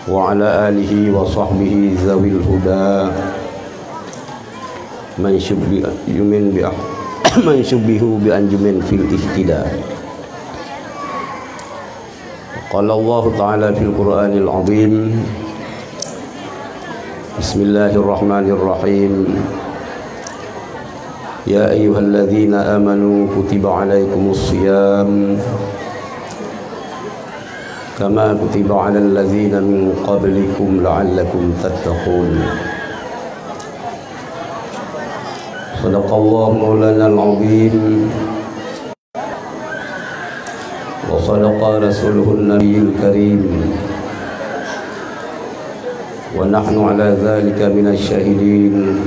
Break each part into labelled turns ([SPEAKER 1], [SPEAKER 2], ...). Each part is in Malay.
[SPEAKER 1] wa ala alihi wa sahbihi zawil huda man syubbihu bi anjumin fil ihtida. Qala Allah ta'ala fil Qur'anil azim. Bismillahirrahmanirrahim. Ya ayyuhalladzina amanu kutiba alaikumus shiyam kama kutiba alal ladzina min qablikum la'allakum tattaqun. Sadaqallahu maulanal azim wa sadaqa rasuluhun nabiyil karim wa nahnu ala dzalika minasy syahidin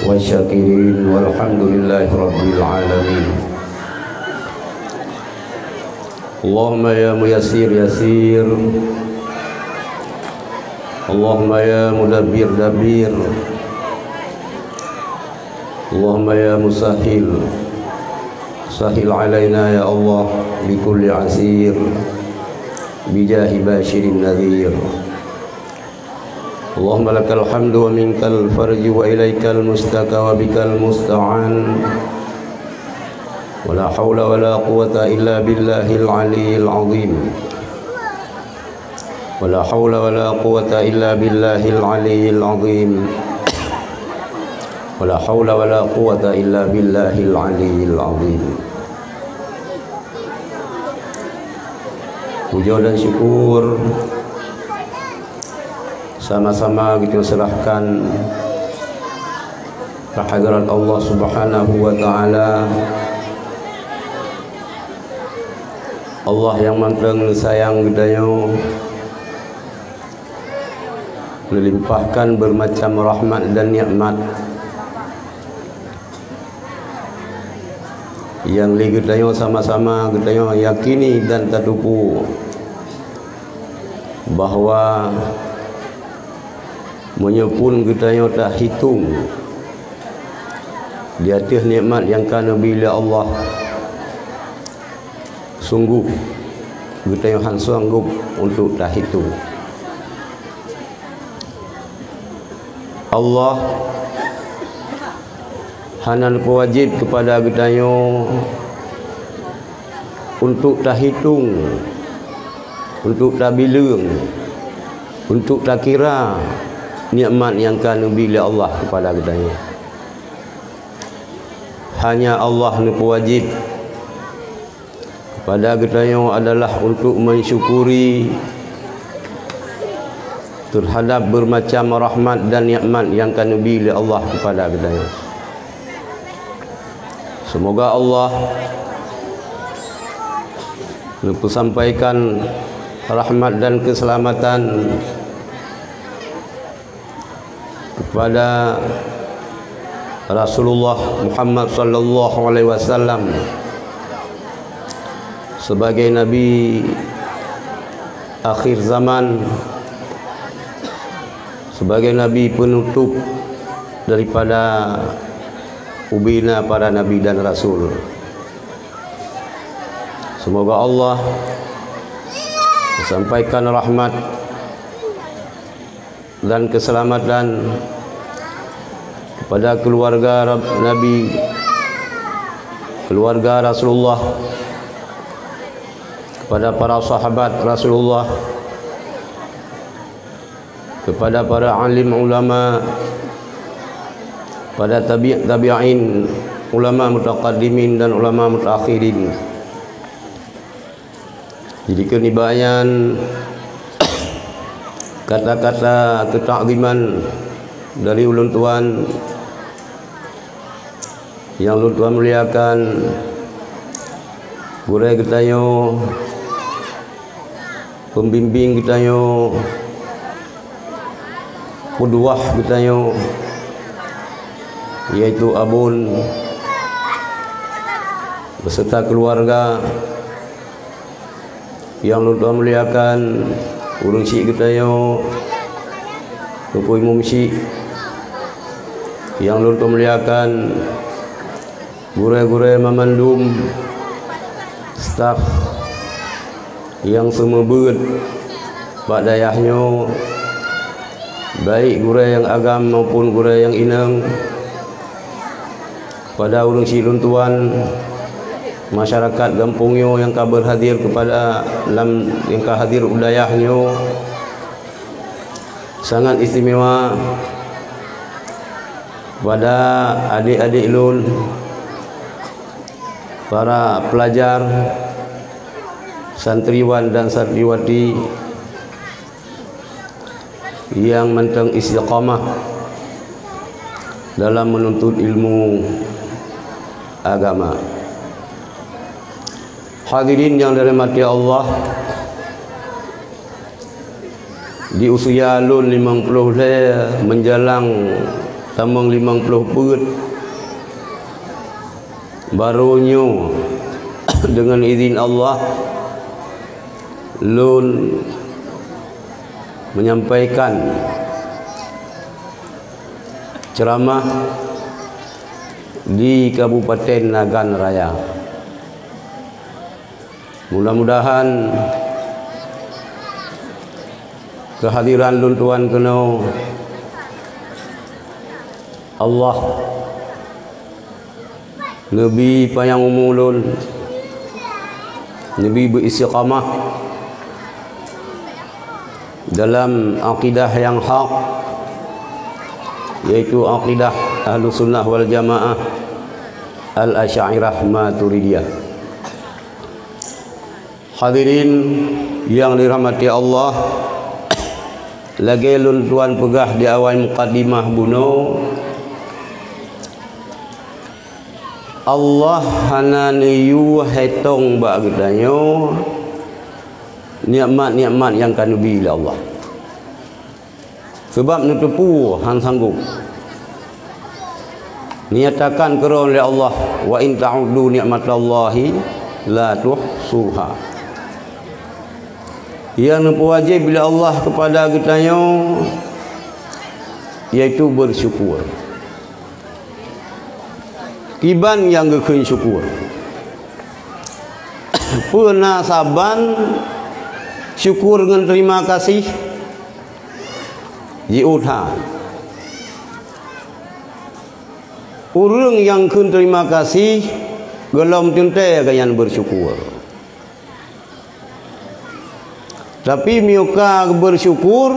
[SPEAKER 1] wasyakirin walhamdulillahi rabbil alamin. Allahumma ya muyassir yasir, Allahumma ya mudabbir dabbir, Allahumma ya musahhil sahhil alaina ya Allah bikulli asir bijahi basyirin nadhir. Allahumma lakal hamdu wa minkal farju wa ilaikal mustaka wa bikal musta'an wa la hawla wa la quwata illa billahil aliyyil azim wa la hawla wa la quwata illa billahil aliyyil azim wa la hawla wa la quwata illa billahil aliyyil azim. Puja dan syukur sama-sama kita serahkan kehadirat Allah Subhanahu wa taala. Allah yang manteng sayang gedayo melimpahkan bermacam rahmat dan nikmat yang li gedayo sama-sama gedayo yakini dan tadupu bahwa menyepun gedayo tak hitung di atas nikmat yang kana bila Allah sungguh gedayo han sanggup untuk tak hitung. Allah hanan wajib kepada gedayo untuk tak hitung, untuk tak bilang, untuk tak kira nikmat yang kana bila Allah kepada gedanya. Hanya Allah ni wajib kepada gedanya adalah untuk mensyukuri terhadap bermacam rahmat dan nikmat yang kana bila Allah kepada gedanya. Semoga Allah sampaikan rahmat dan keselamatan kepada Rasulullah Muhammad sallallahu alaihi wasallam sebagai nabi akhir zaman, sebagai nabi penutup daripada ubina para nabi dan rasul. Semoga Allah sampaikan rahmat dan keselamatan kepada keluarga Nabi, keluarga Rasulullah, kepada para sahabat Rasulullah, kepada para alim ulama, pada tabi'in, ulama mutaqaddimin dan ulama mutakhirin. Jadi kenibayan kata-kata ketakziman dari ulun tuan yang ulun tuan muliakan guru getayo, pembimbing getayo, qudwah getayo, yaitu abun beserta keluarga yang ulun tuan muliakan urung syik getayo, Tupu Imam Syik yang ulun tuan muliakan, guru-guru memandum, staf yang semua ber bak dayahnya, baik gurai yang agam maupun gurai yang inang, pada ulun silun tuan, masyarakat kampungnya yang ka berhadir kepada yang ka hadir udayahnya, sangat istimewa pada adik-adik lun, para pelajar, santriwan dan santriwati yang mentang istiqamah dalam menuntut ilmu agama. Hadirin yang dirahmati Allah, di usia lun 50 le menjalang tamang 50 perut barunya dengan izin Allah lun menyampaikan ceramah di Kabupaten Nagan Raya. Mudah-mudahan kehadiran lun tuan kena Allah Nabi payang umulun, Nabi beristiqamah dalam akidah yang hak, yaitu akidah Ahlus Sunnah wal Jamaah Al-Asy'ariyah Maturidiyah. Hadirin yang dirahmati Allah, lagi lun tuan pegah di awal mukadimah buno, Allah hana niyu hetong bagdanyo nikmat-nikmat yang kan nabi oleh Allah. Sebab nutupu han sanggup. Niatakan keron oleh Allah, wa in ta'udu nikmatallahi la tuhsuha. Yang nupu wajib bila Allah kepada kitanya yaitu bersyukur. Kiban yang gekun syukur. Pernah saban syukur dengan terima kasih jiutha. Orang yang kun terima kasih gelom tinte kayan bersyukur. Tapi miuka bersyukur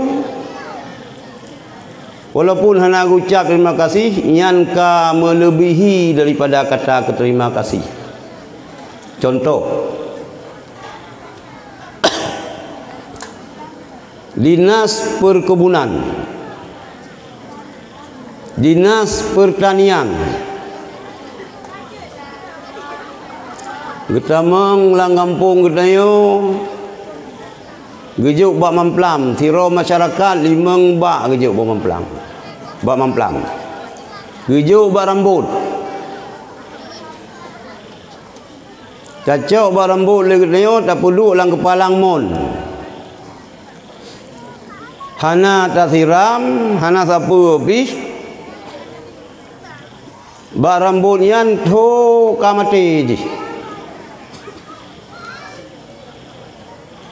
[SPEAKER 1] walaupun hanya ucap terima kasih, nyanka melebihi daripada kata terima kasih. Contoh, dinas perkebunan, dinas pertanian, kita menglang kampung kita yo, gejuk bak mamplam, tiro masyarakat limang bak gejuk bak mamplam, bak mamplam, gejuk bak rambut, kacau bak rambut le kita yo, tak perlu lang kepalang mon. Hana tak siram, hana sapu habis. Bak rambut yan tu kamati je.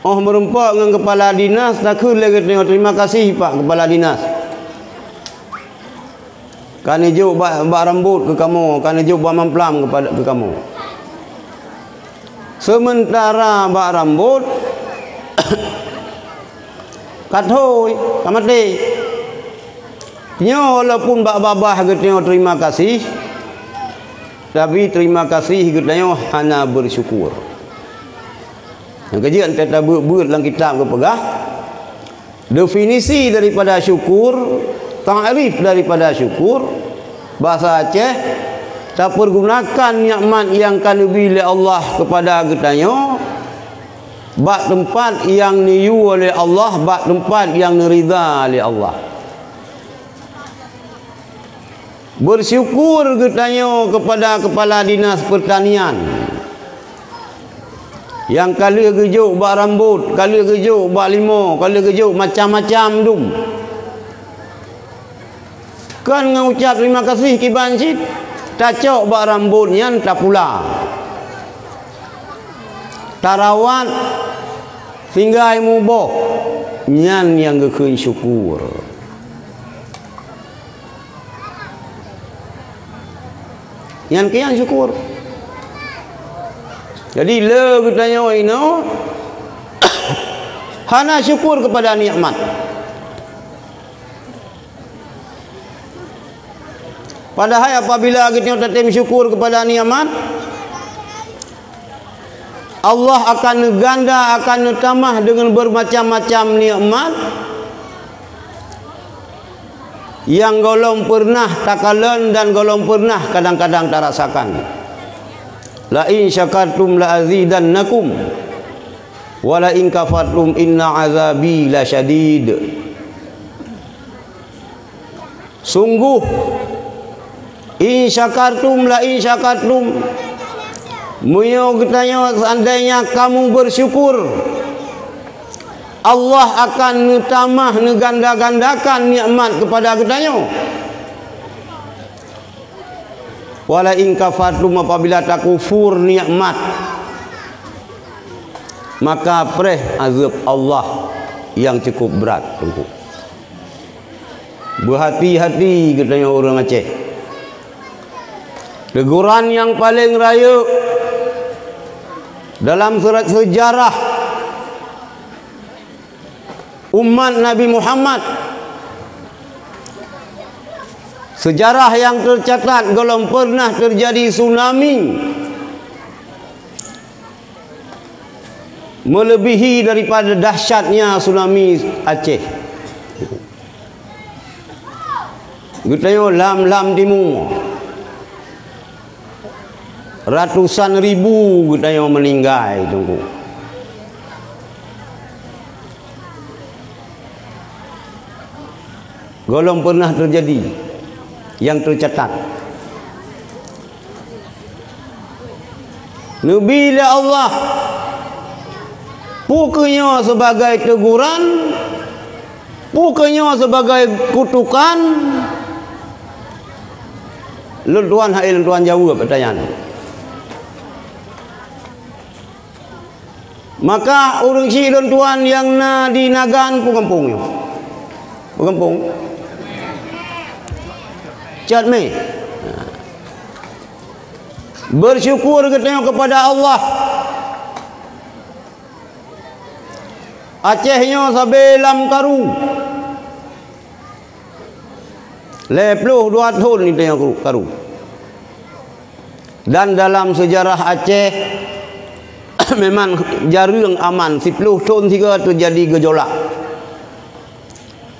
[SPEAKER 1] Oh merempak dengan kepala dinas, tak ke lagi tengok terima kasih Pak kepala dinas. Kan hijau bak rambut ke kamu, kan hijau bak mamplam kepada ke kamu. Sementara bak rambut katoi kamati nyo walaupun bak babah getnya terima kasih, tapi terima kasih getnya hanya bersyukur. Yang kajian kita buat dalam kitab ke pegah definisi daripada syukur, ta'rif daripada syukur bahasa Aceh, tak pergunakan nikmat yang kan diberi Allah kepada getanya bak tempat yang niyu oleh Allah, bak tempat yang nerida oleh Allah. Bersyukur getanya kepada kepala dinas pertanian yang kali gejuk bak rambut, kali gejuk bak limo, kali gejuk macam-macam dum. Kan ngucap terima kasih kiban cit, tak cok bak rambutnya tak pula. Tarawat singgah muboh nyan yang gekeun syukur. Nyan ke yang syukur. Jadi le katanya ino hana syukur kepada nikmat. Padahal apabila kita tetap syukur kepada nikmat, Allah akan ganda, akan tambah dengan bermacam-macam nikmat yang golong pernah takalan dan golong pernah kadang-kadang tak rasakan. La in syakartum la azidannakum wa la in kafartum inna azabi lasyadid. Sungguh in syakartum la in syakartum, munyo katanya seandainya kamu bersyukur, Allah akan tambah neganda-gandakan nikmat kepada katanya. Wala in kafartum, apabila tak kufur nikmat, maka perih azab Allah yang cukup berat. Tunggu. Berhati-hati katanya orang Aceh. Teguran yang paling raya dalam surat sejarah umat Nabi Muhammad, sejarah yang tercatat belum pernah terjadi tsunami melebihi daripada dahsyatnya tsunami Aceh. Katanya lam timur, ratusan ribu katanya meninggal. Tunggu. Belum pernah terjadi yang tercatat. Nabi Allah bukannya sebagai teguran, bukannya sebagai kutukan. Lentuan hail lentuan jauh pertanyaan. Maka orang si lentuan yang na di nagan pu kampungnya. Pu kampung. Cat me. Bersyukur katanya kepada Allah. Acehnya sabelam karu. Lepluh 2 tahun ni tanya karu. Dan dalam sejarah Aceh memang jarang aman. 10 tahun 3 terjadi gejolak.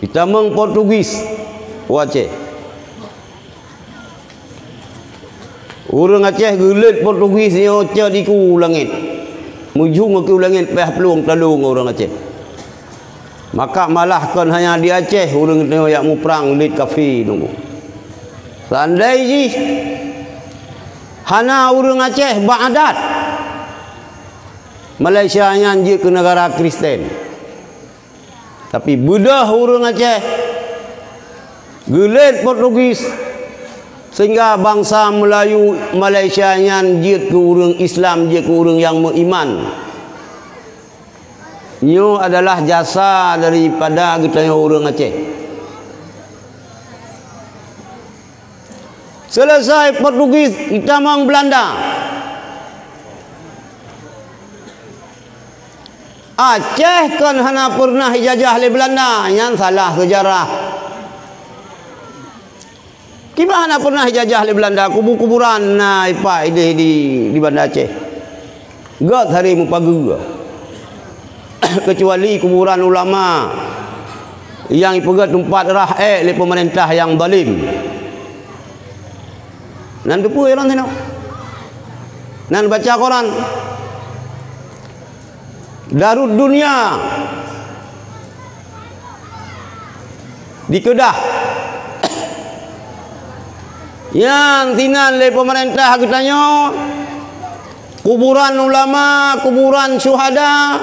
[SPEAKER 1] Kita meng Portugis Aceh. Orang Aceh gelet Portugis ni oca di ku langit. Mujung ke langit peh peluang talung orang Aceh. Maka malahkan hanya di Aceh orang tengok yang mu perang lit kafi tunggu. Seandai ji hana orang Aceh ba'adat, Malaysia nyanyi ke negara Kristen. Tapi bedah orang Aceh gelet Portugis sehingga bangsa Melayu Malaysia nyanyi ke orang Islam, je ke orang yang beriman. Nyo adalah jasa daripada kita orang Aceh. Selesai Portugis, kita mang Belanda. Aceh kan hana pernah dijajah oleh Belanda, yang salah sejarah. Gimana pernah dijajah oleh Belanda? Kubur-kuburan na ipa ide di Banda Aceh. Gat hari mu pagi. Kecuali kuburan ulama yang ipegat tempat rakyat oleh pemerintah yang zalim. Nan depu orang tengok. Nan baca Quran. Darud Dunia di Kedah. Yang tinan oleh pemerintah katanya kuburan ulama, kuburan syuhada,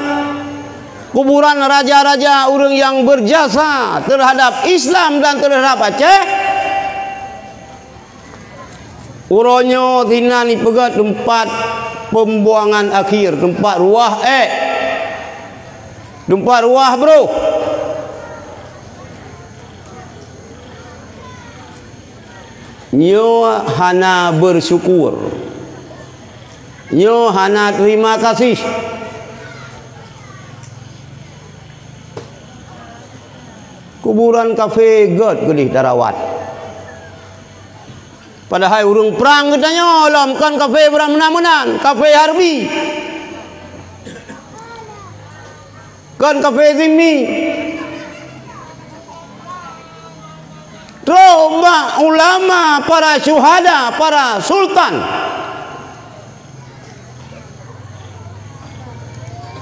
[SPEAKER 1] kuburan raja-raja orang yang berjasa terhadap Islam dan terhadap Aceh. Uronyo tinan ipegat tempat pembuangan akhir, tempat ruah tempat ruah bro. nyo hana bersyukur, nyo hana terima kasih. Kuburan kafe god gedih darawat. Padahal urung perang katanya, alam kan kafe berang menang-menang, kafe harbi. Kan kafe zimmi. Coba ulama, para syuhada, para sultan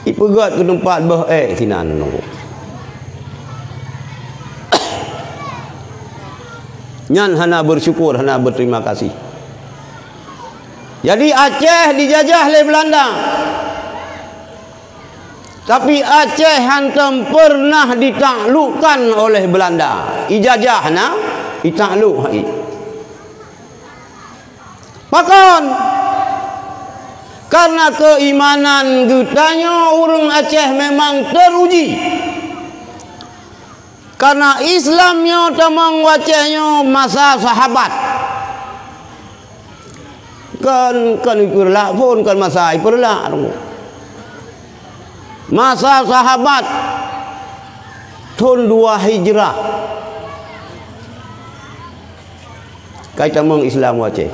[SPEAKER 1] ipegat ke tempat sinan nyan hana bersyukur, hana berterima kasih. Jadi Aceh dijajah oleh Belanda, tapi Aceh hantam pernah ditaklukkan oleh Belanda. Ijajah na ditakluk hai. Makan karena keimanan getanya urang Aceh memang teruji. Karena Islamnya tamang wacanya masa sahabat. Kan ikurlah pun kan masa ikurlah. Masa sahabat tahun 2 Hijrah. Kaitan meng Islam Aceh.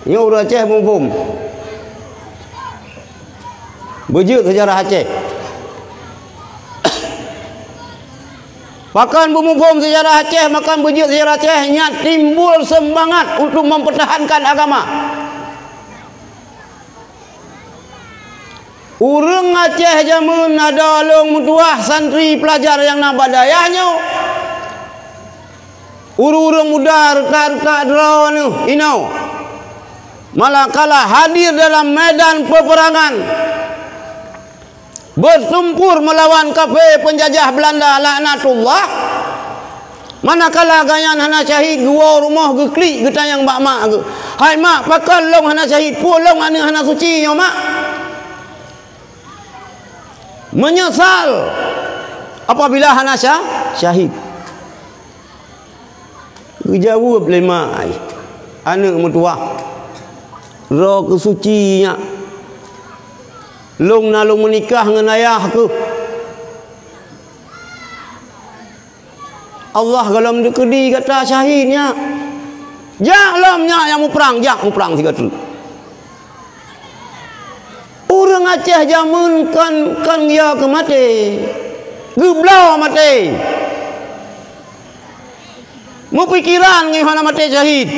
[SPEAKER 1] Ini orang Aceh mumpum. Bejuk sejarah Aceh. Makan bumupum sejarah Aceh, makan bejuk sejarah Aceh, nya timbul semangat untuk mempertahankan agama. Urang Aceh jamun ada long mutuah santri pelajar yang nabadayahnya. Urang muda reka-reka drone inau. Malah kalah hadir dalam medan peperangan. Bertempur melawan kafe penjajah Belanda laknatullah. Manakala ganyan hana syahid dua rumah geklik getayang mak mak ke. Hai mak pakal long hana syahid pulong hana suci yo mak. Menyesal apabila hana syahid. Dijawab le mak ai. Anak mertua. Roh kesucinya. Long na long menikah dengan ayah ke. Allah galam dikedi kata syahidnya. Jak lamnya yang mu perang siga tu. Orang Aceh jamun kan ya ke mati. Geblau mati. Mu pikiran ngihana mati syahid.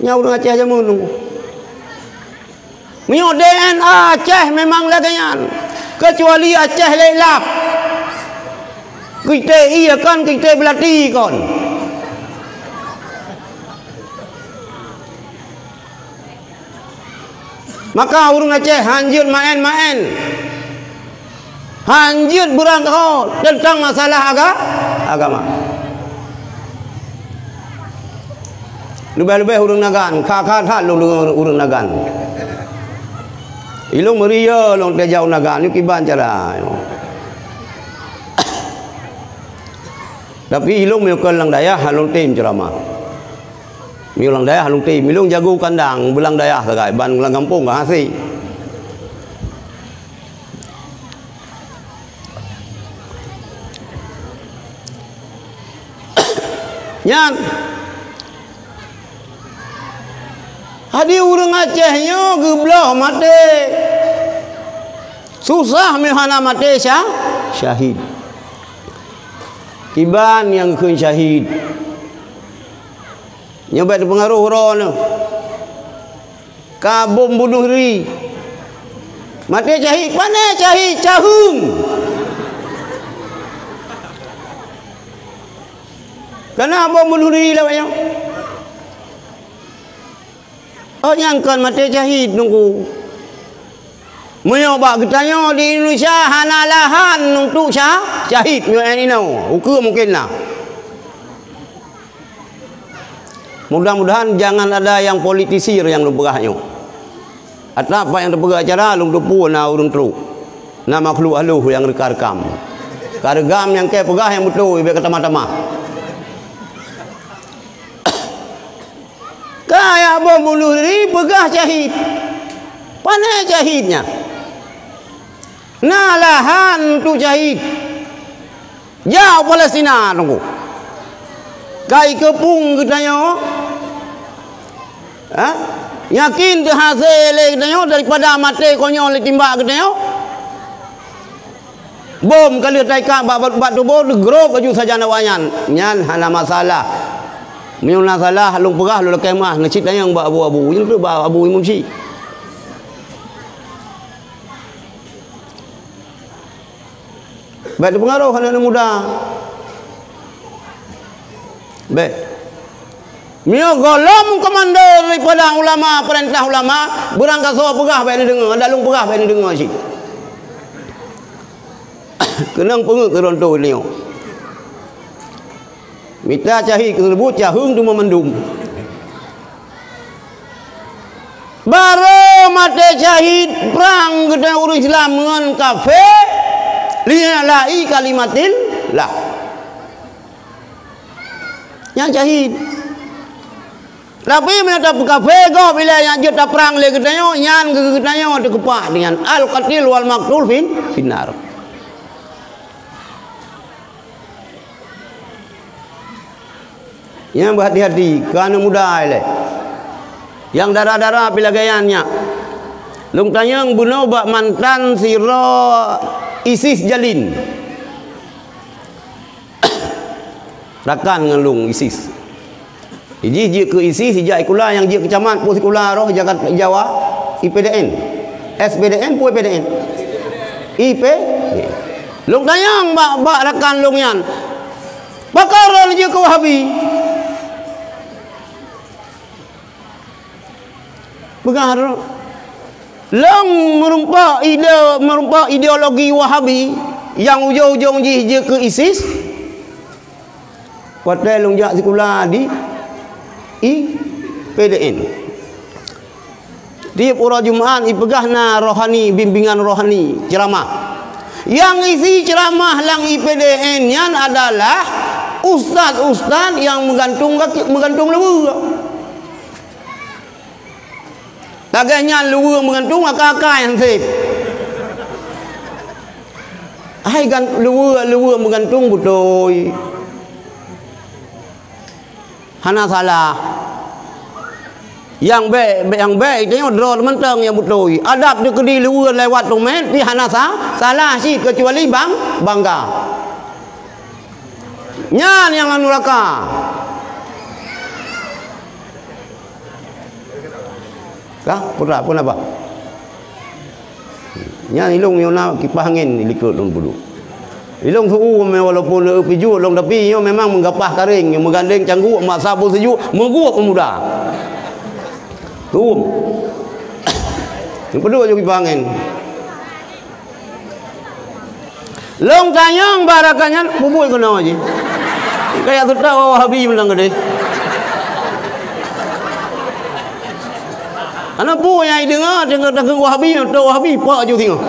[SPEAKER 1] Nya orang Aceh aja mun nunggu. Mio DNA Aceh memang laganyan. Kecuali Aceh lelap. Kita iya kan kita belati kon. Maka orang Aceh hanjut main-main. Hanjut berangkat tentang masalah agama. Lebih-lebih urang nagan, kakak urang nagan. Ilung meria long tejau nagan, ni kiban cara. Tapi ilung meukal lang dayah halong tim ceramah. Miulang dayah halong tim, ilung jago kandang belang dayah sagai ban ulang kampung ka hasi. Nyan hadi urang Acehnya geblah mati. Susah mehana mati syahid. Kiban yang keun syahid. Nyoba pengaruh rono. Kabum bunuh diri. Mati syahid, mana syahid cahung. Kenapa bunuh diri lawanya? Oh nyangkan mati syahid nunggu. Menyoba getanya di Indonesia hana lahan untuk syahid yang ini ukur mungkin lah. Mudah-mudahan jangan ada yang politisir yang lupagahnya. Atau apa yang terpegah acara lung depu na urung teruk. Nama makhluk haluh yang rekam. Kargam yang ke pegah yang betul ibe kata mata-mata. Kaya bom bunuh diri pegah syahid. Panai syahidnya. Nah lahan tu syahid. Jauh Palestina tunggu. Kai kepung katanya. Ha? Yakin tu hasil katanya daripada mati konyol timbak katanya. Bom kali taika bat tubuh grup baju saja nawayan. Nyan hana masalah. Miuna salah lung pegah lu kemah ngecit yang ba abu-abu. Ini tu ba abu imunsi. Baik pengaruh anak muda. Baik. Mio golom komando daripada ulama, perintah ulama, berangkat sawa pegah baik ni dengar, ada lung pegah baik ni dengar sik. Kenang penguk ke ronto ni. Mita cahi tersebut cahung tu memendum. Baru mati syahid perang kita urus Islam dengan kafe. Li'la'i kalimatil lah. Yang syahid. Tapi menata kafe go bila yang jeta perang le katanya nyan ke katanya ada kepak dengan al-qatil wal maqtul finnar. Yang berhati-hati kerana mudah le. Yang darah-darah bila gayanya. Lung tanyang bunuh bak mantan siro ISIS jalin. Rakan dengan lung ISIS. Iji je ke ISIS, sejak ikulah yang je kecamat pun sekolah roh Jakarta Jawa IPDN. SPDN pun IPDN. IP. Lung tanyang bak rakan lung yan. Bakar je ke Wahabi. Pegang long merumpak ideologi Wahabi yang ujung-ujung je ke ISIS. Patai long jak sekolah di IPDN. Tiap orang Jumaat ipegah na rohani, bimbingan rohani, ceramah. Yang isi ceramah lang IPDN yan adalah ustaz-ustaz yang menggantung lewu. Agaknya luar menggantung akak-akak yang sip. Hai gan luar menggantung betul. Hana salah. Yang baik tengok draw mentang yang betul. Adab dia kedi luar lewat domain pi hana salah sih kecuali bangga. Nyan yang anuraka. Kah? Putra pun apa? Nya ilung yona kipas angin likut dong dulu. Ilung suhu walaupun piju long tapi yo memang menggapah karing, menggandeng canggu mak sabu sejuk, menguap pemuda. Tuum. Yang kedua jo kipas angin. Long tanyang barakannya bubul kena aja. Kayak tu tahu Wahabi bilang gede. Anak bu yang dengar Wahabi, tahu Wahabi pak je tengok.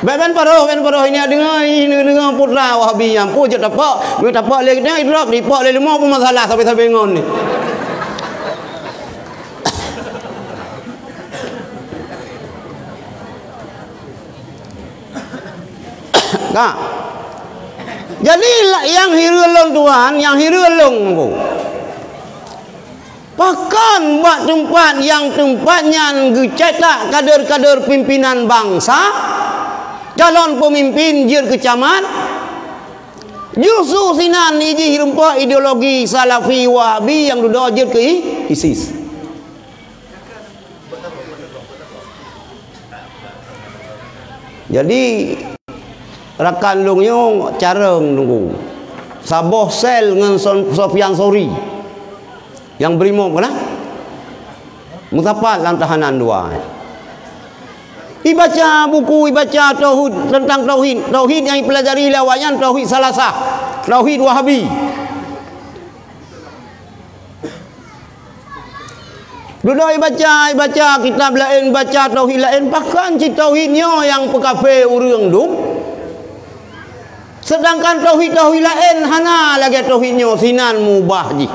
[SPEAKER 1] Ben paroh ini dengar putra Wahabi yang pu je tapak, dia tapak lagi dia drop di pak le lemah pun masalah sampai ngon ni. Kak. Jadi yang hirulung tuan, yang hirulung bu. Bahkan buat tempat yang tempatnya cetak kader-kader pimpinan bangsa, calon pemimpin jir kecamat, justru sinan iji hirumpa ideologi Salafi Wahabi yang duduk jir ke ISIS. Jadi rakan lungnya careng nunggu saboh sel dengan Sofian Sori yang berimob kena mutapat lantahanan dua. Ibaca buku, ibaca tauhid tentang tauhid yang dipelajari lawayan tauhid salasah, tauhid Wahabi. Duduk baca kitab lain, baca tauhid lain, bahkan si tauhidnya yang pekafe urang dum. Sedangkan tauhid lain hana lagi tauhidnya sinan mubah ji.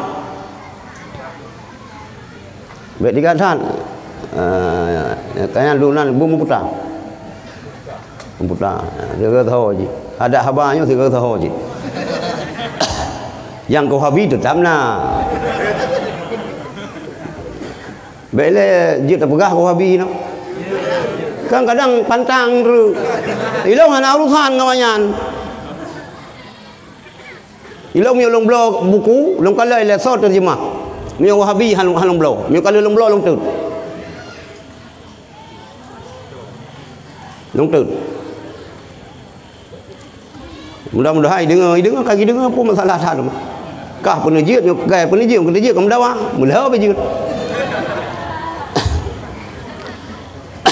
[SPEAKER 1] Baik dikatakan kayak lunan bumbu putar. Putar. Dia tahu ji. Ada habanya dia tahu ji. Yang kau habis tetap nak. Baiklah, dia tak pegah kau habis no. Kan kadang pantang tu. Ilong hana urusan kawanyan. Ilong mi long blog buku, long kala ile so terjemah. Mi wahabi halong blog. Mi kala long blog long tut. Long tut. Mudah-mudahan dengar kaki dengar apa masalah tak. Kah penajid gaya penajid kamu dawa. Mula apa je.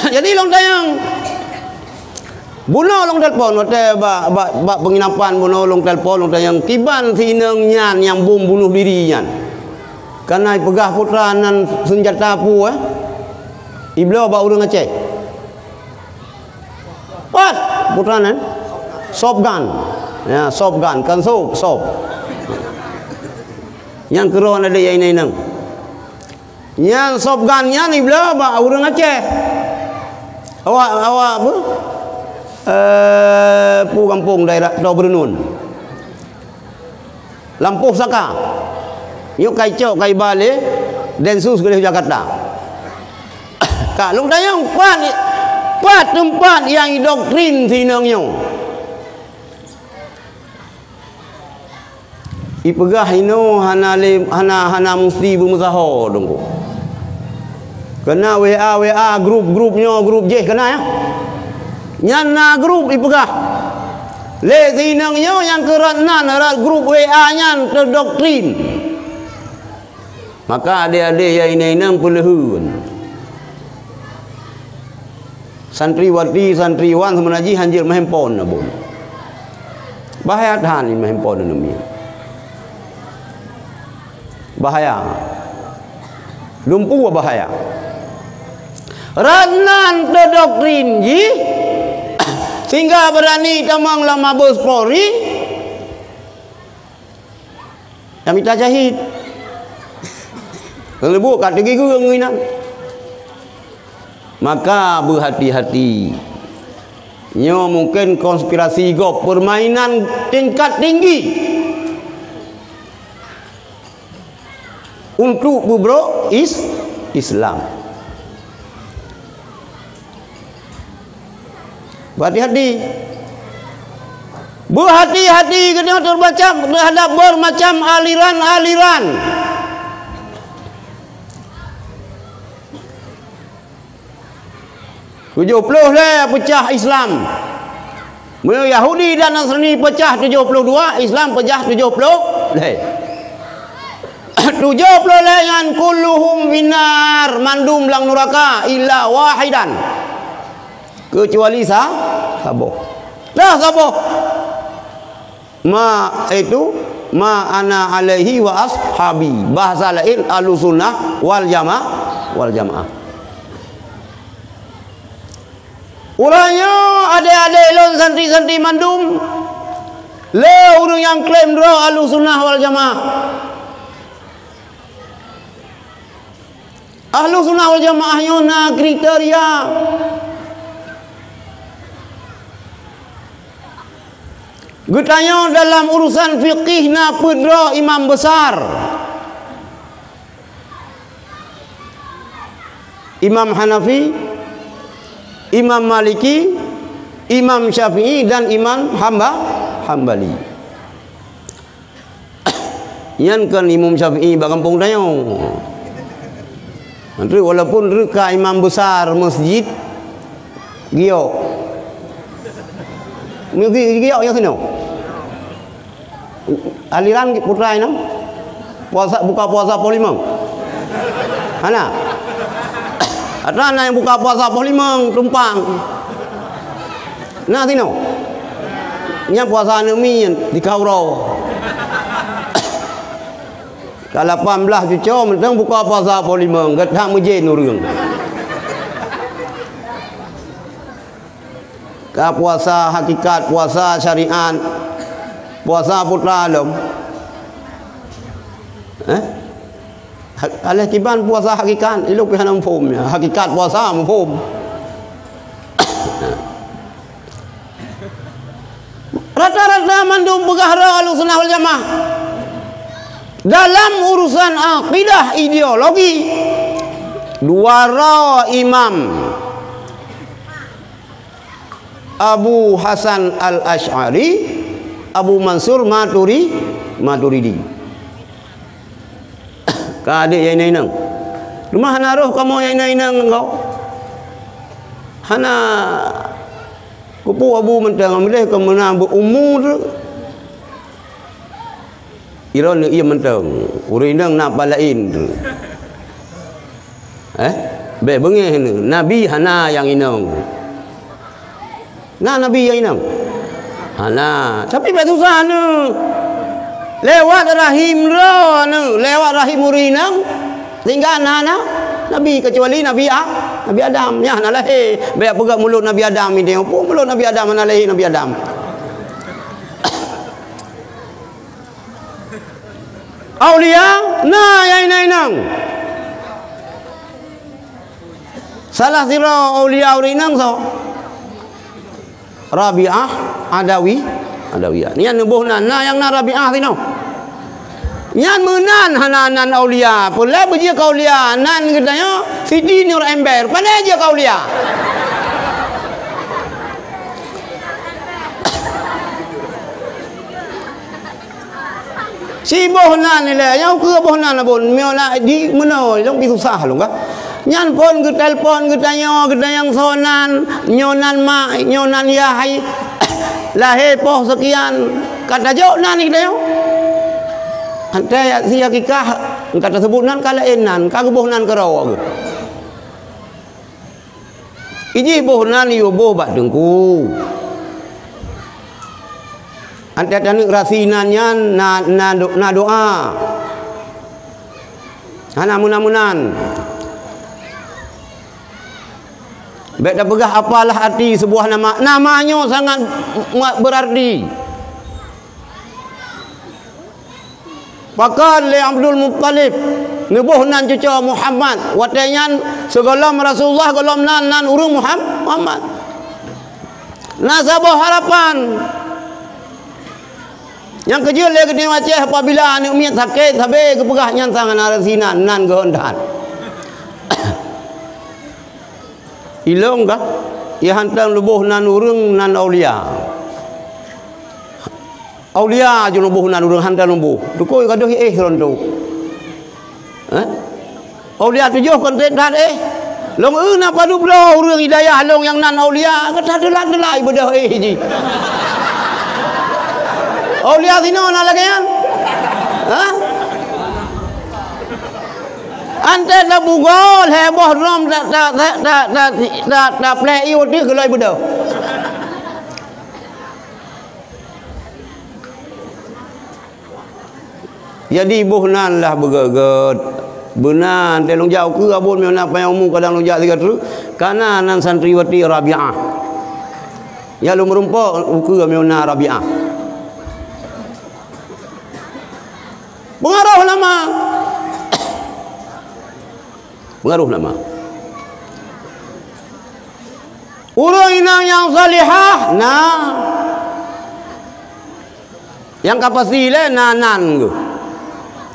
[SPEAKER 1] Jadi long tayang bunuh long telpon hotel bak penginapan bunuh long telpon long tayang tiban sineng nyan yang bom bunuh diri nyan karena pegah putra nan senjata pu iblo ba urang Aceh pat putra nan soft gun ya soft gun kan soft yang keron ada yang ini nang yang soft gun nyan iblo ba urang Aceh awak apa? Pu kampung daerah Dau Bernun. Lampuh Saka. Yuk kacau kai balik Densus ke Jakarta. Kak long tayang pat tempat yang doktrin sinangnya. Ipegah ino hana mesti bermusaha dongko. Kena WA grupnya grup J kena ya. Nyana grup ipegah. Le sinangnya yang keranan grup WA nya terdoktrin. Maka adik-adik yang ini pelehun. Santriwati santriwan semenaji hanjir mahempon abon. Bahaya tahan ni mahempon ni. Bahaya. Lumpuh bahaya. Ranan terdoktrin ji sehingga berani tamang lama Mabes Polri yang minta jahit kalau kat gigi nginan maka berhati-hati nyo mungkin konspirasi gop permainan tingkat tinggi untuk bubro Islam. Berhati-hati kena terbaca terhadap bermacam aliran-aliran. Tujuh puluh pecah Islam. Yahudi dan Nasrani pecah 72, Islam pecah 70 70 yang kulluhum binar mandum lang neraka illa wahidan. Kecuali saboh. Dah saboh. Ma ana alaihi wa ashabi. Bahasa lain Ahlussunnah wal Jamaah. Urangnya adik-adik lon santri-santri mandum. Le urang yang klaim dro Ahlussunnah wal Jamaah. Ahlussunnah wal Jamaah na kriteria Gutanya dalam urusan fikih na pedro imam besar. Imam Hanafi, Imam Maliki, Imam Syafi'i dan Imam Hambali. Yang kan Imam Syafi'i bakampung tanya. Nanti walaupun reka imam besar masjid giok. Giok yang sini. Aliran putra ini buka puasa polimang mana ada yang buka puasa polimang tumpang nah tino nya puasa nemi di kaurau Kalau 18 cucu mentang buka puasa 5 gatah mujin urang. Ka puasa hakikat, puasa syariat, puasa putra alam. Alih tiban puasa hakikat, iluk pihan ampum ya. Hakikat puasa ampum. Rata-rata mandum begahra Ahlussunnah wal Jamaah dalam urusan akidah ideologi duara Imam Abu Hasan Al-Asy'ari, Abu Mansur Maturidi. Ka adik yang inang. Rumah hana roh kamu yang inang engkau. Hana kupu Abu mentang amleh ke menang berumur. Iron ia mentang. Urinang nak balain tu. Be bengih ni. Nabi hana yang inang. Nah Nabi yang inang. Hana, tapi susah ni. Lewat rahim ro ni, lewat rahim urinang tinggal nana Nabi kecuali Nabi Adam. Ya nah lahir. Baik pegang mulut Nabi Adam ni tengok mulut Nabi Adam mana lahir Nabi Adam. Aulia nah yang inang. Salah sira aulia urinang so. Rabi'ah Adawiyah. Ni yang nubuhna na yang na Rabi'ah tino. Yang menan hananan aulia. Pula beji kaulia nan katanya Siti Nur Ember. Pandai je kaulia. Si bohnan ni le, yang ke bohnan pun miola di mana long pi susah long ka. Nyan pun ke telefon ke tanya yang sonan, nyonan mak, nyonan yahai. Lahir poh sekian kata jauh nan ni dah. Antai si hakikah kata sebut nan kala enan, ka boh nan ke rawa ke. Iji boh nan yo boh bat dengku. Antai tanik rasinannya na doa. Hana munan-munan. Baik dah pegah apalah arti sebuah nama. Namanya sangat berarti. Pakal li Abdul Muttalib nubuh nan cucu Muhammad. Watanyan segolam Rasulullah golom nan urung Muhammad. Nasabah harapan. Yang kecil dia kena macam apabila anak umiat sakit habis kepegah nyan sangan arasinan nan gehendak. Ilong kah? Ia hantar lubuh nan urung nan aulia. Aulia je lubuh nan urung hantar lubuh. Tukoi kadoh ron tu. Aulia tujuh konten dah long na padu bro urung hidayah long yang nan aulia kata delak-delak ibadah ji. Aulia sino na lagian? Ante dah bugol heboh rom dah play iu dia gelai bedah. Jadi bohnan lah bergeget. Benar telung jauh ke abun meuna payang umum kadang lonjak tiga terus kana nan santriwati Rabi'ah. Ya lu merumpa ke meuna Rabi'ah. Pengaruh lama. Pengaruh nama. Urang inang yang salihah, nah. Yang kapasi le nanan ke.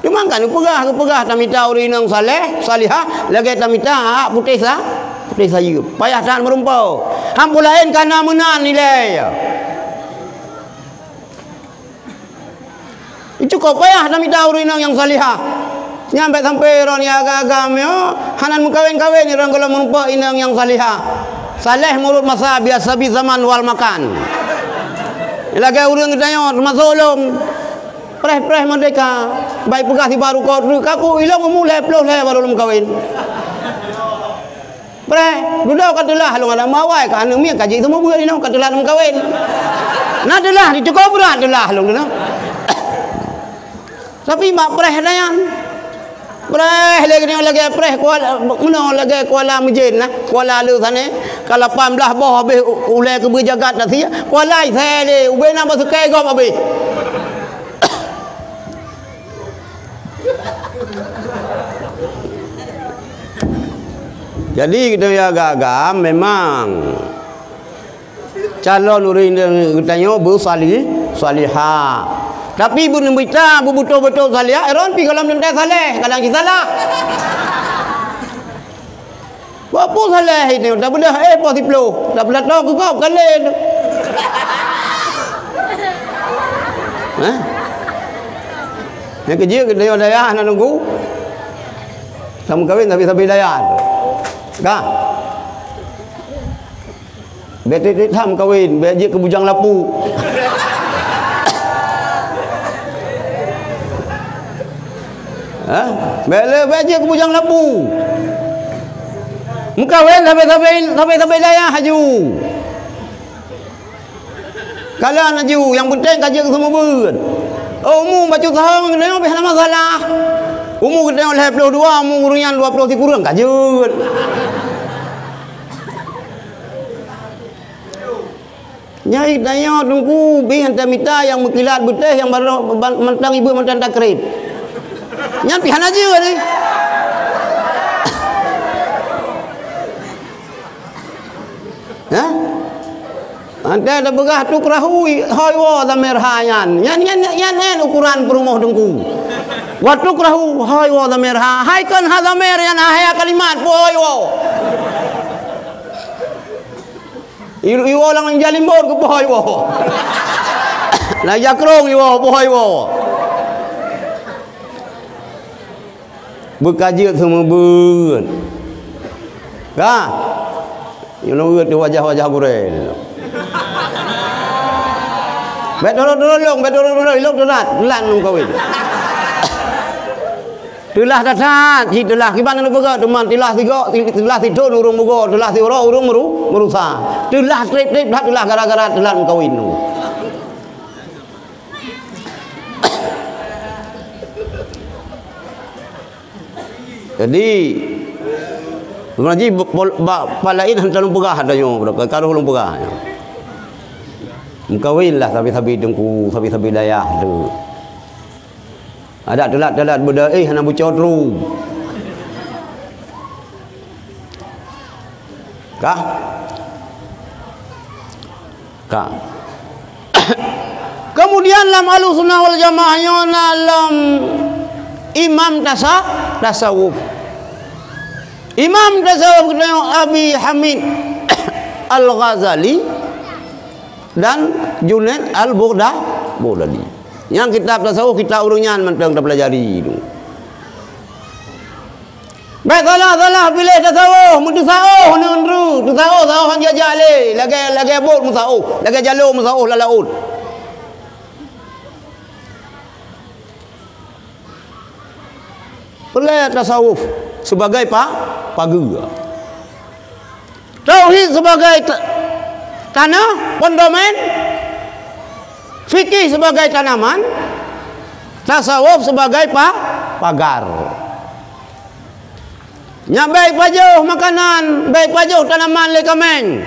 [SPEAKER 1] Cuma kan pegah tamita urang inang salihah, lagi tamita putih saja. Payah tahan merumpau. Hampu lain kana menan nilai. Cukup payah tamita urang inang yang salihah. Nyampe sampai ron ya agam yo hanan mukawin-kawin ni orang kalau merupa inang yang salihah. Saleh mulut masa biasa bi zaman wal makan. Lagi urang katanya termasuk ulum. Preh-preh merdeka. Baik pegah si baru kau kaku ilang mulai peluh le baru ulum kawin. Preh, duduk katalah lu ada mawai kan anu mi kaji semua buat inang katalah ulum kawin. Nah adalah dicukup berat adalah lu. Tapi mak preh dayan Preh lagi preh kuala mana lagi kuala mujin nah. Kuala lu sana. Kalau 18 boh habis ulai ke berjagat dah sia. Kuala saya ni ubeh nama sukai gop habis. Jadi kita ya agak-agak memang calon urin katanya salihah. Tapi bu kita betul-betul salihah, eron pi kalau mentai saleh, kadang kita salah. Apa saleh ini? Dah bedah posiplo. Dah belah tahu kau kalen. Hah? Yang kerja kita daya nak nunggu. Sama kahwin tapi daya. Kah? Betit ham kahwin, beje ke bujang lapu. Bela beje ke bujang lapu. Mukawin sampai daya haju. Kalau haju yang penting kerja ke semua ber. Umum baca sahang kena apa masalah. Umum kena oleh 22, umum urunyan 20 ti kurang kajut. Nyai tanya tunggu bi hantar mita yang berkilat beteh yang baru mentang ibu mentang takrib. Nyai pihan aja ni. Ha? Anda ada begah tu kerahui hoi wa damir hayan. Yan ukuran perumah dengku. Waktu kerahu hoi wa damir ha. Hai kan ha damir yan ahya kalimat hoi wa. Iwo lang jalim bor ke hoi wa. La yakrong iwo hoi wa. Berkaji semua ber. Kah? You know di wajah-wajah burel. Betul, ilok telat nung kawin. Telah datang, telah kiban nu bega, teman telah tidur urung bugo, telah tiura urung merusa. Telah trip telah gara-gara telah nung kawin nu. Jadi mengaji palain hantar pegah adanyo berapa karo ulung pegah. Mengkawin lah sabi-sabi dengku, sabi-sabi dayah tu. Ada telat beda hana bucot ru. Kah? Kemudian lam Ahlussunnah wal Jamaah lam imam tasawuf. Imam tasawuf Abi Hamid Al-Ghazali dan Junaid Al-Baghdadi. Yang kitab tasawuf kita urunyan mentang dah pelajari itu. Baik salah pilih tasawuf, mutasawuf nundru, tasawuf han jajak le, lagi bot musawuf, lagi jalur musawuf lalaut. Pilih tasawuf sebagai pagar. Tauhid sebagai tanah, pondomen, fikih sebagai tanaman, tasawuf sebagai pagar. Nya baik pajuh makanan, baik pajuh tanaman lekameng.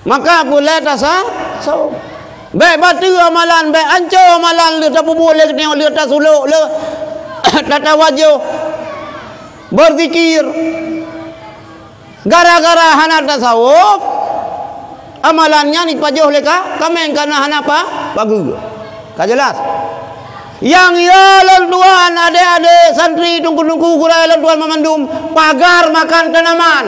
[SPEAKER 1] Maka boleh tasawuf. Baik batu amalan, baik ancur amalan, le tapubu le tengok le tasuluk le tata wajah berzikir. Gara-gara hana tasawuf amalannya ni pajuh leka kameng kana hana bagus. Ka jelas. Yang ya lantuan adik-adik santri tungku-tungku kurai lantuan memandum pagar makan tanaman.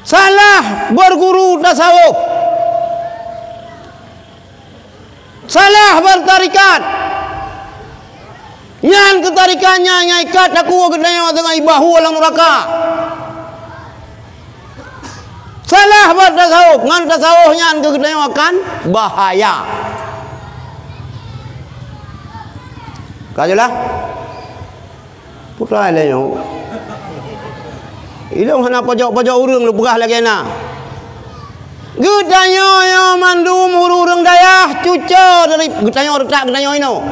[SPEAKER 1] Salah berguru tasawuf. Salah bertarikat. Nyan ketarikannya nyaikat aku gedenya dengan ibahu alam neraka. Salah bertasawuf, ngan tasawuf nyan gedenya akan bahaya. Kajelah. Putra leyo. Ilong hana pojok urang lu begah lagi na. Getanyo yo mandum urureng dayah cuco dari getanyo retak getanyo ino.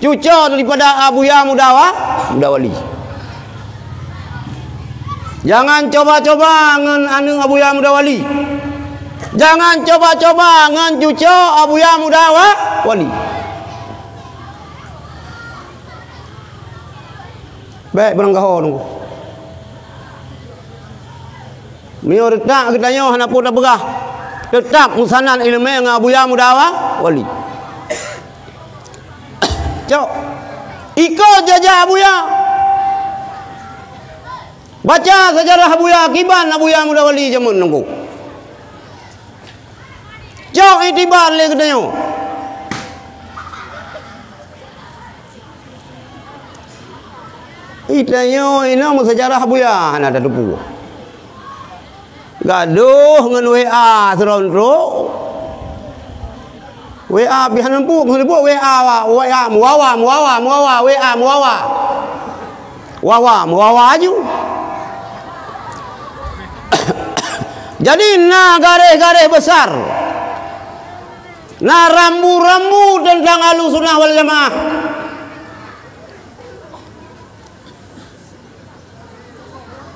[SPEAKER 1] Cuco daripada Abuya Mudawali. Jangan coba-coba ngen anu Abuya Mudawali. Jangan coba-coba ngen cuco Abuya Mudawali. Baik beranggaho nunggu. Mio retak getanyo hana pun dah berah. Tetap musanan ilmu ngen Abuya Mudawali. Cok, ikut jajah Abuya. Baca sejarah Abuya Kiban Abuya Mudawali jamun nunggu. Cok itibar le katanya. Itanya ini sejarah Abuya ana ada depu. Gaduh ngan WA serontro. WA bihan empuk WA muawa WA aju. Jadi garis-garis besar rambu-rambu tentang Ahlussunnah wal Jamaah.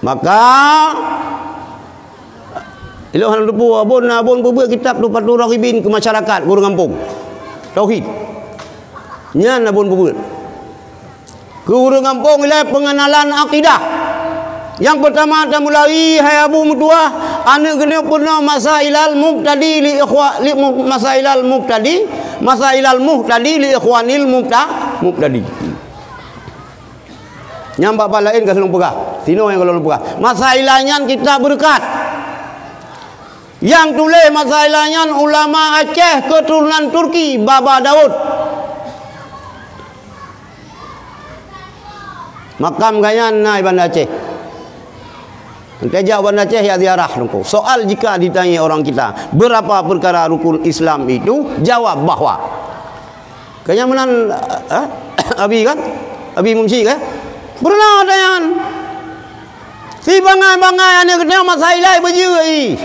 [SPEAKER 1] Maka Ilohan depu abon bubuh kitab tu Fathur Raghibin ke masyarakat guru kampung. Tauhid. Nyan abon bubuh. Guru kampung ilai pengenalan akidah. Yang pertama kita mulai hai abu mutua anu gene purna masailal mubtadi li masailal muhtadi li ikhwanil mubtadi. Nyambak lain ka selung pegah. Sino yang kalau pegah. Masailahnya kita berkat. Yang tulis masalahnya ulama Aceh keturunan Turki Baba Daud. Makam ganyan na Bandar Aceh. Kejauh Bandar Aceh ya ziarah nungku. Soal jika ditanya orang kita berapa perkara rukun Islam itu, jawab bahwa kenyamanan Abi kan? Abi Mumsi kan? Pernah tanya. Si bangai-bangai ane kena masalah berjui.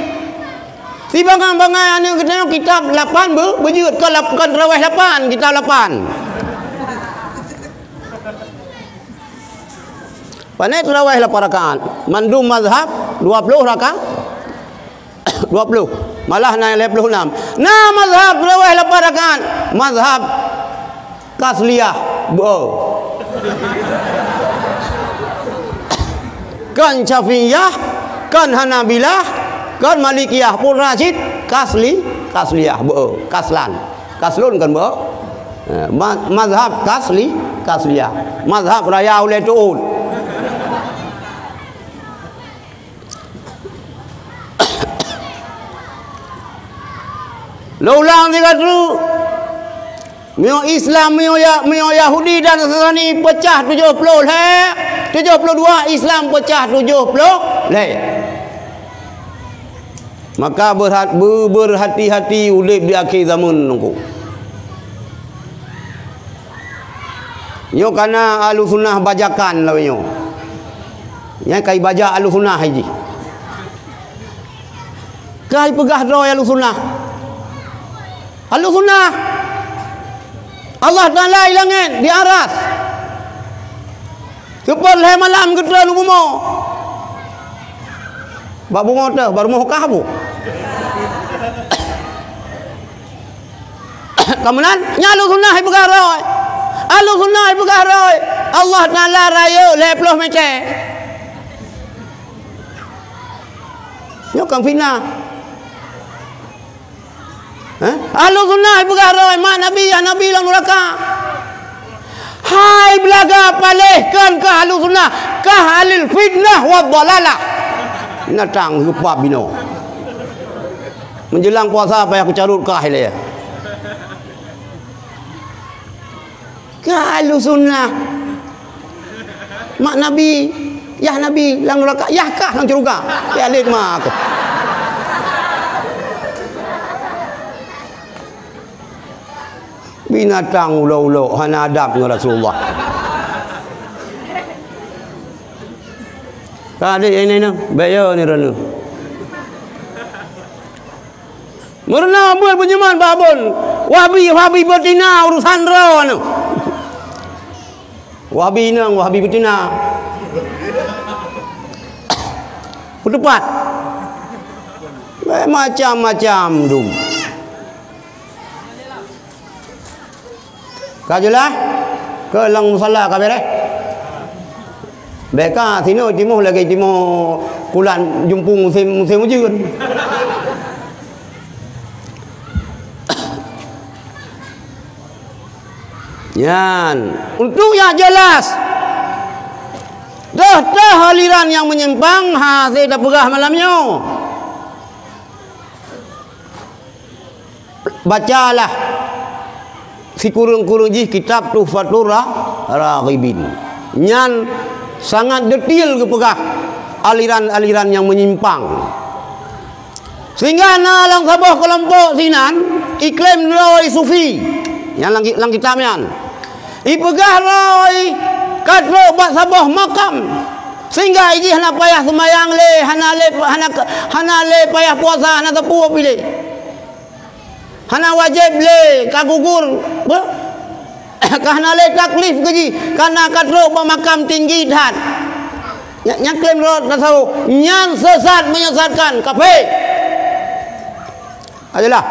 [SPEAKER 1] Si bangai-bangai ane kena kitab 8 berjut kan raweh 8 kitab 8. Panai raweh 8 rakaat. Mandum mazhab 20 rakaat. 20. Malah naik 26. Nah mazhab raweh 8 rakaat. Mazhab Kasliyah. Kan Syafi'iyah, kan Hanabilah, kan Malikiyah pun Rashid, Kasliyah, Kaslun kan mazhab Kasliyah, mazhab Raya oleh Tu'ud. Laulang tiga tu Mio Islam, mio Yahudi dan Nasrani pecah 70 leh. 72 Islam pecah 70 leh. Maka berhati-hati urip di akhir zaman nunggu. Nyo kana Ahlussunnah bajakan lah nyo. Nya kai baja Ahlussunnah haji. Kai pegah doa Ahlussunnah. Ahlussunnah Allah Ta'ala ilangin di aras. Kepala malam kedua lu bumo. Bak bungo teh baru mau kabu. Kemudian nyalu sunnah begaroi. Alu sunnah begaroi. Allah Ta'ala raya 20 meter. Nyokang fina. Alu sunnah begaroi mak Nabi ya Nabi lang neraka. Hai belaga palehkan ke Ahlus Sunnah ke halil fitnah wa dhalalah. Natang lupa bino. Menjelang puasa apa aku carut ke ahli ya. Ke Ahlus Sunnah. Mak Nabi, ya Nabi lang neraka, ya kah lang curuga. Ya lid mak aku. Binatang ulo-ulo hana adab dengan Rasulullah. Tadi ini bayar ni rana. Merena buat penyeman babon. Wahabi betina urusan rawan. Wahabi nang, wahabi betina. Berdebat. Macam-macam dum. Kajelah ke lang musalla kabeh. Beka sino timuh lagi timuh kulan jumpung musim hujan. Yan, untuk yang jelas. Dah aliran yang menyimpang saya dah pegah malamnya. Bacalah si kurung-kurung jih kitab Tuhfatur Raghibin. Nyan sangat detail kepegah aliran-aliran yang menyimpang. Sehingga nalang sabah kelompok sinan iklim roi sufi. Yang lang kitabnya. Ipegah roi kadro bak sabah makam. Sehingga iji hana payah semayang le, hana le payah puasa, hana tepu pilih. Hana wajib le kagugur. Karena le taklif keji karena kadro makam tinggi dan yang klaim roh tasawuf yang sesat menyesatkan kafir adalah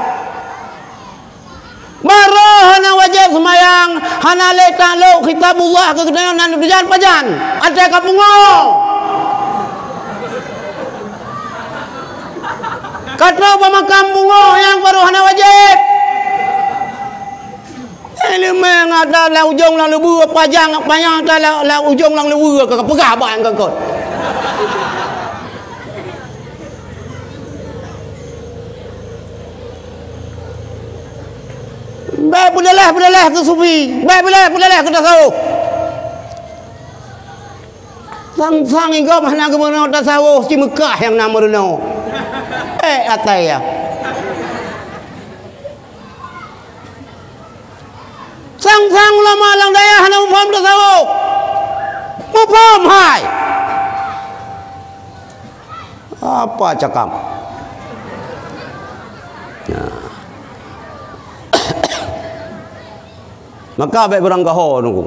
[SPEAKER 1] maro hana wajib semayang hana le takluk kitabullah kegedean dan berjalan pajan ada kapungo kadro makam bungo yang baru hana wajib. Ini mengada la ujung lang lebu pajang panjang ta la ujung lang lebu ke pegah bang ke kot. Baik budalah ke sufi. Baik budalah ke tasawuf. Sang ingkau mana ke mana tasawuf di Mekah yang nama reno. Atai ya. Sang ulama lang daya hana mufaham tasawuf. Mufaham hai. Apa cakap? Nah. Maka baik berangkaho nunggu.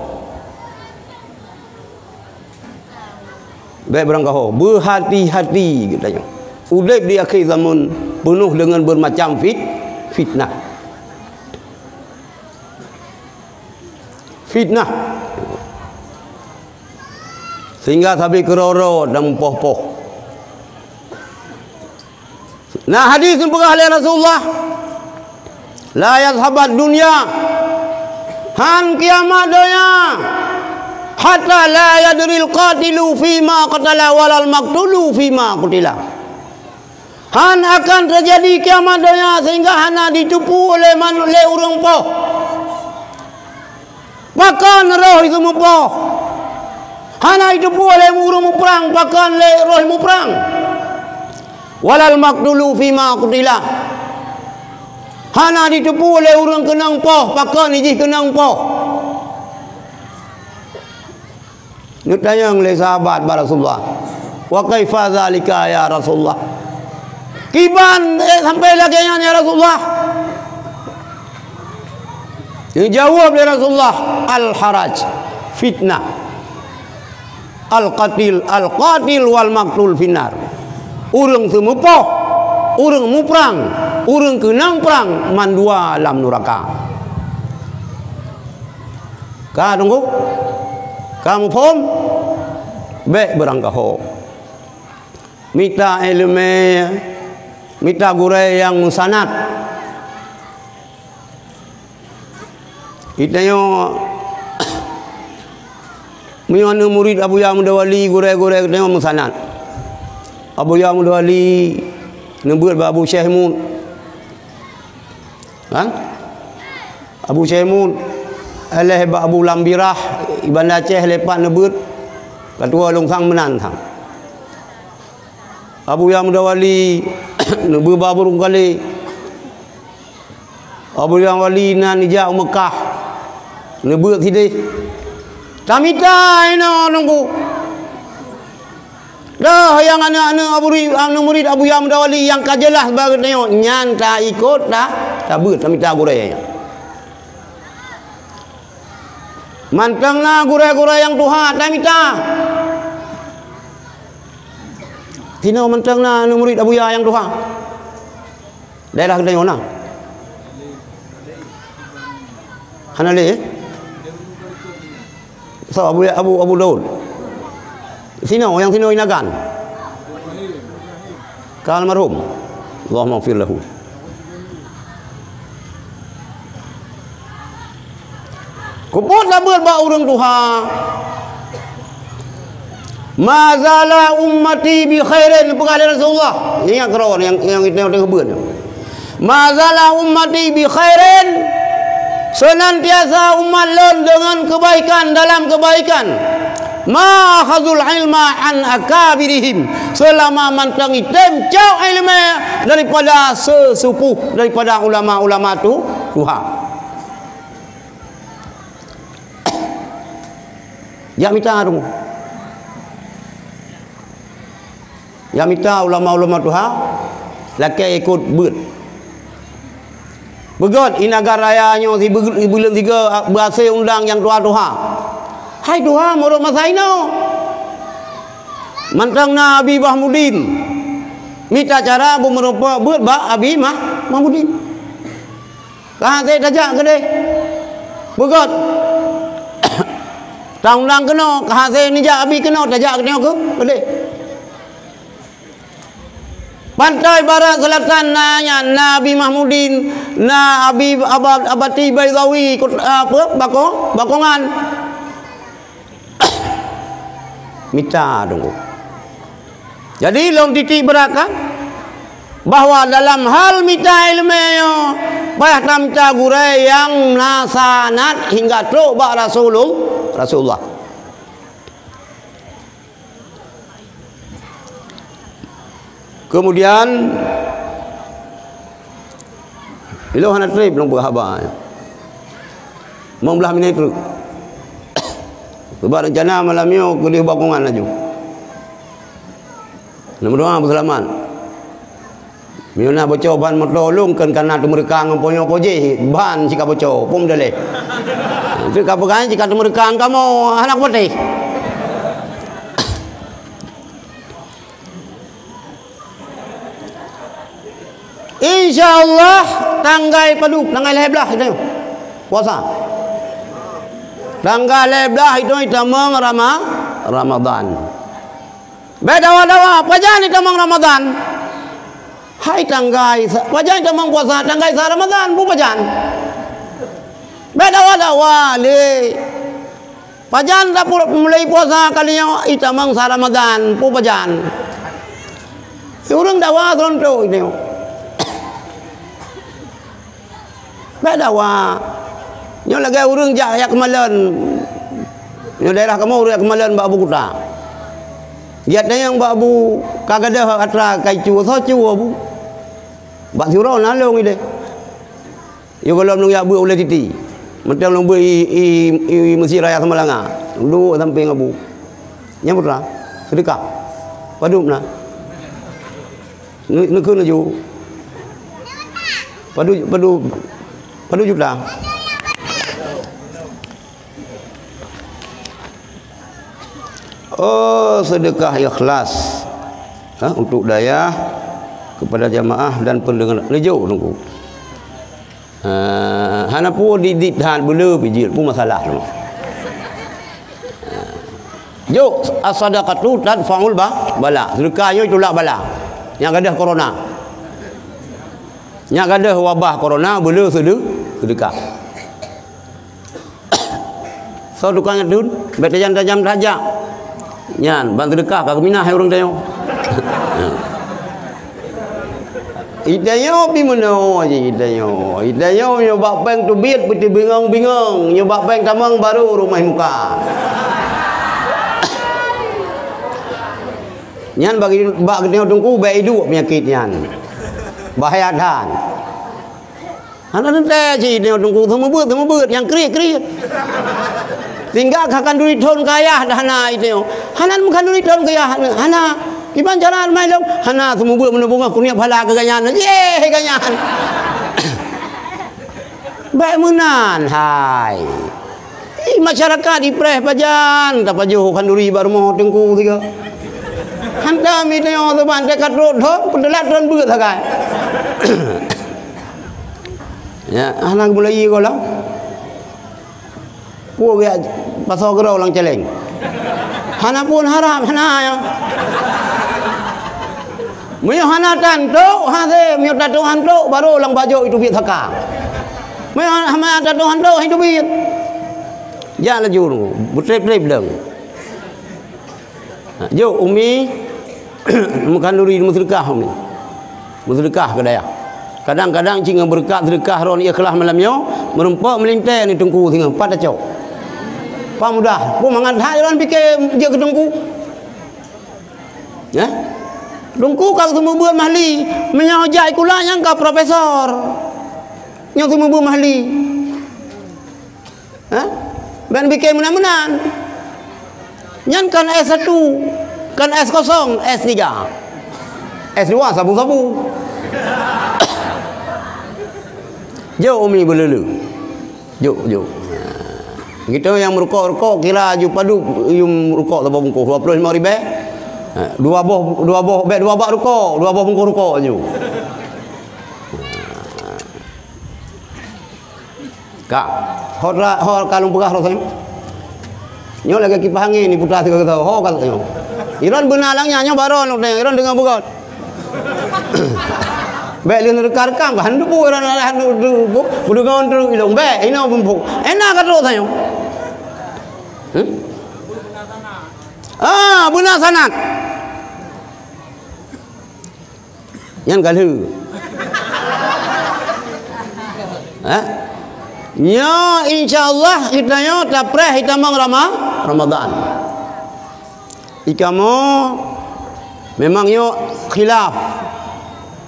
[SPEAKER 1] Baik berangkaho, berhati-hati katanya. Urip di akhir zaman penuh dengan bermacam fitnah. Fitnah sehingga sampai keroro dan poh-poh. Nah hadis yang pegah oleh Rasulullah la yazhabat dunya han kiamat dunya hatta la yadril qatilu fima qatala walal maqtulu fima qutila. Han akan terjadi kiamat dunya sehingga hana ditipu oleh orang poh. Pakan roh itu mupoh. Hana itu boleh urung perang, pakan le roh mu perang. Walal maqdulu fima qutila. Hana ditipu oleh urung kenang poh, pakan iji kenang poh. Nutanya oleh sahabat Rasulullah. Wa kaifa zalika ya Rasulullah? Kiban sampai lagi ya Rasulullah. Dijawab oleh Rasulullah al-haraj fitnah al-qatil wal maqtul finnar. Urang semupoh urang mu perang urang kenang perang mandua alam neraka. Ka tunggu kamu paham baik berangkaho minta ilmu minta guru yang musanad. Kita yo miwana murid Abu Ya Mudawali gure-gure kita musanad. Abu Ya Mudawali nebut Abu Syekh Mun. Kan? Abu Syekh Mun aleh Abu Lambirah Ibn Aceh lepat nebut ketua longsang menantang. Abu Ya Mudawali nebut Abu Rungkali. Abu Ya Wali nan ijau Mekah. Nebut sini. Tamita ino nunggu. Dah yang anak-anak murid Abu Yam Dawali yang kajelas bagi tengok nyan tak ikut tak ber tak minta gurai. Mantanglah gurai-gurai yang Tuhan tak minta. Tina mantanglah anak murid Abu Yam yang Tuhan. Daerah tengok nah. Hanale so Abu Daud sino yang sino inagan ka almarhum Allahumma ighfir lahu. Kuput labur ba urang Tuhan mazala ummati bi khairin pegala Rasulullah ingat keron yang kita tengok beun mazala ummati bi khairin senantiasa umat lain dengan kebaikan dalam kebaikan. Ma akhadul ilma an akabirihim selama mantang item jauh ilmu daripada sesepuh daripada ulama-ulama Tuhan. Ya minta dong. Ya minta ulama-ulama Tuhan laki ikut ber. Begot inagar rayanya si bulan 3 berhasil undang yang tua-tua. Hai Tuhan murut masaino. Mantang Nabi Mahmudin. Minta cara merupa buat ba Abi Mahmudin. Lah saya tajak ke deh. Begot. Tang undang kena kahase ni jak Abi kena tajak kena ke deh. Pantai barat selatan nanya Nabi Mahmudin na Abi Abati Baydawi apa bakongan minta dong. Jadi long titik berakan bahwa dalam hal minta ilmu payah minta gurai yang nasanat hingga teruk bak Rasulullah. Kemudian bila hana trip belum berhabar. Membelah minit tu. Sebab rencana malam ni kuliah bakongan laju. Nombor 2 berselamat. Miuna bocor ban motor lungkan kana tu mereka ngamponyo koje ban jika bocor pun dale. Itu kapan jika tu mereka kamu anak putih. InsyaAllah tanggal padu tanggal 11 itu puasa. Tanggal 11 itu meng Ramadan. Bedawa-dawa pajan itu meng Ramadan. Hai tanggal pajan itu meng puasa tanggal Ramadan bu pajan. Bedawa-dawa le. Pajan dah mulai puasa kalinya itu meng Ramadan bu pajan. Urang dawa tronto itu. Bedawa. Nyo lagi urang jak yak kemalan. Nyo daerah kamu urang kemalan ba Abu Kuta. Giatnya yang ba Abu kagadah atra kai cu so cu Abu. Ba siro nalong ide. Yo kalau nung ya bu oleh titi. Mentang nung bu i Mesir Raya Semalanga. Lu samping Abu. Nya putra sedekah. Padumna. Nekun laju. Padu juta. Oh, sedekah ikhlas untuk daya kepada jamaah dan pendengar. Lejo tunggu. Hana pu di tahan bela bijil pun masalah tu. Jo as-sadaqatu tadfa'ul bala. Sedekah yo tolak bala. Yang gadah corona. Yang gadah wabah corona bela sedekah. So tukang adun, tajam tajam. Nyan bantu sedekah ka minah hai urang tengok. Idayo pi meno je idayo. Idayo nyoba peng tu biat peti bingung-bingung, nyoba peng tamang baru rumah muka. Nyan bagi bak tengok tungku baik hidup penyakit nyan. Bahaya dan. Anak nanti je tengok tungku semua beut yang kriit. Tinggal akan duit ton kaya dah hana itu. Hana bukan duit ton kaya hana Gimana jalan mai long? Hana semua buat menubung aku ni pahala ke ganyan. Ye ganyan. Baik menan hai. Masyarakat di preh pajan tak pajuh kanduri baru mau tengku tiga. Handa mi tengok tu ban dekat road tu pendelat ron beut sakai. Ya, anak mulai ko lang. Pu ya pasal gerau lang celeng. Hana pun haram hana ya. Mio hana tanto, hade mio tanto hanto baru lang baju itu biat sakai. Mio hana tanto hanto itu biat. Ya la juru, butrep-trep dang. Jo umi mukanduri musyrikah umi. Musyrikah kedaya. Kadang-kadang cing berkat sedekah ron ikhlas malamnya merempak melintai ni tengku tengah pada cok. Pak mudah, ku mangan thai ron fikir dia ke tengku. Ya? Tengku kalau semua buat mahli, menyajai kula yang ka profesor. Yang semua buat mahli. Ha? Ben bikin menan-menan. Nyan kan S1, kan S0, S3. S2 sabu-sabu. Jo umi belulu. Jo. Kita yang merukok-rukok kira ju padu yung rukok tambah bungkus 25,000. Dua bak rukok, 2 bak bungkus rukok ju. Kak, hot kalung pegah rasanya. Nyo lagi kipas angin ni putra tiga kata. Ho katanya. Iran benar langnya nyo baron tengok Iran dengan bukan. Baik lin rekam kan handu bu Iran handu bu budu kawan terus ilong baik ina bumpu. Enak kata tanya. Benar sanad. Yang galu. Ya insyaallah kita yo tapreh kita mang Ramadan. Ikamu memang yo khilaf.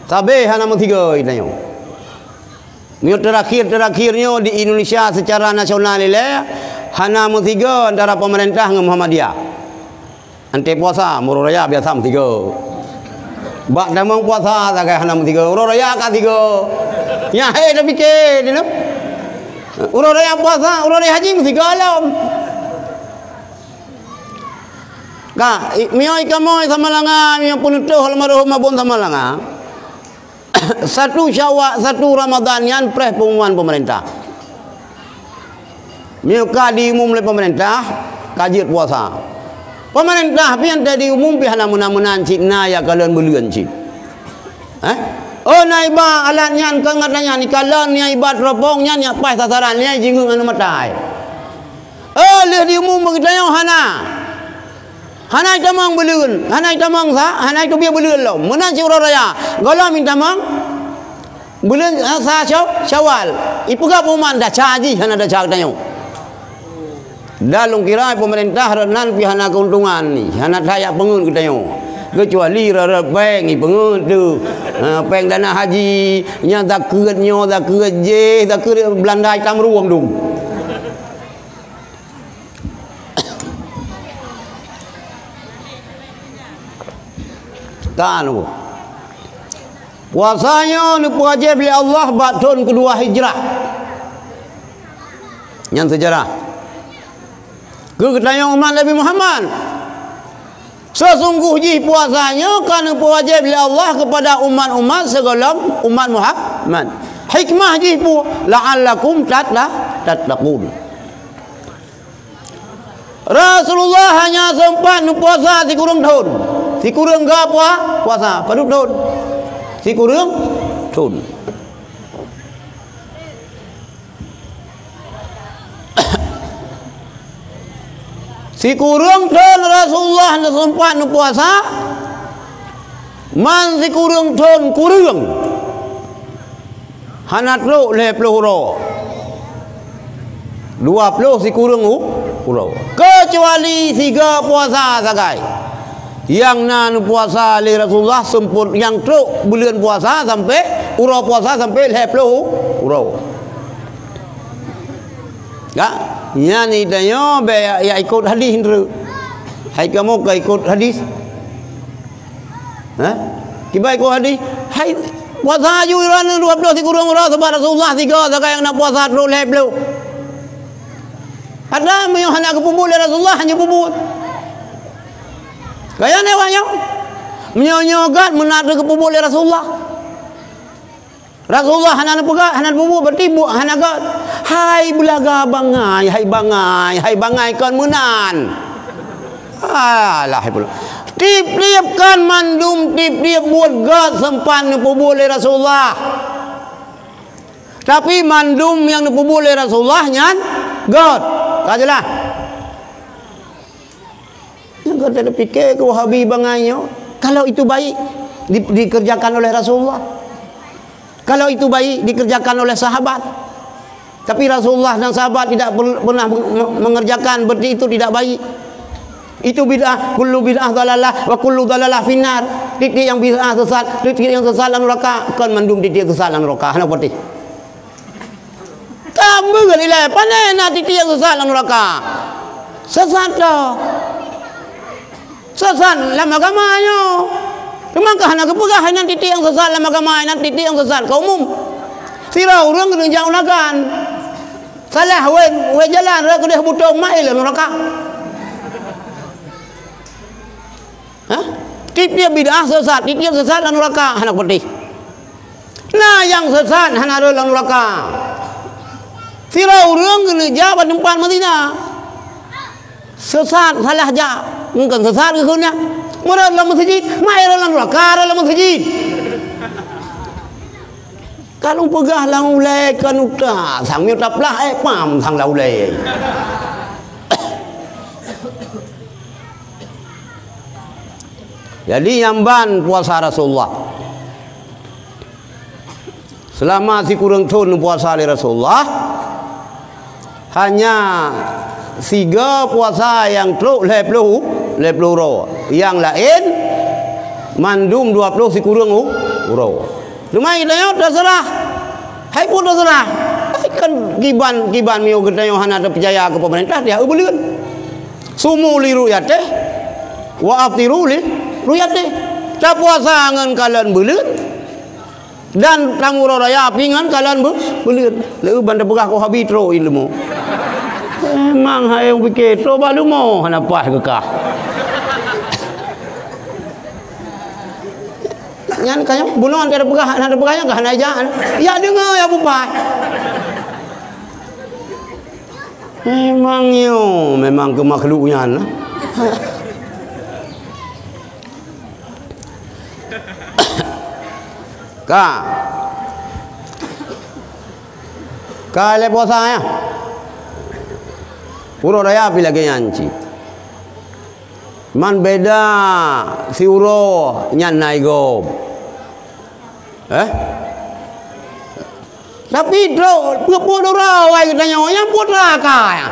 [SPEAKER 1] Tabe hana tiga kita yo. Yo terakhirnya di Indonesia secara nasional ile hana tiga antara pemerintah dengan Muhammadiyah. Ante puasa muru raya biasa tiga. Bak damang puasa tak hana tiga. Muru raya ka tiga. Ya he dah fikir ni. Urang raya puasa, urang raya haji mesti galam. Ka, mio ikamoy sama langa, mio punutuh almarhum abon sama langa. 1 Syawal, 1 Ramadan yan preh pengumuman pemerintah. Mio ka diumum oleh pemerintah kajian puasa. Pemerintah pian tadi umum pi hana munan-munan cina ya kalian belian cik. Oh naiba alat nyan kang ngatanya ni kalan ni ibat ropong nyan ya pas sasaran ni jingung anu matai. Leh di umum begitanya hana tamang belun, hana tamang sa, hana tu biar belun lo. Mana ci ura raya, gala minta mang bulan sa Syawal. Ipu ga pengumuman dah caji hana dah cak tanyo. Dalung kira pemerintah renan pi hana keuntungan ni, hana dayak pengun kitanyo. Kecuali rara peng ni pengun tu. Peng dana haji nya zakat nyo zakat je zakat Belanda hitam ruang dum. Tanu. Puasanya ni wajib oleh Allah bab tahun kedua hijrah. Yang sejarah. Ketanya umat Nabi Muhammad. Sesungguhnya puasanya kerana wajib oleh Allah kepada umat-umat segala umat Muhammad. Hikmah jipu la'allakum tattaqun. Rasulullah hanya sempat puasa si kurang tahun. Si kurang ke puasa pada tahun. Si kurang tahun. Si kurang tahun Rasulullah hanya sempat puasa. Man si kurang tahun kurang. Hanat lo leplo ro. 20 si kurang urau. Kecuali 3 puasa sagai. Yang nan puasa li Rasulullah sempur yang truk bulan puasa sampai urau puasa sampai leplo urau. Ya, yani dayo be ya ikut hadis ndru. Hai kamu ke ikut hadis. Kibai ko hadis, hai puasa ju ran 12 kurang ora sebab Rasulullah 3 sekarang nak puasa terus leblu. Ada yang hendak kepubul Rasulullah hanya pubul. Kaya ne wanyo. Menyogat menada kepubul Rasulullah. Rasulullah hendak pegak, hendak pubul bertibu, hendak gat. Hai belaga bangai, hai bangai kan menan. Alah pula. Tip-tip kan mandum, tip-tip buat gat sempan pubul Rasulullah. Tapi mandum yang dipubul Rasulullah nyan gat. Kajalah. Yang kata ada fikir ke Wahabi bangainya, kalau itu baik dikerjakan oleh Rasulullah. Kalau itu baik dikerjakan oleh sahabat. Tapi Rasulullah dan sahabat tidak pernah mengerjakan, berarti itu tidak baik. Itu bid'ah, kullu bid'ah dhalalah wa kullu dhalalah finnar. Titik yang bid'ah sesat, titik yang sesat lan neraka, kan mandum titik sesat lan neraka. Ana putih. Kamu galilai panen titik yang sesat lan neraka. Sesat dah. Sesat dalam agamanya. Memangkah nak kepegah hanya titik yang sesat dalam agama, hanya titik yang sesat kaum umum. Sira orang kena jauh nakan. Salah we jalan re kena butuh mai lah neraka. Titik bid'ah sesat, titik sesat dan neraka anak putih. Nah yang sesat hana dalam neraka. Sira urang kena jabat tempat Madinah. Sesat salah ja. Mungkin sesat ke kunya. Murah dalam masjid, mai dalam neraka dalam masjid. Kalau pegah lang ulai kan uta, sang mi taplah pam sang la ulai. Jadi nyamban puasa Rasulullah. Selama si kurang tahun puasa Rasulullah, hanya 3 puasa yang teruk leplu ro. Yang lain mandum 20 si kurang ro. Lumai dayo terserah. Hai pun terserah. Kan giban mio gedayo hana ada percaya ke pemerintah dia ubeulieun. Sumu li ruyateh wa aftiru li ruyateh. Ta puasa ngan kalian beuleun dan tamu raya pingan kalian beuleun. Leu banda pegah ko habi tro ilmu. Emang hayang pikir tro balu mo hana pah gekah. Nyan kaya bunuhan ada pegahnya enggak hana jaan. Ya dengar ya bupat. Memang kemakhluknya nah. Kale puasanya Uro raya api lagi nyanci man beda si uro nyan naigob tapi dro pupuk dora wai tanya yang putra kaya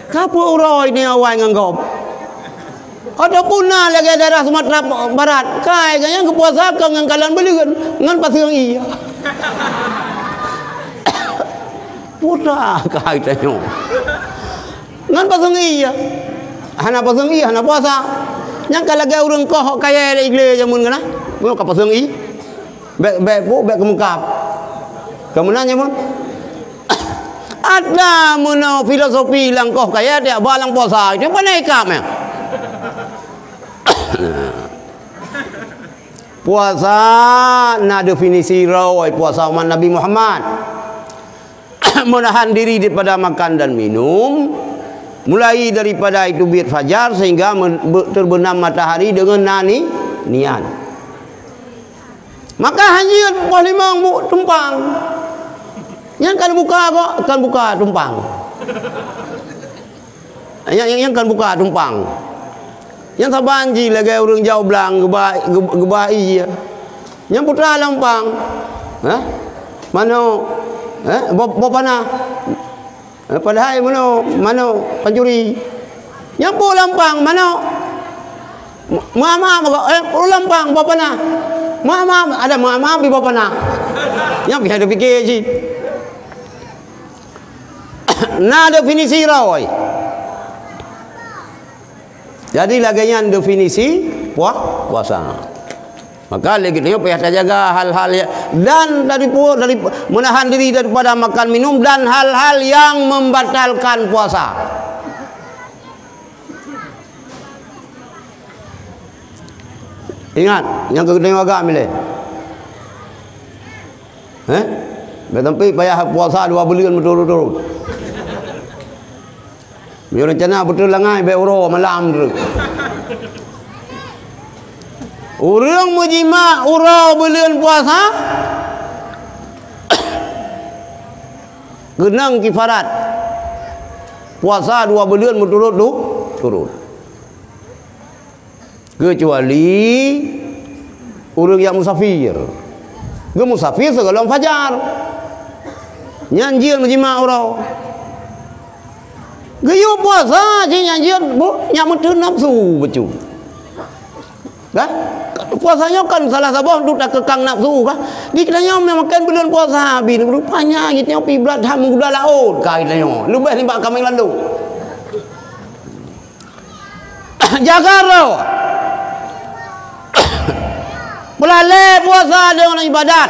[SPEAKER 1] kapu uro ini awai nganggob ada punah lagi daerah Sumatera Barat kai kaya kepuasa kang kalian beli kan ngan pasang iya putra kai tanya ngan pasang iya hana pasang iya hana puasa yang kalau gaya orang kau kaya igle jamun kana mau kapasang i be kemungkap kemenanya mun ada mun filosofi lang kau kaya dia balang puasa itu panai kam ya puasa na definisi rawai puasa umat Nabi Muhammad menahan diri daripada makan dan minum mulai daripada itu bid fajar sehingga terbenam matahari dengan niat. Maka hanya pukul 5 tumpang. Yang kan buka kok kan buka tumpang. Yang kan buka tumpang. Yang sabanji lagi orang jauh belang gebai ya. Yang putra lampang. Mano bopana padahal mano pencuri yang pu lampang mano mama lampang bopana mama ada mama di bopana yang bisa dipikir sih nah definisi rawai Jadi laginya definisi puasa. Maka lagi kita payah terjaga hal-hal dan dari menahan diri daripada makan minum dan hal-hal yang membatalkan puasa. Ingat, yang kita agak milih. Betampi payah puasa 2 bulan berturut-turut. Biar rencana betul langai beuro malam tu. Orang menjima urau bulan puasa genang kifarat puasa 2 bulan berturut-turut, kecuali orang yang musafir. Ke musafir sebelum fajar nyanjir menjima urau gayu puasa je nyanjir bu nyak mentun nafsu becu kan puasanya kan salah sabah untuk tak kekang nafsu kan di kitanya makan bulan puasa bin rupanya gitu pi berat ham mengguda laut ka kitanya lebih limbak kami lalu jaga ro belalai puasa dengan ibadat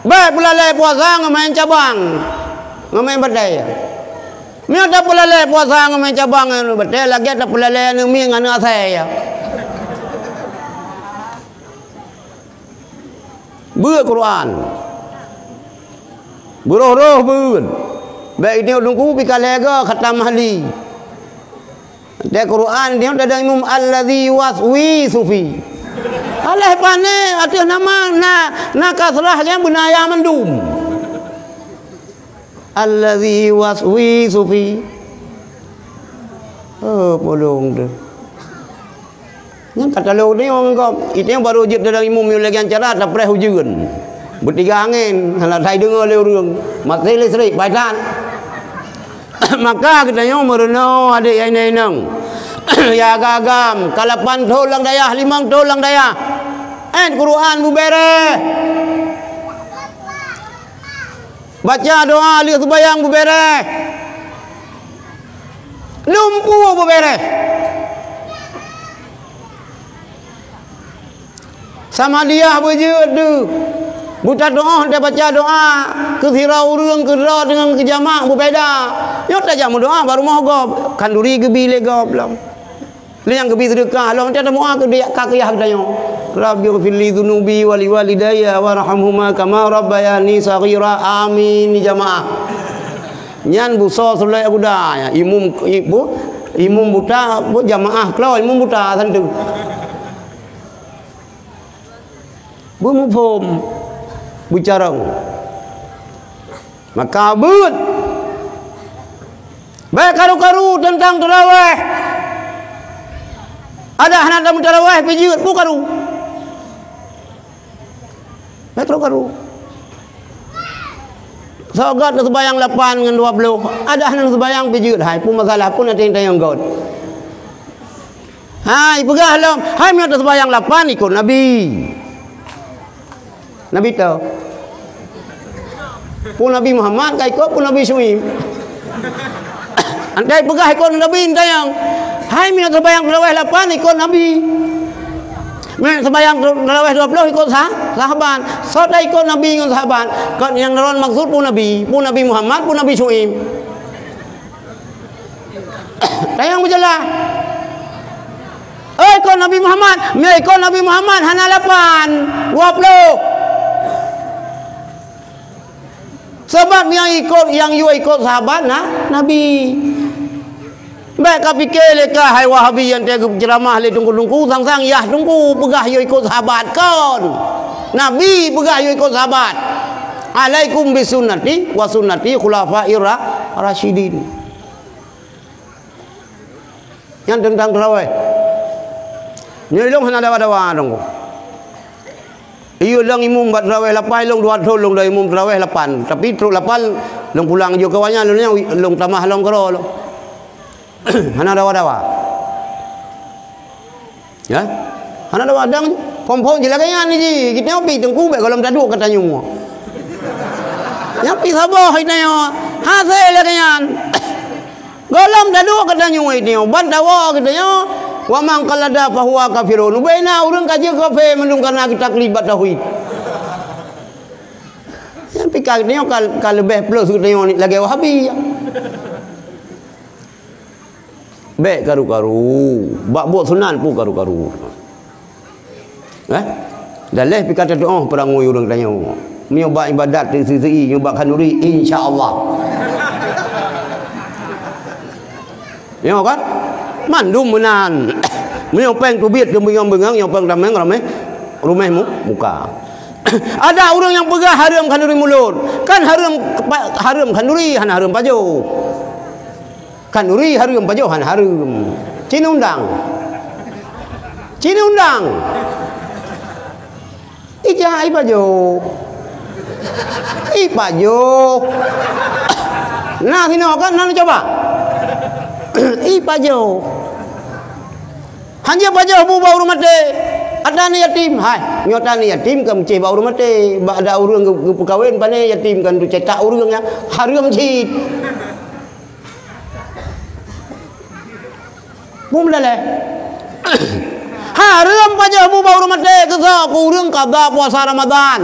[SPEAKER 1] baik belalai puasa ngemain cabang ngemain badai mi ada belalai puasa ngemain cabang badai lagi ada belalai mi ngana saya bữa Quran beroh-roh bun baik dia nunggu bikalega khatam hali dia Quran dia ada Imam Allazi waswisu fi Allah pane atuh nama na kasrah yang benaya mendum Allazi waswisu fi bolong tu. Yang kata lo ni orang kau, itu yang baru jid dalam imam lagi cara tak pernah hujan, bertiga angin, kalau saya dengar le orang, mati listrik, baitan. Maka kita yang merenung adik yang ini nang, ya gagam, kalapan tolang daya, 5 tolang daya, Quran bubere, baca doa lihat bayang bubere, lumpuh bubere. Sama dia berjud tu buta doa dia baca doa kethira urang kera dengan kejamak berbeza yo tak jamu doa baru mau gob kanduri gebi le gob lam le yang gebi sedekah lo ada doa ke dia kakiyah dayo rabbi fili dzunubi wali walidayya warhamhuma kama rabbayani saghira amin jamaah nyan buso sulai kuda imum buta jamaah klau imum buta santu bermufhum bicara maka but baik karu-karu tentang tarawih ada anak dalam tarawih pijut bu karu baik karu-karu sogat sembahyang 8 dengan 20 ada anak sembahyang pijut hai pun masalah pun ada yang god hai pegah lam hai mi ada sembahyang 8 ikut nabi Nabi tahu pun Nabi Muhammad kai ikut pun Nabi Syuaib andai pegah ikut Nabi tayang hai minat sembahyang tarawih 8 ikut Nabi minat sembahyang tarawih 20 ikut sahabat saudara ikut Nabi dengan sahabat kan yang naron maksud pun Nabi Muhammad pun Nabi Syuaib tayang berjalan ikut Nabi Muhammad ikut Nabi Muhammad hana 8 20 sebab yang you ikut sahabat Nabi. Baik kau fikir lekah hai Wahabi yang tengok ceramah le tunggu-tunggu sang-sang yah tunggu pegah you ikut sahabat kon. Nabi pegah you ikut sahabat. Alaikum bisunnati wa sunnati khulafa'ir rasyidin. Yang tentang tarawih. Nyelong hana dawa-dawa dong. Iyo lang imum buat tarawih 8 long 2 tolong dah imum tarawih 8 tapi terus 8 long pulang jo kawannya long tamah long kero lo hana dawa-dawa ya hana dawa dang pom-pom je lagayan ni ji kita pi tengku baik kalau taduk katanya semua yang pi sabah itanya hasil lagayan golom taduk katanya ini ban dawa katanya Wa man qalada fa huwa kafirun. Baina urang kaje kafir mendung karena kita kelibat tauhid. Yang pikir ni kalau lebih plus tengok ni lagi Wahabi. Baik karu-karu, bak buat sunan pun karu-karu. Dah leh pi kata doa perang urang tanya. Nyoba ibadat di sisi nyoba kanuri insya-Allah. Ya kan? Mandum menan. Menyopeng tubit gemeng bengang nyopeng dameng ramai rumahmu buka. Ada orang yang pegah haram kanuri mulut. Kan haram kanuri han haram pajo. Kanuri haram pajo han haram. Cina undang. Ija pajo. Pajo. Nah sini kan nak coba. Pajo. Hanya pajo bu bau rumah deh. Ada ni yatim, hai, nyota ni yatim kan ceh bau rumah deh. Ada urang kawin pane yatim kan tu cetak urangnya haram cit. Bum lele. Haram pajo bu bau rumah deh kesah ku urang qada puasa Ramadan.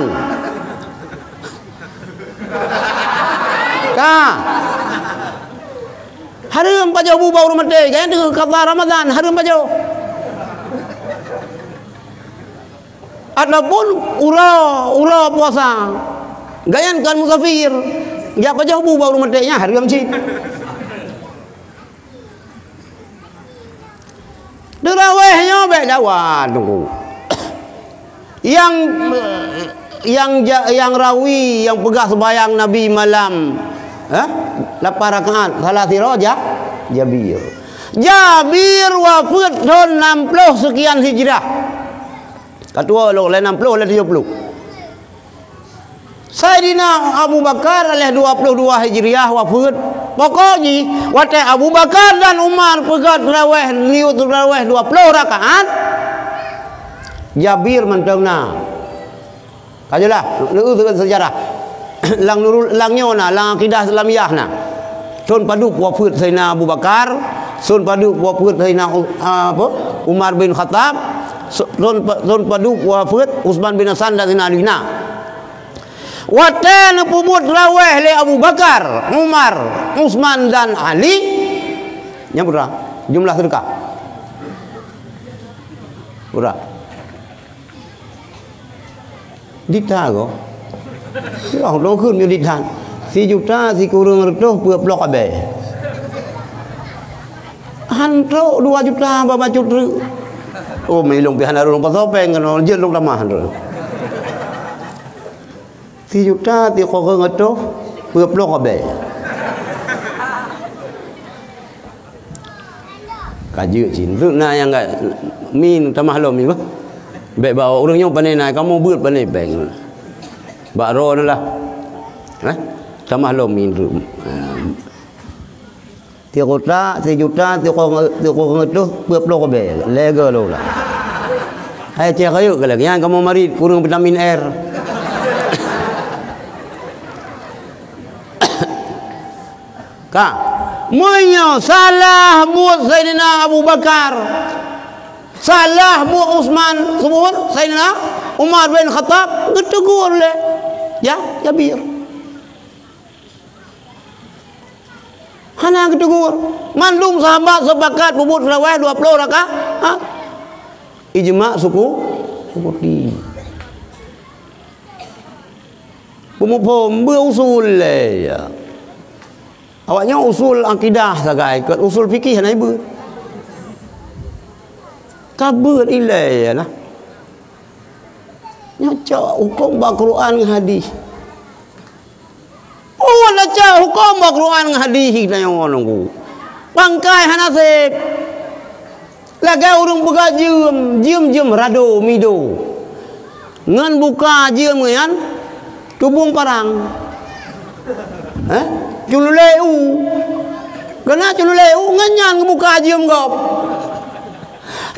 [SPEAKER 1] Kah? Haram pajo bu bau rumah deh kan dengan qada Ramadan haram pajo. Adapun ura puasa gayan kan musafir ya pajo bu bau rumah dehnya haram cit. Derawehnya baik dakwah tunggu. Yang rawi yang pegah sembahyang Nabi malam 8 rakaat salati roja Jabir wafat tahun 60 sekian hijrah. Ketua lo le 60 le 70. Sayyidina Abu Bakar oleh 22 hijriah wafat. Pokoknya waktu Abu Bakar dan Umar pegat tarawih liut tarawih 20 rakaat. Jabir mentengna. Kajalah lu sejarah. Lang nyona lang akidah Islamiyah na. Sun padu wafat Sayyidina Abu Bakar, sun padu wafat Sayyidina Umar bin Khattab, sun padu wafat Utsman bin Affan dan Sayyidina Ali na. Watan pumut raweh le Abu Bakar, Umar, Utsman dan Ali. Nya berapa? Jumlah sedekah. Berapa? Dita ko. Ya lo khun yo ditan. 4 juta si kurang retuh peup blok abe. Hantro 2 juta baba cutru. Oh melong pi hanarung pasopeng kan jeun long tamah hanro. 4 juta ti ko ngetuh peup blok abe. Kaje cin na yang enggak min tamah lo min ba. Baik bawa orangnya pandai naik kamu buat pandai bang. Bakro ni lah. Sama lo minum. 3 juta, 4 juta, 3 tu berapa be? Lega lo lah. Hai cek kayu kalau yang kamu mari kurang vitamin R. Kak, moyo salah buat Sayyidina Abu Bakar. Salah buat Utsman, semua Sayyidina Umar bin Khattab ditegur le. Ya, Jabir. Hana ditegur. Mandum sahabat sepakat bubut tarawih 20 rakaat. Ijma suku di. Pemupom berusul le ya. Awaknya usul akidah sagai, kat usul fikih na ibu. Kabur ilai lah. Nyaca hukum Al-Quran dengan hadis. Oh, nyaca hukum Al-Quran dengan hadis kita yang orang pangkai hanasib. Lagi orang buka jiem rado mido. Ngan buka jiem kan tubung parang. Cululeu. Kena cululeu nganyan buka jiem gop.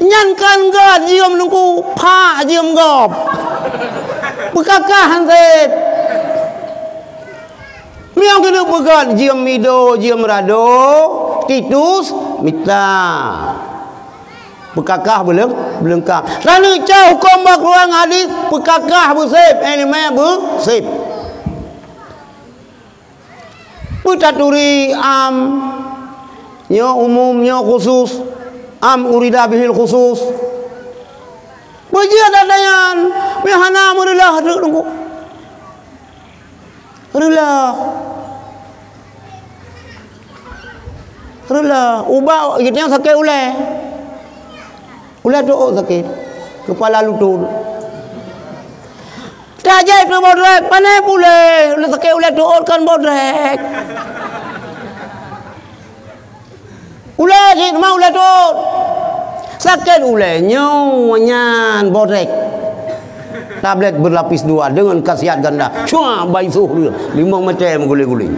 [SPEAKER 1] Nyan kan ga diem nungku pa diem gop. Bekakah hansip. Miang kena begat diem mido, diem rado, titus, mita. Bekakah belengkang. Lalu cah hukum Al-Quran hadis bekakah bersip, ilmu bersip. Betaturi nya umum nya khusus, urida bihil khusus. Bejian dadayan, mihana murilah tunggu. Rela ubah kita yang sakit Ulah doa sakit. Kepala lutut. Tajai tu bodrek. Panai boleh. Ulah sakit ulah doa kan bodrek. Ulah cik mau ulah doa. Sakit ulah nyawan bodrek. Tablet berlapis 2 dengan khasiat ganda. Cua bayi suh dia. 5 macam guling-guling.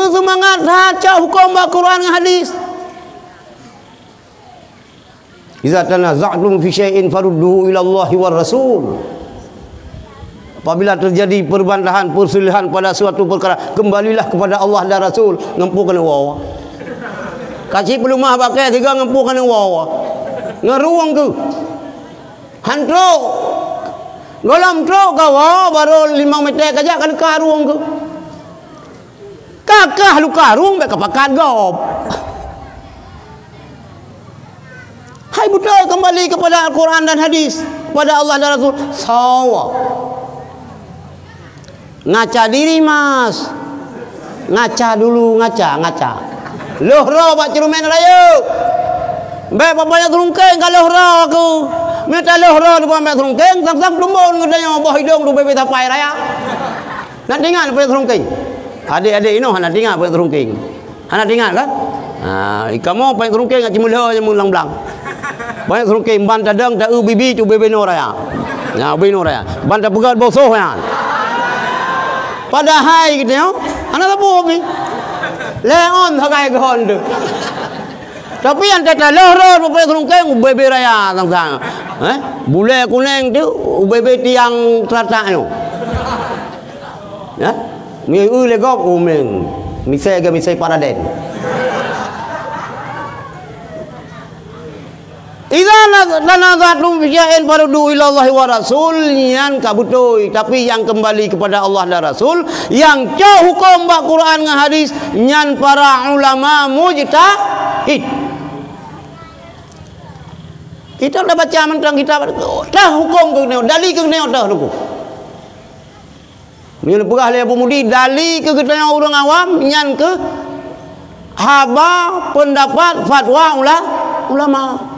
[SPEAKER 1] Semangat baca hukum Al-Quran dan hadis. Idza tanaza'tum fi syai'in farudduhu ila Allah war Rasul. Apabila terjadi perbantahan, perselisihan pada suatu perkara, kembalilah kepada Allah dan Rasul. Ngempukan wawa. Kaci belum mah pakai 3 ngempukan wawa. Ngeruang ke. Hantro. Golam tro kawa baru 5 meter kaja kan karuang ke. Kakah lu karung baik kepakat gop. Hai betul kembali kepada Al-Quran dan hadis, kepada Allah dan Rasul. Sawa. Ngaca diri mas. Ngaca dulu, ngaca. Lohro pak cerumen raya. Baik bapaknya terungkeng kalau lohro aku. Minta lohro di bawah terungkeng, sang-sang lumbon ngedanya bawah hidung tu bebek tapai raya. Nak dengar apa terungkeng? Adik-adik ini hana dengar apa terungkeng. Hana dengar kan? Kamu apa terungkeng ngaji mula je mulang belang. Banyak terungkeng ban tadang tak bibi tu bebe no raya. Ya bebe no raya. Ban tak pegat bosoh ya. Pada hai gitu ya. Hana tapu bi. Leon sakai gon tu. Tapi yang tak lohro apa terungkeng bebe raya sang-sang. Bule kuning tu bebe tiang teratak tu. Ya? Mi legop umeng. Misai paraden. Idza lanazatun fi syai'in faruddu ila Allah wa Rasul yang kabutoi, tapi yang kembali kepada Allah dan Rasul, yang jauh hukum bak Quran dengan hadis nyan para ulama mujtahid. Kita dah baca tentang kita dah hukum ke dalil ke dah hukum. Bila pegah le pemudi dali ke ketanya orang awam nyan ke haba pendapat fatwa ulama.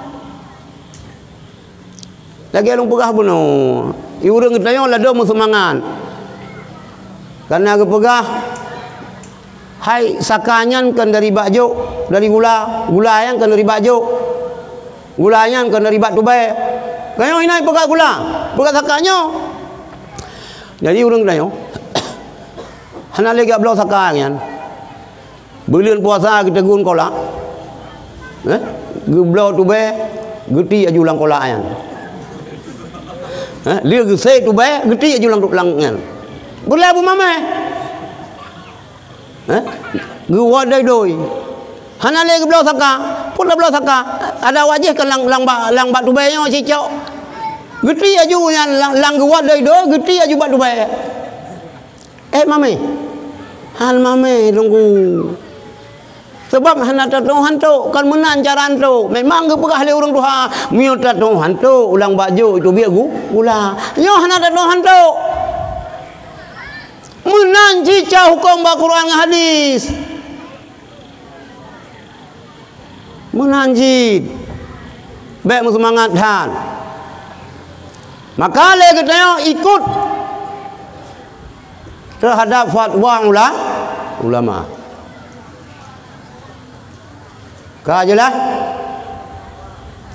[SPEAKER 1] Lagi alung pegah buno. I urang ketanya la do semangat. Karena ke pegah hai sakanyan kan dari bakjo, dari gula yang kan dari bakjo. Gula yang kan dari batu bae. Kayo inai pegah gula, pegah sakanyo. Jadi urang ketanya hana lagi ablau sakanyan. Bulan puasa kita gun kolak. Geblau tu bae, geti aju lang kolak yan. Dia gesek tu bae, geti aju lang yan. Boleh bu mama. Gua doi. Hana lagi geblau saka, pun geblau saka. Ada wajih kan lang batu bae nyo cicok. Geti aju yan lang gua doi, geti aju batu bae. Mami. Hal mame tunggu. Sebab hana tatuhan tu kan menan caran tu. Memang ke pegah le orang tuha. Mio tatuhan tu ulang baju itu biar gula. Yo hana tatuhan tu. Menan cicah hukum Al-Quran dan hadis. Menanji. Baik semangat dan. Maka le kita ikut terhadap fatwa ulama. Kajalah.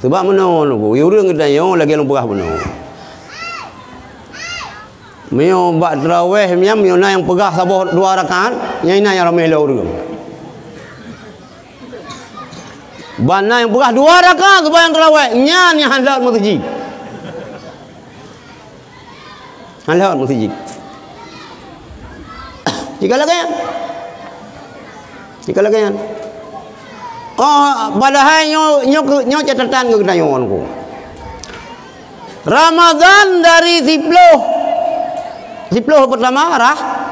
[SPEAKER 1] Sebab mana nunggu. Ya urang kita yo lagi long pegah beno. Mio bak tarawih miam mio na yang pegah saboh 2 rakaat, yang ina yang ramai lo urang. Bana yang pegah 2 rakaat sembahyang tarawih, nyan yang halal masjid. Halal masjid. Jika lagi yan. Padahal nyo catatan ke kenayon ku. Ramadan dari 10 pertama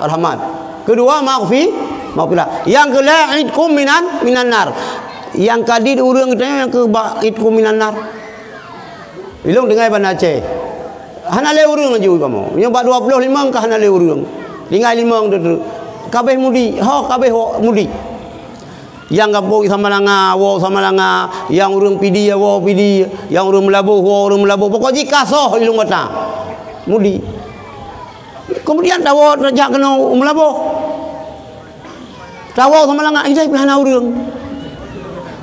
[SPEAKER 1] rahmat. Kedua maghfirah. Yang kelima idkum minan nar. Yang kadid urang kita yang ke idkum minan nar. Ilung dengai ban Aceh. Hanale urang aja kamu. Nya 25 ka hanale urang. Tinggal 5 tu. Kabeh mudi. Kabeh mudi. Yang kampung Samalanga, Samalanga, yang urang pidi pidi, yang urang melabuh pokoknya kasoh ilung mata. Mudi. Kemudian tawo rejak kena melabuh. Tawo Samalanga idai pihana urang.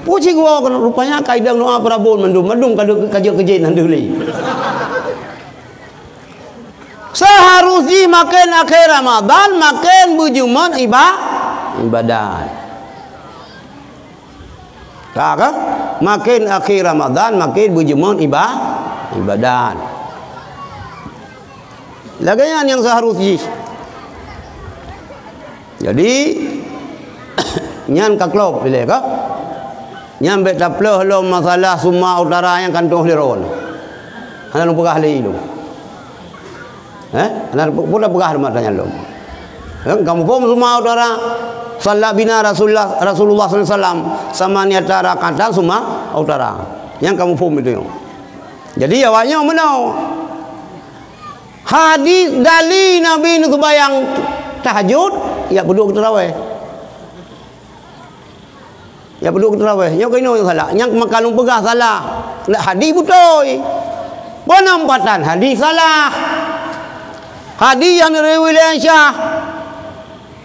[SPEAKER 1] Puji gua kan rupanya kaidang doa Prabon mendung kajo kejenan deuli. Seharusnya makin akhir Ramadan makin bujuman ibadat. Kakak makin akhir Ramadan makin bujuman ibadat. Lagian yang seharusnya. Jadi nyan kaklop pilih kah? Nyambe taploh lo masalah semua utara yang kantong liron. Ana lu pegah li lu. Ana pula pegah matanya lu. Kamu pun semua utara sallallahu bina Rasulullah sallallahu alaihi wasallam sama niata rakatan semua utara. Yang kamu pun itu. Jadi awalnya menau. Hadis dari Nabi nu bayang tahajud ya berdua tarawih. Ya perlu terawih. Yang kena yang salah. Yang makalung pegah salah. Nak hadis betul. Penampatan hadis salah. Hadis yang diriwayatkan Syah.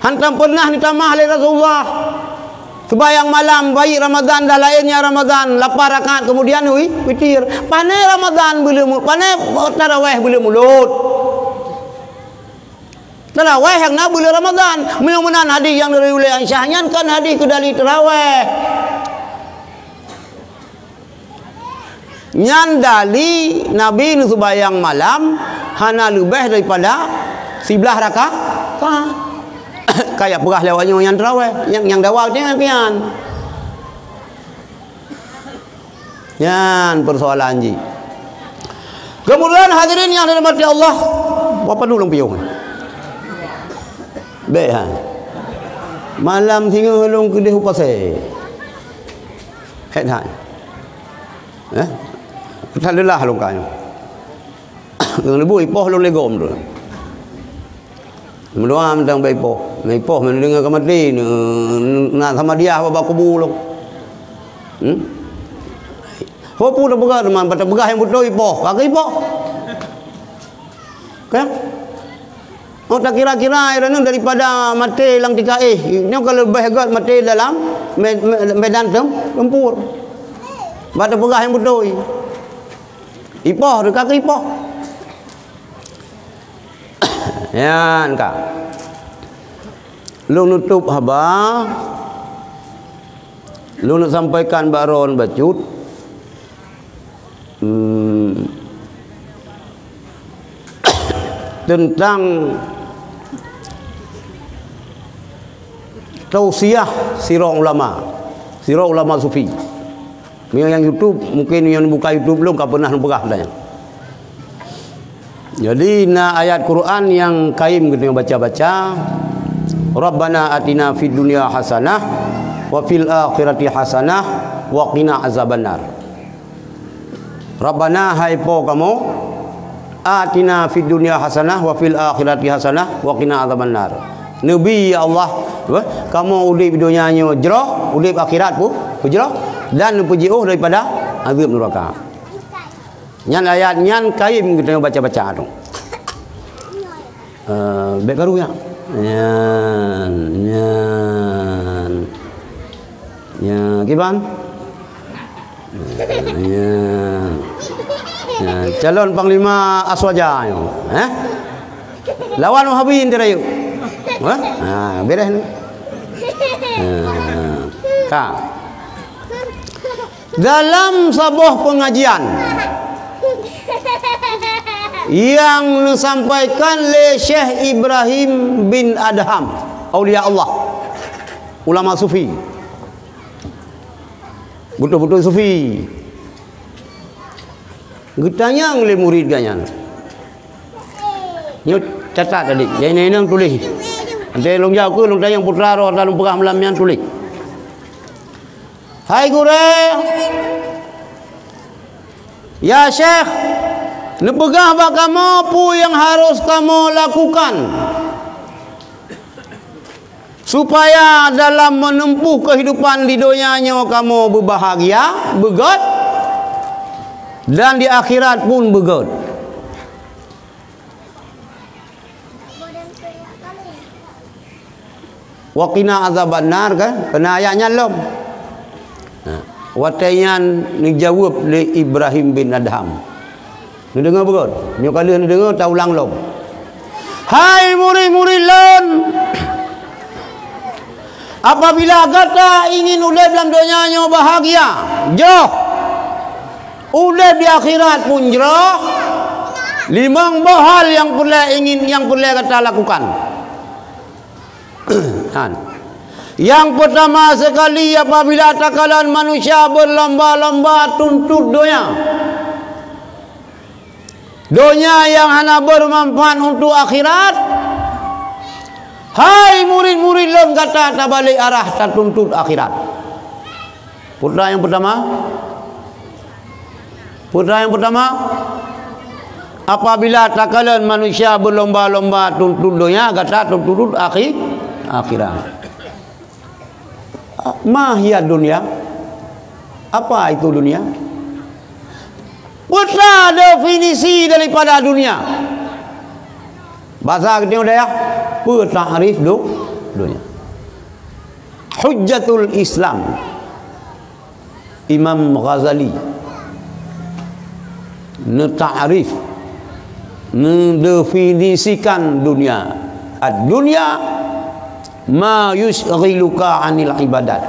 [SPEAKER 1] Hantam pernah ditamah oleh Rasulullah. Sebayang malam baik Ramadan dah lainnya Ramadan 8 rakaat kemudian witir. Panai Ramadan belum panai tarawih belum mulut. Tarawih yang nak bulan Ramadan. Mudah-mudahan hadis yang dari wilayah Syahnya kan hadis kedali tarawih. Nyandali Nabi nu sembahyang malam hana lebih daripada 11 rakaat. Kayak pegah lewatnya yang tarawih, yang dawah dia kian. Yan persoalan ji. Kemudian hadirin yang dirahmati Allah, apa dulu piung? Baik ha. Malam tinggal long kedih upase. Het ha. Kita lelah long kanyo. Nang lebu ipoh long legom tu. Mendoa tentang baik ipoh. Mai ipoh mendengar kemati nak sama dia apa kubu long. Hopu dah pegah teman, pada pegah yang betul ipoh. Kaki ipoh. Kan? Oh tak kira-kira airnya daripada mati lang tiga ini kalau lebih agak mati dalam medan tempur. Pada pegah yang betul. Ipoh dekat ipoh. Ya, kak. Lu nutup haba. Lu nak sampaikan baron bacut. Tentang tausiah sirah ulama sufi. Yang YouTube mungkin yang buka YouTube belum kau pernah pegah tanya. Jadi ayat Quran yang kaim kita baca-baca, Rabbana atina fid dunya hasanah wa fil akhirati hasanah wa qina azabannar. Rabbana hai po kamu atina fid dunya hasanah wa fil akhirati hasanah wa qina azabannar. Nabi ya Allah, kamu udip dunia nya jerah, udip akhirat pun jerah dan puji daripada azab neraka. Nyan ayat nyan kaim kita baca-baca tu. Baik baru ya. Nyan. Ya, gimana? Ya, calon panglima Aswaja yo. Lawan Wahabiyin tira yuk. Beres ni. Kak. Dalam sebuah pengajian yang disampaikan oleh Syekh Ibrahim bin Adham, aulia Allah, ulama sufi. betul-betul sufi. Getanya oleh murid ganya. Nyo catat tadi. Yang ini nang tulis. Nanti long jauh ke long tayang putra roh dalam perah malam yang tulis. Hai gure. Ya Syekh, nepegah bak kamu apa yang harus kamu lakukan supaya dalam menempuh kehidupan di dunianya kamu berbahagia, begot, dan di akhirat pun begot. Waqina azabannar kan? Kena ayatnya lom. Watayan dijawab oleh Ibrahim bin Adham. Ni dengar betul? Ni kali ni dengar tak ulang lom. Hai murid-murid lon. Apabila kata ingin urip dalam dunianya bahagia, jauh. Urip di akhirat pun jauh. 5 hal yang perlu kata lakukan. Yang pertama sekali, apabila takalan manusia berlomba-lomba tuntut dunia yang hanya bermanfaat untuk akhirat, hai murid-murid lem kata tak balik arah tak tuntut akhirat. Putra yang pertama, apabila takalan manusia berlomba-lomba tuntut dunia, kata tuntut akhirat. Mahia dunia. Apa itu dunia? Putra definisi daripada dunia. Bahasa kita udah ya. Ta'rif dunia. Hujjatul Islam Imam Ghazali ta'rif, mendefinisikan dunia. Ad-dunya ma yusghiluka anil ibadat.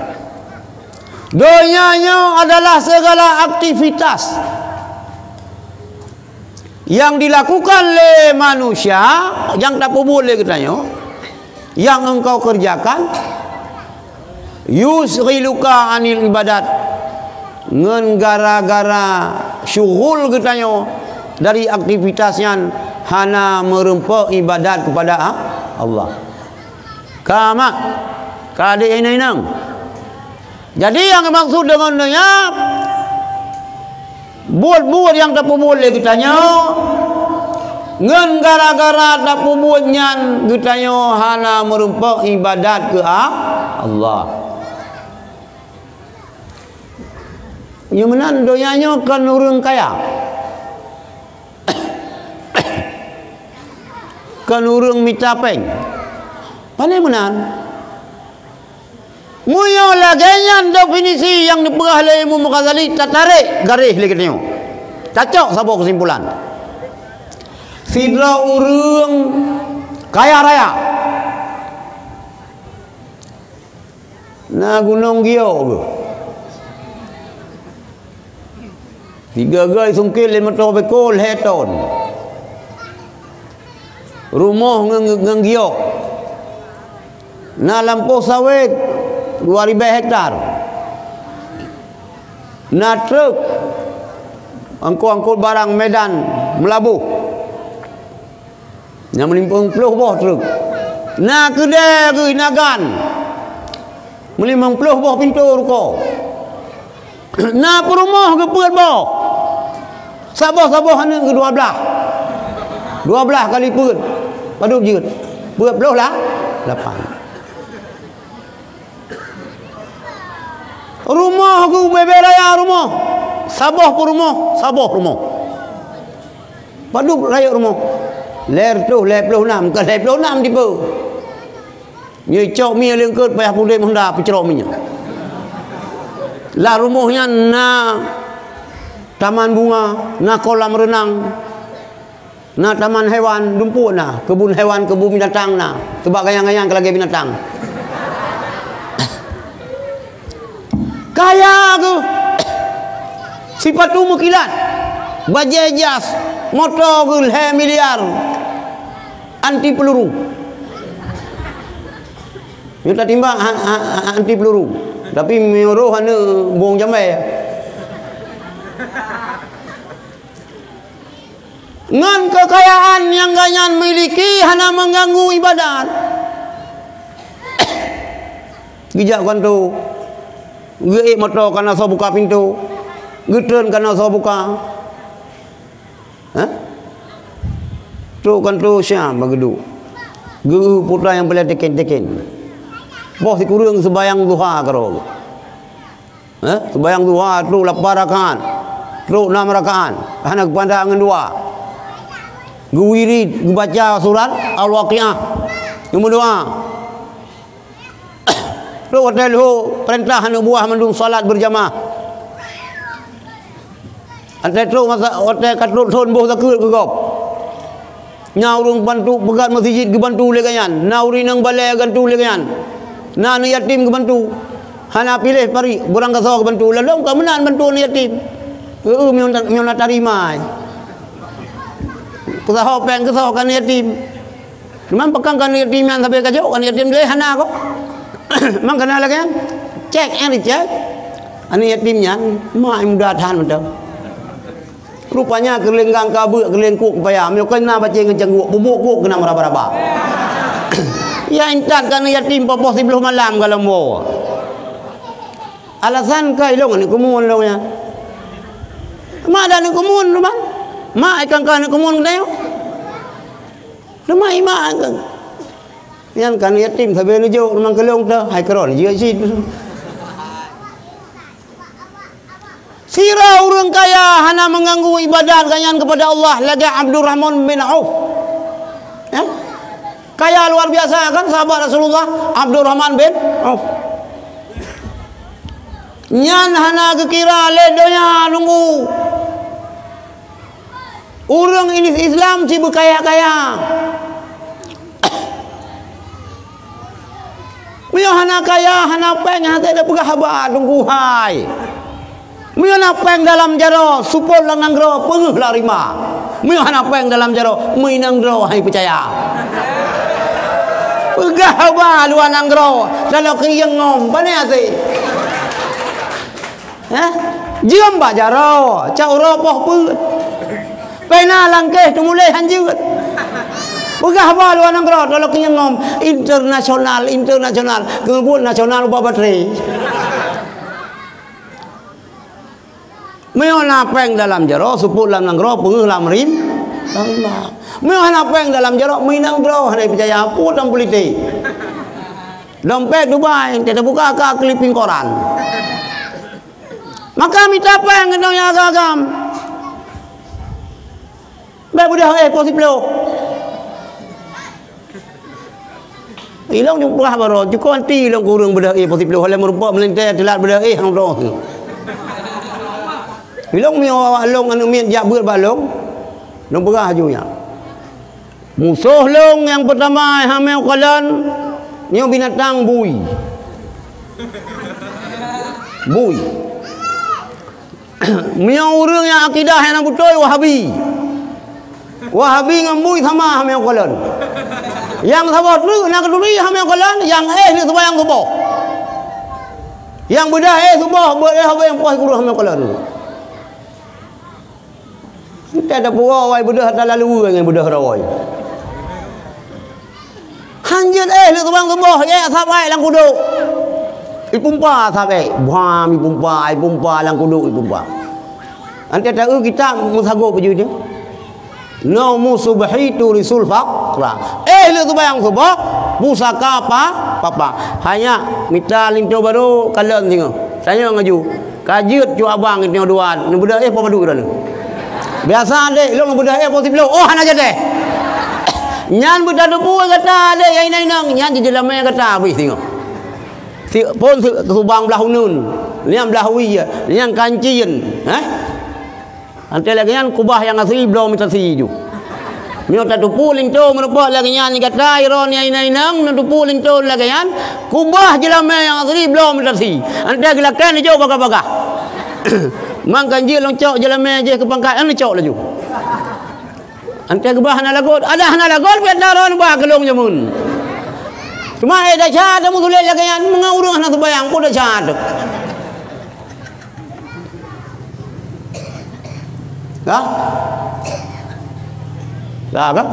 [SPEAKER 1] Dunianya adalah segala aktivitas yang dilakukan oleh manusia yang tak boleh katanya, yang engkau kerjakan, yusghiluka anil ibadat, ngen gara-gara syughul katanya dari aktivitasnya hana merempak ibadat kepada Allah. Kama kade ini nang. Jadi yang maksud dengan dunia, buat yang tak boleh katanya, ngan gara-gara tak bolehnya katanya hana merempak ibadat ke Allah. Yang mana dunianya kan orang kaya, kan orang mitapeng. Pandai menan. Muyo laganya definisi yang diperah oleh Imam Ghazali tak tarik garis lagi tengok. Cocok sabo kesimpulan. Sidra urang kaya raya. Na gunung gio ke. 3 gai sungkil 5 ton bekol heton. Rumah ngenggiok. Na lampu sawit 2000 hektar. Na truk angkut barang Medan Melabuh. Yang melimpung puluh buah truk. Na kedai ke Nagan. Melimpung puluh buah pintu ruko. Na perumah ke peut boh. Sabah hanya ke 12. 12 kali peut. Padu je. Peut puluh lah 8. Rumah aku bebe raya rumah. Sabah pun rumah, Sabah rumah. Padu raya rumah. Ler tu 56, bukan 56 tiba. Ni cok mi lengkut payah pulih hendak pecerok minyak. Lah rumahnya na taman bunga, na kolam renang, na taman hewan, dumpuk na, kebun hewan, kebun binatang na, sebab gayang-gayang kelagi binatang. Kaya aku. Sifat tu mukilat. Bajai jas, motor ke 2 miliar. Anti peluru. Kita timbang anti peluru. Tapi menyuruh hana buang jamai. Ngan kekayaan yang ganyan miliki hana mengganggu ibadat. Gijak kan tu. Geik motor kana so buka pintu. Getren kana so buka. Ha? Tu kan tu syam begitu. Guru putra yang boleh teken-teken. Boh si kurang sebayang duha karo. Sebayang duha tu 8 rakaat. Tu 6 rakaat. Hana pandangan dua. Guwirid baca surat Al-Waqiah. Nombor 2. Tu hotel perintah hana buah mendung salat berjamaah. Antai tu masa hotel katrut thon boh sakut ke gop. Nyau rung bantu pegat masjid ke bantu le kanyan. Nauri nang balai gantu le kanyan. Na ni yatim ke bantu. Hana pilih pari burang kasau ke bantu. Lalu ka menan bantu ni yatim. Mion tarima. Kesah pen kesah kan yatim. Memang pegang kan yatim yang sampai kacau kan yatim le hana ko. Mang kena lagi kan? Cek yang dicek. Ani yatimnya mai mudah tahan betul. Rupanya kelenggang kabut kelengkuk payah. Mio kena baca ngecengguk bubuk kena meraba-raba. Ya intat kan yatim popoh 10 malam kalau mau. Alasan ka ilong ni kumun long ya. Ma ada ni kumun rumah. Ma ikan kan ni kumun dayo. Rumah ima kan. Yan kan yatim sabe ni jo memang kelong tu hai keron je si. Sira orang kaya hana mengganggu ibadat kanyan kepada Allah lagi Abdurrahman bin Auf. Ya? Kaya luar biasa kan sahabat Rasulullah Abdurrahman bin Auf. Nyan hana kekira ledonya nunggu. Orang ini Islam si berkaya-kaya. Mio hana kaya hana peng hana ada pegah nunggu hai. Mio napeng dalam jaro support lang nanggro penguh larima. Mio napeng dalam jaro mui nanggro hai percaya. Pegah ba luan nanggro kalau kiyeng ngom bane ati. Jiom ba jaro cau ropoh pu. Pena langkeh tu mulai hanjut. Pegah ba luan nanggro kalau kiyeng ngom internasional kebun nasional ba bateri. Meo napeng dalam jero suput lam nanggro penguh lam rim. Meo napeng dalam jero minang gro hanai percaya apa tang politik. Dompet Dubai tidak buka ka clipping koran. Maka minta peng ngendong ya agam. Bae budah posiblo. Ilong jumpa baro cukup anti ilong kurang budah posiblo halai merupa melintai telat budah hang roh. Bilong mio long anu mian jak beut balong. Long berah ajunya. Musuh long yang pertama hamil kalan nyo binatang bui. Bui. Mio urang yang akidah yang betul Wahabi. Wahabi dengan bui sama hamil kalan. Yang sahabat tu nak keduri hamil kalan, yang ni sembahyang subuh. Yang bedah subuh, bedah yang puas guru hamil kalan. Kita ada pura wai bedah tak lalu dengan bedah rawai. Hanjut lu tubang tubuh ya sabai lang kudu. Ipumpa sabai. Buam ipumpa lang kudu ipumpa. Ante tahu kita musago baju dia. No musubhitu risul faqra. Lu tubang tubuh pusaka papa. Hanya minta linto baru kalian tengok. Tanya ngaju. Kajut cu abang itu dua. Nu bedah apa padu dah. Biasa dek, long budak possible. Oh hana jade. Nyan budak debu kata dek yang nang nyan je lamai kata habis tengok. Si pun subang belah hunun. Liam belah wi, liam kancin, Ante lagi nyan kubah yang asli belum minta siju. Mio ta tupu linto merupa lagi nyan kata iron yang nang tupu linto lagi nyan kubah je lamai yang asli belum minta si. Ante gelakan jo bagah-bagah. Mang kanjil long cok jelame je ke pangkat an cok laju. Ante gebah hana lagot, ada hana lagot bet daron ba kelong jamun. Cuma dah syahada mu tulis lagi yang mengurung nak sembahyang pun dah syahada. Kah? Dah kan?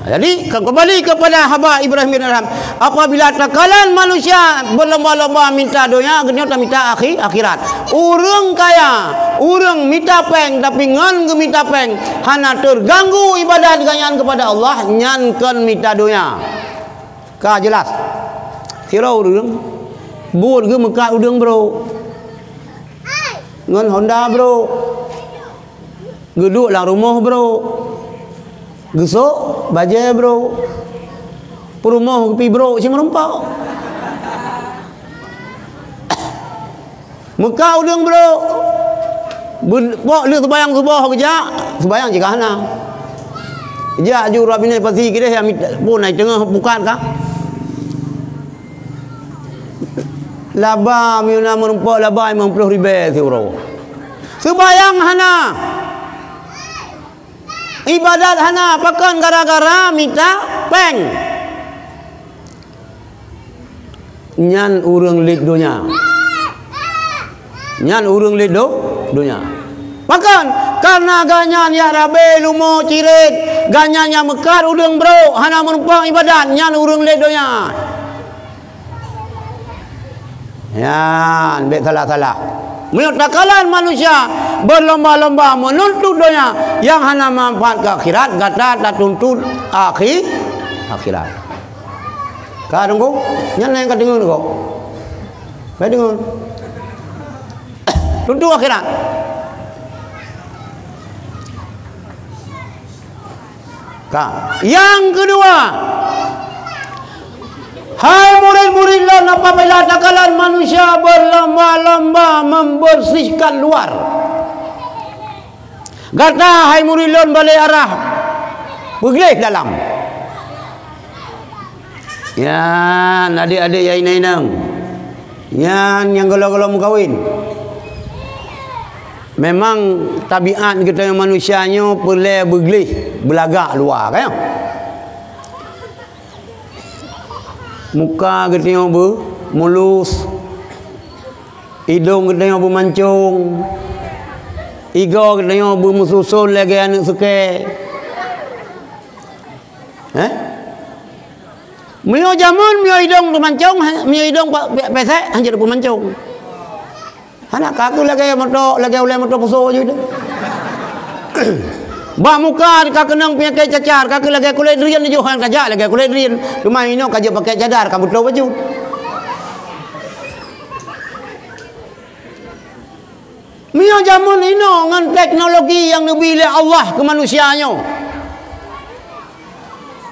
[SPEAKER 1] Jadi kembali kepada haba Ibrahim bin Adham. Apabila takalan manusia berlomba-lomba minta dunia, ternyata minta akhirat. Urang kaya, urang minta peng tapi ngan ke minta peng, hana terganggu ibadat ganyan kepada Allah, nyankan minta dunia. Ka jelas. Kira urang buat ke Mekah udang bro. Ngan Honda bro. Geduk lang rumah bro. Gesok baje bro. Perumah pi bro cuma rempak. Mekah udang bro. Pok lu sembayang subuh kejak, sembayang jika hana. Ja ju rabine pasti kita yang pun naik tengah bukan kah? Laba miuna merempak laba 50 ribu euro. Sembayang hana. Ibadat hana pakan gara-gara minta peng. Nyan urang lid dunia. Nyan urang lid dunia. Makan karena ganyan ya rabe lumo cirit, ganyannya mekar udang bro, hana menumpang ibadat nyan urang lid dunia. Ya, bet salah-salah. Menurut takalan manusia berlomba-lomba menuntut dunia yang hanya manfaat ke akhirat, kata tak tuntut akhirat. Kau tunggu, nyana yang kau dengar kau. Kau dengar. Tuntut akhirat. Kau. Yang kedua, hai murid-muridlah, apabila takalan manusia berlomba-lomba membersihkan luar. Kata hai muridlah balik arah, pergi dalam. Ya, adik-adik yang inang, yang kalau kawin. Memang tabiat kita yang manusianya perlu bergelih, belagak luar, kan? Muka kita yang mulus, hidung kita yang bermancung, iga kita yang bermususul lagi anak suka. Mio jamun, mio hidung bermancung, mio hidung pesek, hanya bermancung. Anak kaku lagi motor, lagi oleh motor puso je tu. Bah muka kak kenang penyakit cacar, kak lagi kulit durian ni johan kajak lagi kulit durian. Cuma ini kajak pakai cadar, kamu tahu baju. Mio jamun ini dengan teknologi yang diberi Allah ke manusianya.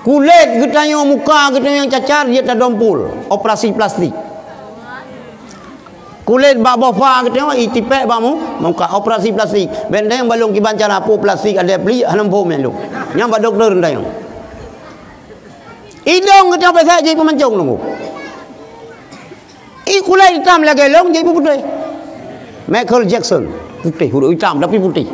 [SPEAKER 1] Kulit getanya muka getanya yang cacar dia tak dompul, operasi plastik. Kulit bak bofa kita itipek bakmu muka operasi plastik. Benda yang balung ki bancar apa plastik ada beli hanam pom yang lu. Yang bak doktor ndak yang. Hidung kita pasal jadi pemancung lu. Kulit hitam lagi long jadi putih. Michael Jackson putih, huruf hitam tapi putih.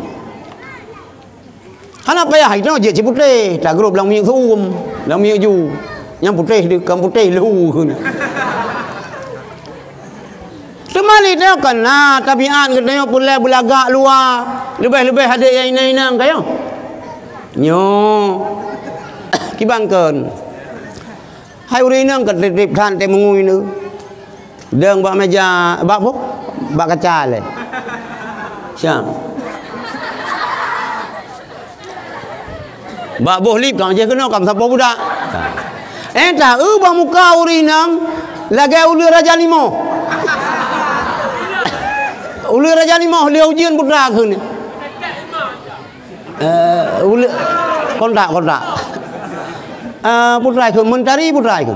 [SPEAKER 1] Hana payah itu jadi putih, tak grup lang miếng thum, lang miếng ju. Yang putih di kam putih lu kun. Temali dia kena tabiat katanya pula belagak luar. Lebih-lebih ada yang inang kaya. Nyo. Kibangkan. Hai urinang ketip than te mengui nu. Deng bak meja bak apa? Bak kaca le. Siang. Bak boh lip kang je kena kam sapa budak. Tak bang muka urinang lagi ulu Raja Limo. Ulu Raja Lima dia ujian putra ke ni. Ulu kontak. Putra ke mentari putra ke.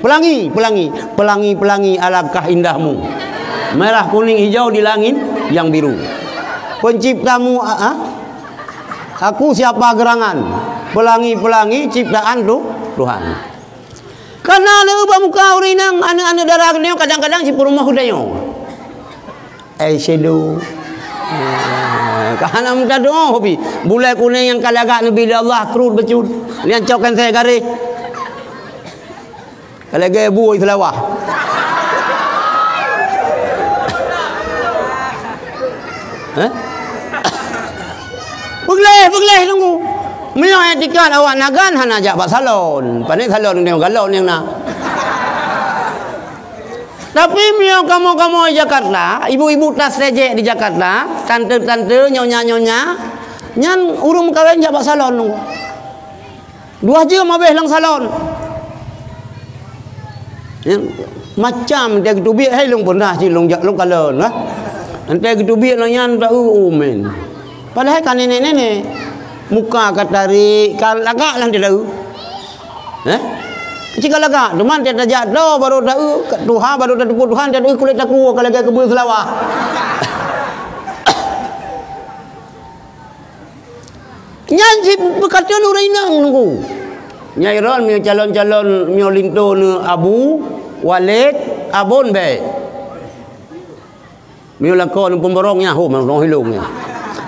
[SPEAKER 1] Pelangi alangkah indahmu. Merah kuning hijau di langit yang biru. Penciptamu aku siapa gerangan. Pelangi ciptaan Tuhan. Karena ada muka urinang anak-anak darah ni kadang-kadang si rumah udayo. Eyeshadow. Kahana muka doa hobi. Bulai kuning yang kalagak Nabi Allah kerut becut. Lian caukan saya garis. Kalau gaya buih selawah. Begleh tunggu. Mio etikat awak nagan han ajak pak salon. Pandai salon dia galon yang nak. Tapi mio kamu di Jakarta, ibu-ibu tas rejek di Jakarta, tante-tante, nyonya-nyonya, nyan urung kawin jak pak salon nunggu. 2 jam habis lang salon. Macam dia ketubik hai long pernah si long kalon lah. Nanti ketubik lang yan tahu umen. Padahal kan nenek-nenek muka katari kalagak lang dia tahu. Jika lagak teman dia dah jatuh baru tahu Tuhan baru tahu Tuhan dia tahu kulit aku kalau lagi kebun selawah. Nyanyi berkata lu rainang nunggu. Nyairon mio calon-calon mio linto ne Abu Walid Abon be. Mio lakon pemborongnya ho mang hilungnya.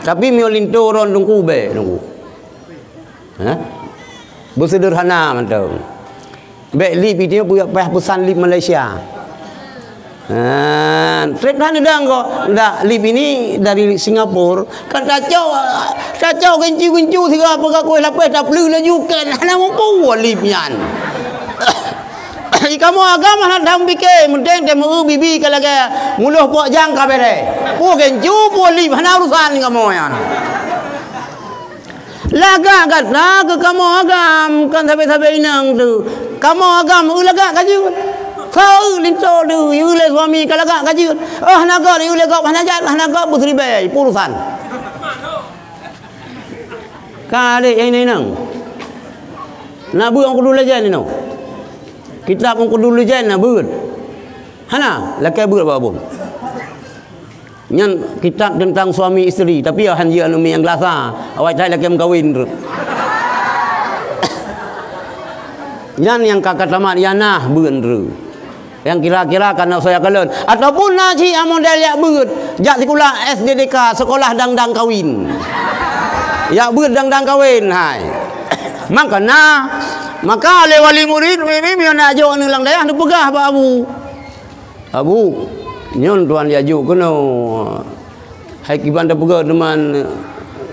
[SPEAKER 1] Tapi mio linto ron tungku be nunggu. Bersederhana mantau. Be lip itu punya pesan lip Malaysia. Trip mana dah kau? Dah lip ini dari Singapura. Kan kacau gencu tiga apa kau lapar tak perlu laju kan? Hana mampu lip nyan. Kamu agama nak dah fikir, mending temu bibi kalau ke muluh pok jang kabere. Po gencu po lip hana urusan kamu yan. Laga kata ke kamu agam kan sampai inang tu. Kamu agam laga kaju. Kau linto tu, le suami kalaga kaju. Oh naga ni le kau hanajat naga putri bay urusan. Kade ini nang. Nak buat aku dulu aja ni no. Kitab aku dulu aja nak buat. Hana, lakai buat apa pun. Nyan kitab tentang suami isteri tapi han dia anu yang gelasa awak cai laki kawin tu. Nyan yang kakak tamat yanah beun tu. Yang kira-kira kana saya kalon ataupun naji amon dia beut jak sekolah SDDK sekolah dang-dang kawin. Ya beut dang-dang kawin hai. Maka le wali murid mimi nak ajo ni lang dayah nu pegah ba Abu nyon tuan dia aju kena hai kiban dah pegah teman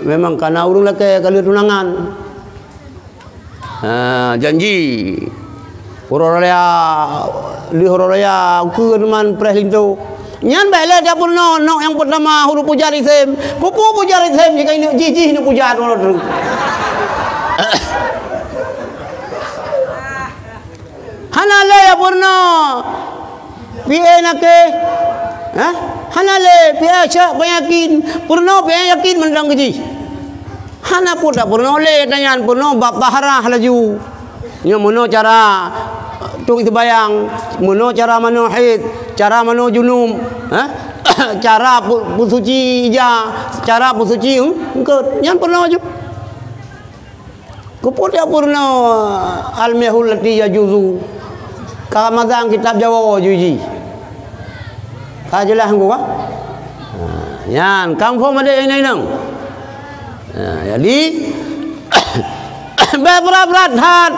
[SPEAKER 1] memang kana urung laki kalau tunangan janji hororaya ke teman preslinto nyan baiklah dia pun no yang pertama huruf pujari sem pupu pujari sem jika ini jiji ini pujar tu hanale ya purno piye nake hanale piye cha yakin purno piye yakin mendang keji hana pun tak purno le tanyan purno bab baharah laju nya mono cara tung itu bayang mono cara mano haid cara mano junum cara pusuci ija cara pusuci engko nyan purno ju kuput ya purno almehul lati ya juzu kamadang kitab Jawa juji kajelah engko yan kampung ada ini nang jadi berat hat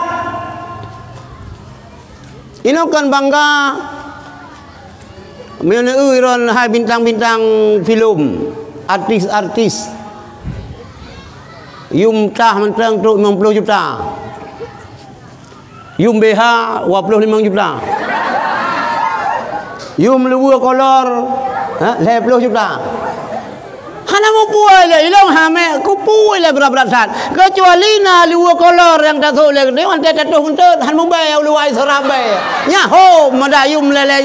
[SPEAKER 1] ini kan bangga mengenai ron hai bintang-bintang film artis yum tah mentang tu 50 juta yum BH 25 juta yum luar kolor 20 juta hana mau puai le ilong hame ku puai le berat hat kecuali na luar kolor yang tak tahu le dewan tak tahu hunter han mumbai luai serabai nya ho madayum le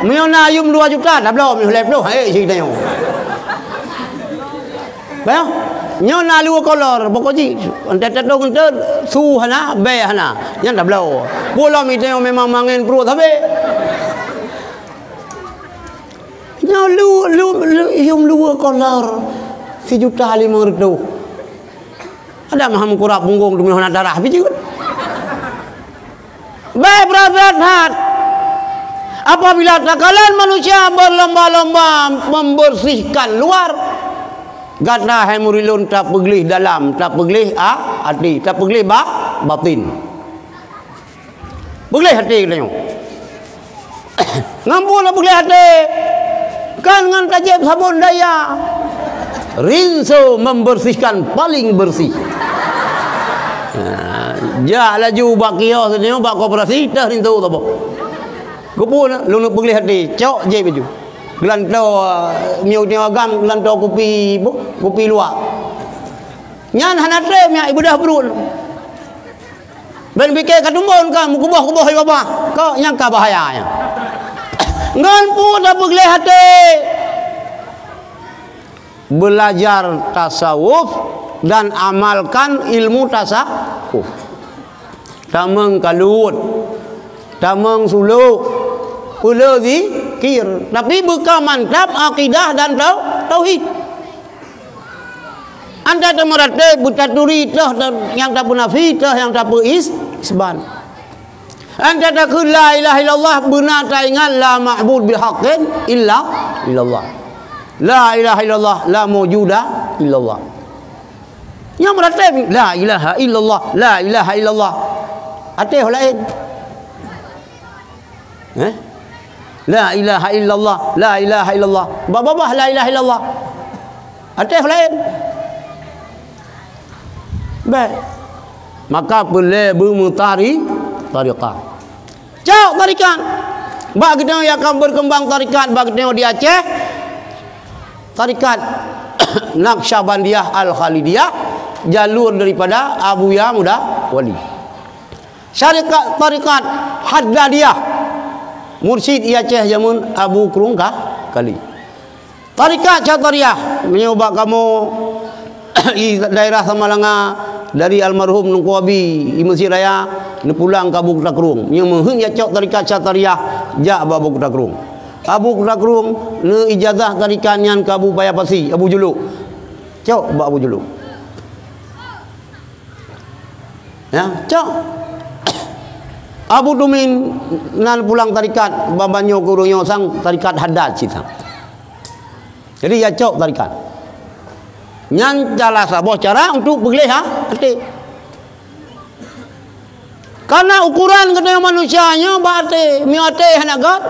[SPEAKER 1] miona yum 2 juta dah belum 20 hai si tengok bae nyona luar kolor pokoknya tak tahu hunter su hana be hana yang dah belum bola mi tengok memang mangen pro tapi yung luar kolor 1.500.000 ada maham kurap punggung demi hana darah biji kan berat hat apabila kalian manusia berlomba-lomba membersihkan luar gata hemurilun tak peglih dalam tak peglih hati tak peglih batin Begleh hati katanya. Ngampunlah begleh hati. Kan dengan tajib sabun daya. Rinso membersihkan paling bersih. Ja laju bak kios ni bak koperasi dah rinso tu apa. Gupun lu nak begleh hati. Cok je baju. Gelantau miu ni agam gelantau kopi luar. Nyan hanatre nya ibu dah berun. Ben fikir katumbon kan kubah-kubah ibabah. Kau yang ka bahayanya. Ngan pun dah begleh hati. Belajar tasawuf dan amalkan ilmu tasawuf. Tameng kalut, tameng suluk, pula zikir. Tapi bukan mantap akidah dan tauhid. Anda tak merata butaturi tah yang tak punafi tah yang tak isban. Anda tak la ilaha illallah benar taingan la ma'bud bihaqqin illa illallah. La ilaha illallah la mawjuda illallah. Yang merata la ilaha illallah, la ilaha illallah. Atih lain. La ilaha illallah, la ilaha illallah. Babah la ilaha illallah. Atih lain. Baik. Maka boleh bermutari tariqah. Cak tarikat. Bagi dia yang akan berkembang tarikat bagi dia di Aceh. Tarikat Naqsyabandiyah Al-Khalidiyah, jalur daripada Abu Ya Muda Wali. Syarikat tarikat Haddadiyah, mursyid di Aceh zaman Abu Kurungkah kali. Tarikat Catariyah menyubak kamu di daerah Samalanga dari almarhum Nungku Abi di Mesir Raya ni pulang ke Abu Kutakrung. Yang mengheng ya cok tarikat Catariyah ja Abu Kutakrung. Abu Kutakrung ni ijazah tarikan yang ke Abu Bayapasi, Abu Juluk. Cok Abu Juluk. Ya, cok. Abu Dumin nan pulang tarikat babanyo kurunyo sang tarikat Haddad cita. Jadi ya cok tarikat. Nyan jala sabah cara untuk begleh hati. Karena ukuran kena manusianya bate miate hana god.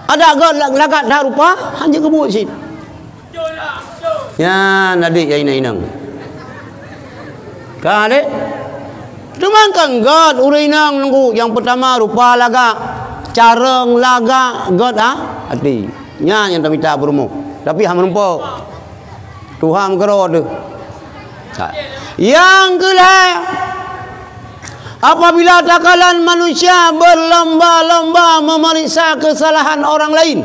[SPEAKER 1] Ada god lagat dah rupa hanya kebut sit. Ya nadi ya inang. Kade cuman kan god urinang nunggu yang pertama rupa laga, careng laga god hati. Nya yang minta berumu. Tapi ham rumpau. Tuhan kerod. Yang kedua, apabila takalan manusia berlomba-lomba memeriksa kesalahan orang lain,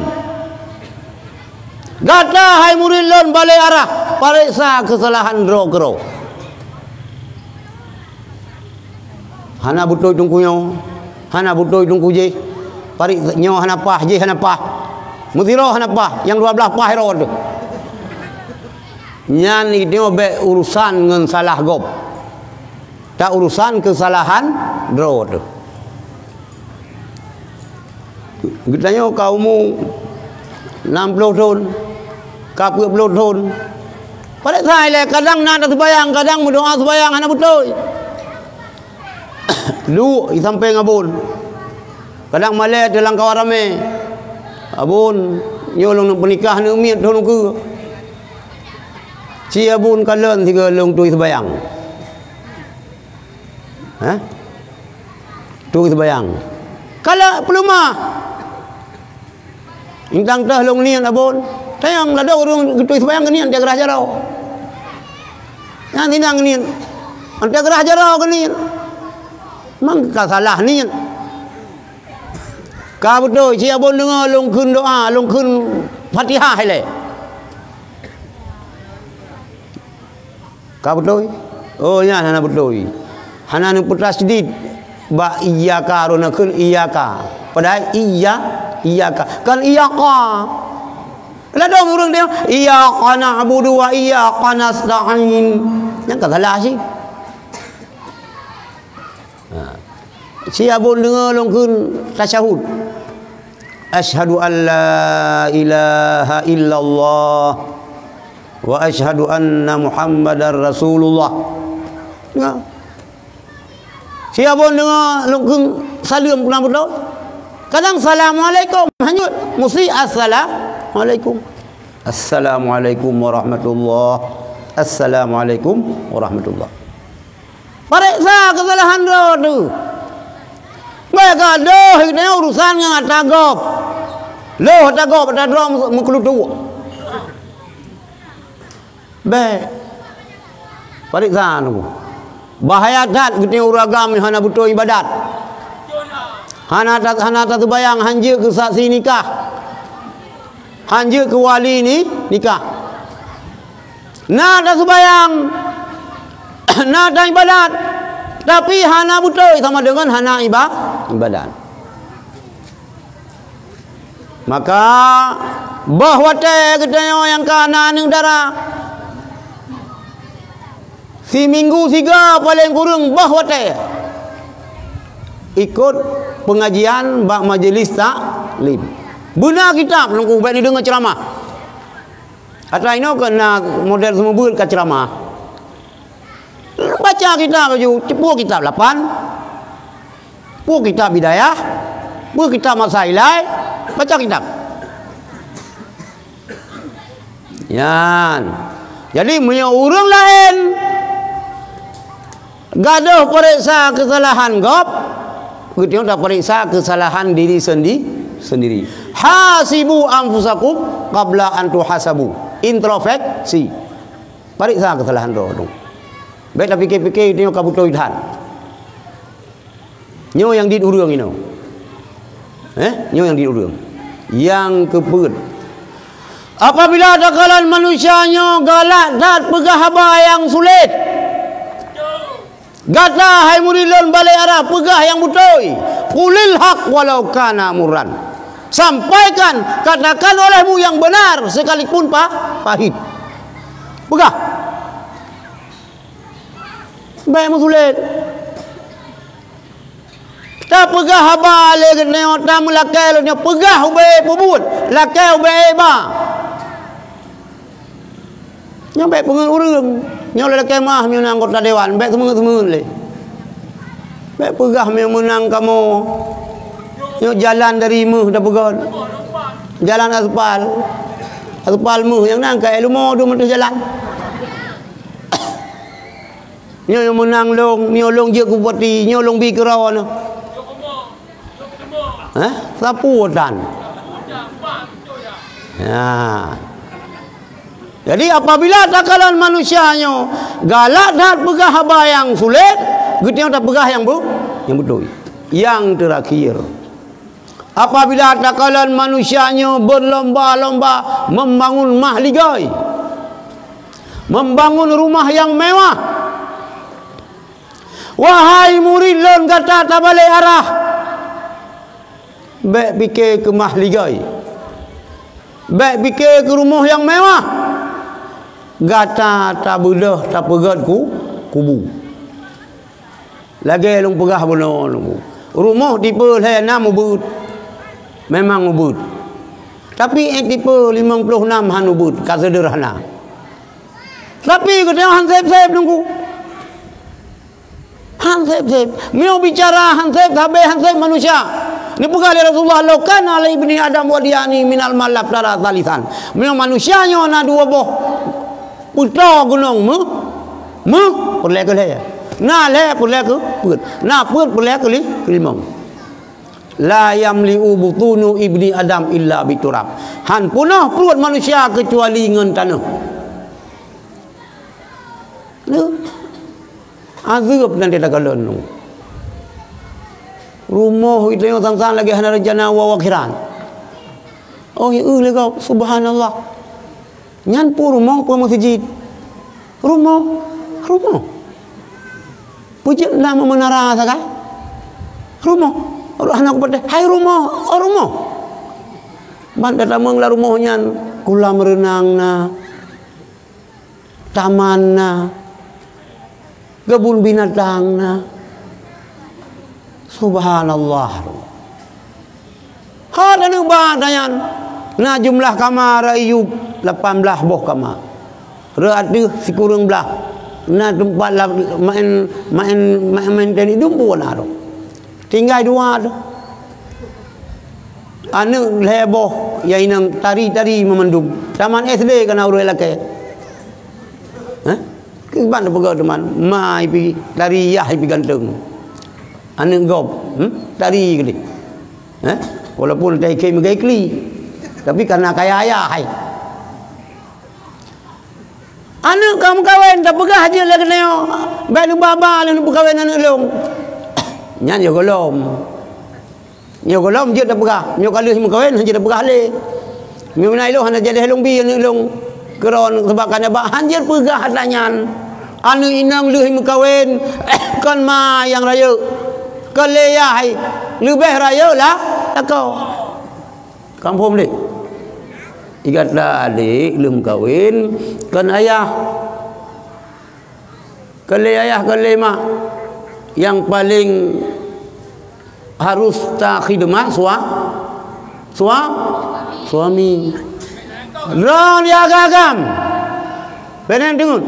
[SPEAKER 1] gata hai murid lon balik arah periksa kesalahan dro-gro. Hana butuh tungkuyo, hana butuh tungku je, parik nyo hana pah je hana pah, mutiro hana pah, yang 12 pah rod. Nyan dia be urusan ngan salah gob. Tak urusan kesalahan drod. Gitanya kaumu 60 tahun, 40 tahun. Pada saya kadang nak sembahyang, kadang berdoa sembahyang hana betul. Lu sampai ngabun. Kadang malam dalam kawan ramai. Abun nyolong pernikah ni umi tolong ke. Si abun kalen tiga long tu sembahyang. Tu sembahyang. Kalau pelumah. Intang dah long nian abun. Tayang lada urung tu sembahyang nian dia gerah jarau. Yang tinang nian. Anta gerah jarau nian. Mang ka salah nian. Ka betul si abun dengar long kun doa, long kun Fatihah hai le. Kau betul? Oh ya, hana betul. Hana ni putra sedid. Ba iyyaka rona kun iyyaka. Padahal iyyaka. Kan iyyaka. Lah dong urang dia iyyaka na'budu wa iyyaka nasta'in. Yang tak salah sih. Si abun dengar long-kun tasyahud. Asyhadu an la ilaha illallah wa asyhadu anna Muhammadar Rasulullah. Ya. Siapa dengar lukung salam pernah betul? Kadang assalamualaikum hanyut mesti assalamualaikum. Assalamualaikum warahmatullahi. Assalamualaikum warahmatullahi. Periksa kesalahan tu. Mereka dah ini urusan dengan tagap. Loh tagap pada drum mengkelutu. Baik. Periksa tu. Bahaya dat kita uragam hana betul ibadat. Hana tak bayang hanja ke saksi nikah. Hanja ke wali ni nikah. Nak tak sembayang. Nak tak ibadat. Tapi hana betul sama dengan hana ibadat. Maka bahawa katanya yang kanan yang darah. Si minggu 3 paling kurang bahawa ikut pengajian bak majlis taklim. Benar kitab nunggu baik ni dengar ceramah. Atau ini kena model semua buat ke ceramah. Baca kitab baju, cepuk kitab 8. Puk kitab bidayah, puk kitab masailai, baca kitab. Yan. Jadi punya orang lain gaduh periksa kesalahan gop, kita dah periksa kesalahan diri sendiri. Hasibu anfusakum qabla an tuhasabu. Introspeksi. Periksa kesalahan tu. Baik tak fikir-fikir tengok kabuto idhan. Nyo yang diurang ini. Nyo yang diurang. Yang keput. Apabila ada kalan manusianya galak dan pegahaba yang sulit. Gata hai murilun balai arah pegah yang betul. Qulil haq walau kana murran. Sampaikan, katakan olehmu yang benar sekalipun pahit. Pegah. Baik sulit. Tak pegah haba le kena tamu lakai lo pegah ubay pubut, lakai ubay ba. Nyampe pengen urang. Nyo le kemah mi anggota dewan, baik semua le. Baik pegah mi menang kamu. Nyo jalan dari muh dah pegon. Jalan aspal. Aspal muh yang nang kai lumo du mentu jalan. Nyo yang menang long, nyo long je ku poti, nyo long bi kera no. Sapu dan. Ya. Jadi apabila takalan manusianya galak dan pegah haba yang sulit, getnya tak pegah yang betul. Yang terakhir, apabila takalan manusianya berlomba-lomba membangun mahligai, membangun rumah yang mewah. Wahai muridun kata tak balik arah. Baik fikir ke mahligai. Baik fikir ke rumah yang mewah. Gata tak belah tak pegat kubu. Lagi long pegah benar long. Rumah tipe le 6 ubud. Memang ubud. Tapi tipe 56 han ubud, ka sederhana. Tapi kita han sep-sep nunggu. Han sep-sep. Mio bicara han sep habis han sep manusia. Ni pegah li Rasulullah lakukan ala ibni Adam wadiani minal malab tara talisan. Mio manusianya na dua boh. Putra gunung mu perlek ke le na le perlek ke put na put perlek ke limang la yamli'u butunu ibni adam illa biturab. Han punah perut manusia kecuali dengan tanah. Azab nanti tak kalan. Rumah itu yang sang-sang lagi hana rencana wa wakhiran. Oh ya lega subhanallah. Nyan pu rumah pu masjid. Rumah. Pujuk lama menara sakai. Rumah. Allah anak pada hai rumah, rumah. Banda tamang la rumahnya kolam renang na. Taman na. Kebun binatang na. Subhanallah. Hal anu badayan. Na jumlah kamar ayub 18 boh kamar. Readu si kurang belah. na tempat lah main tenis dumpu na tu. Tinggal dua tu. Anu heboh yang inang tari-tari memendung. Taman SD kena urus lelaki. Keban tu pegawai teman. Mai pergi tari yah pergi gantung. Anu gop. Tari ke ni. Walaupun tak kli. Tapi karena kaya ayah hai. Anak kamu kawin tak pegah aja lah kena. Baik lu baba lu kawin anak long. Nyan yo golom. Yo golom je tak pegah. Yo kali semua kawin je tak pegah le. Yo menai lu hana jadi long bi anak long. Keron sebab kan ba hanjir pegah hatanyan. Anu inang lu semua kawin kan ma yang raya. Keleyai lebih raya lah tak kau. Kampung ni. Ikatlah adik belum kahwin kan ayah kali ayah kali mak yang paling harus tak khidmat suami ron ya gagam benar dengun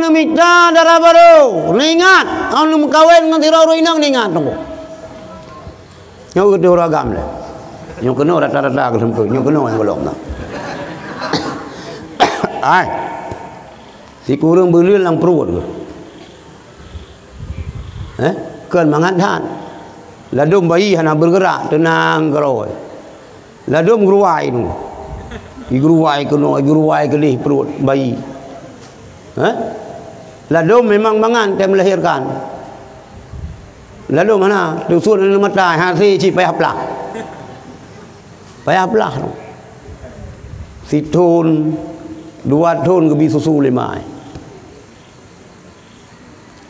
[SPEAKER 1] nu mita darah baru ningat nu kahwin ngan tirau inang ningat tunggu nyau ke ragam le. Yang kena rata-rata ke sempat. Yang kena yang belum nak. Ai. Si kurang beli lang perut ke. Kan mangathan. Ladum bayi hana bergerak tenang keroi. Ladum geruai tu. Geruai kena, geruai kelih perut bayi. Ladum memang mangan time melahirkan. Ladum mana? Dusun anu mata hasi ci payah pelah. Payah belah tu. Si ton, 2 ton ke bi susu lemai.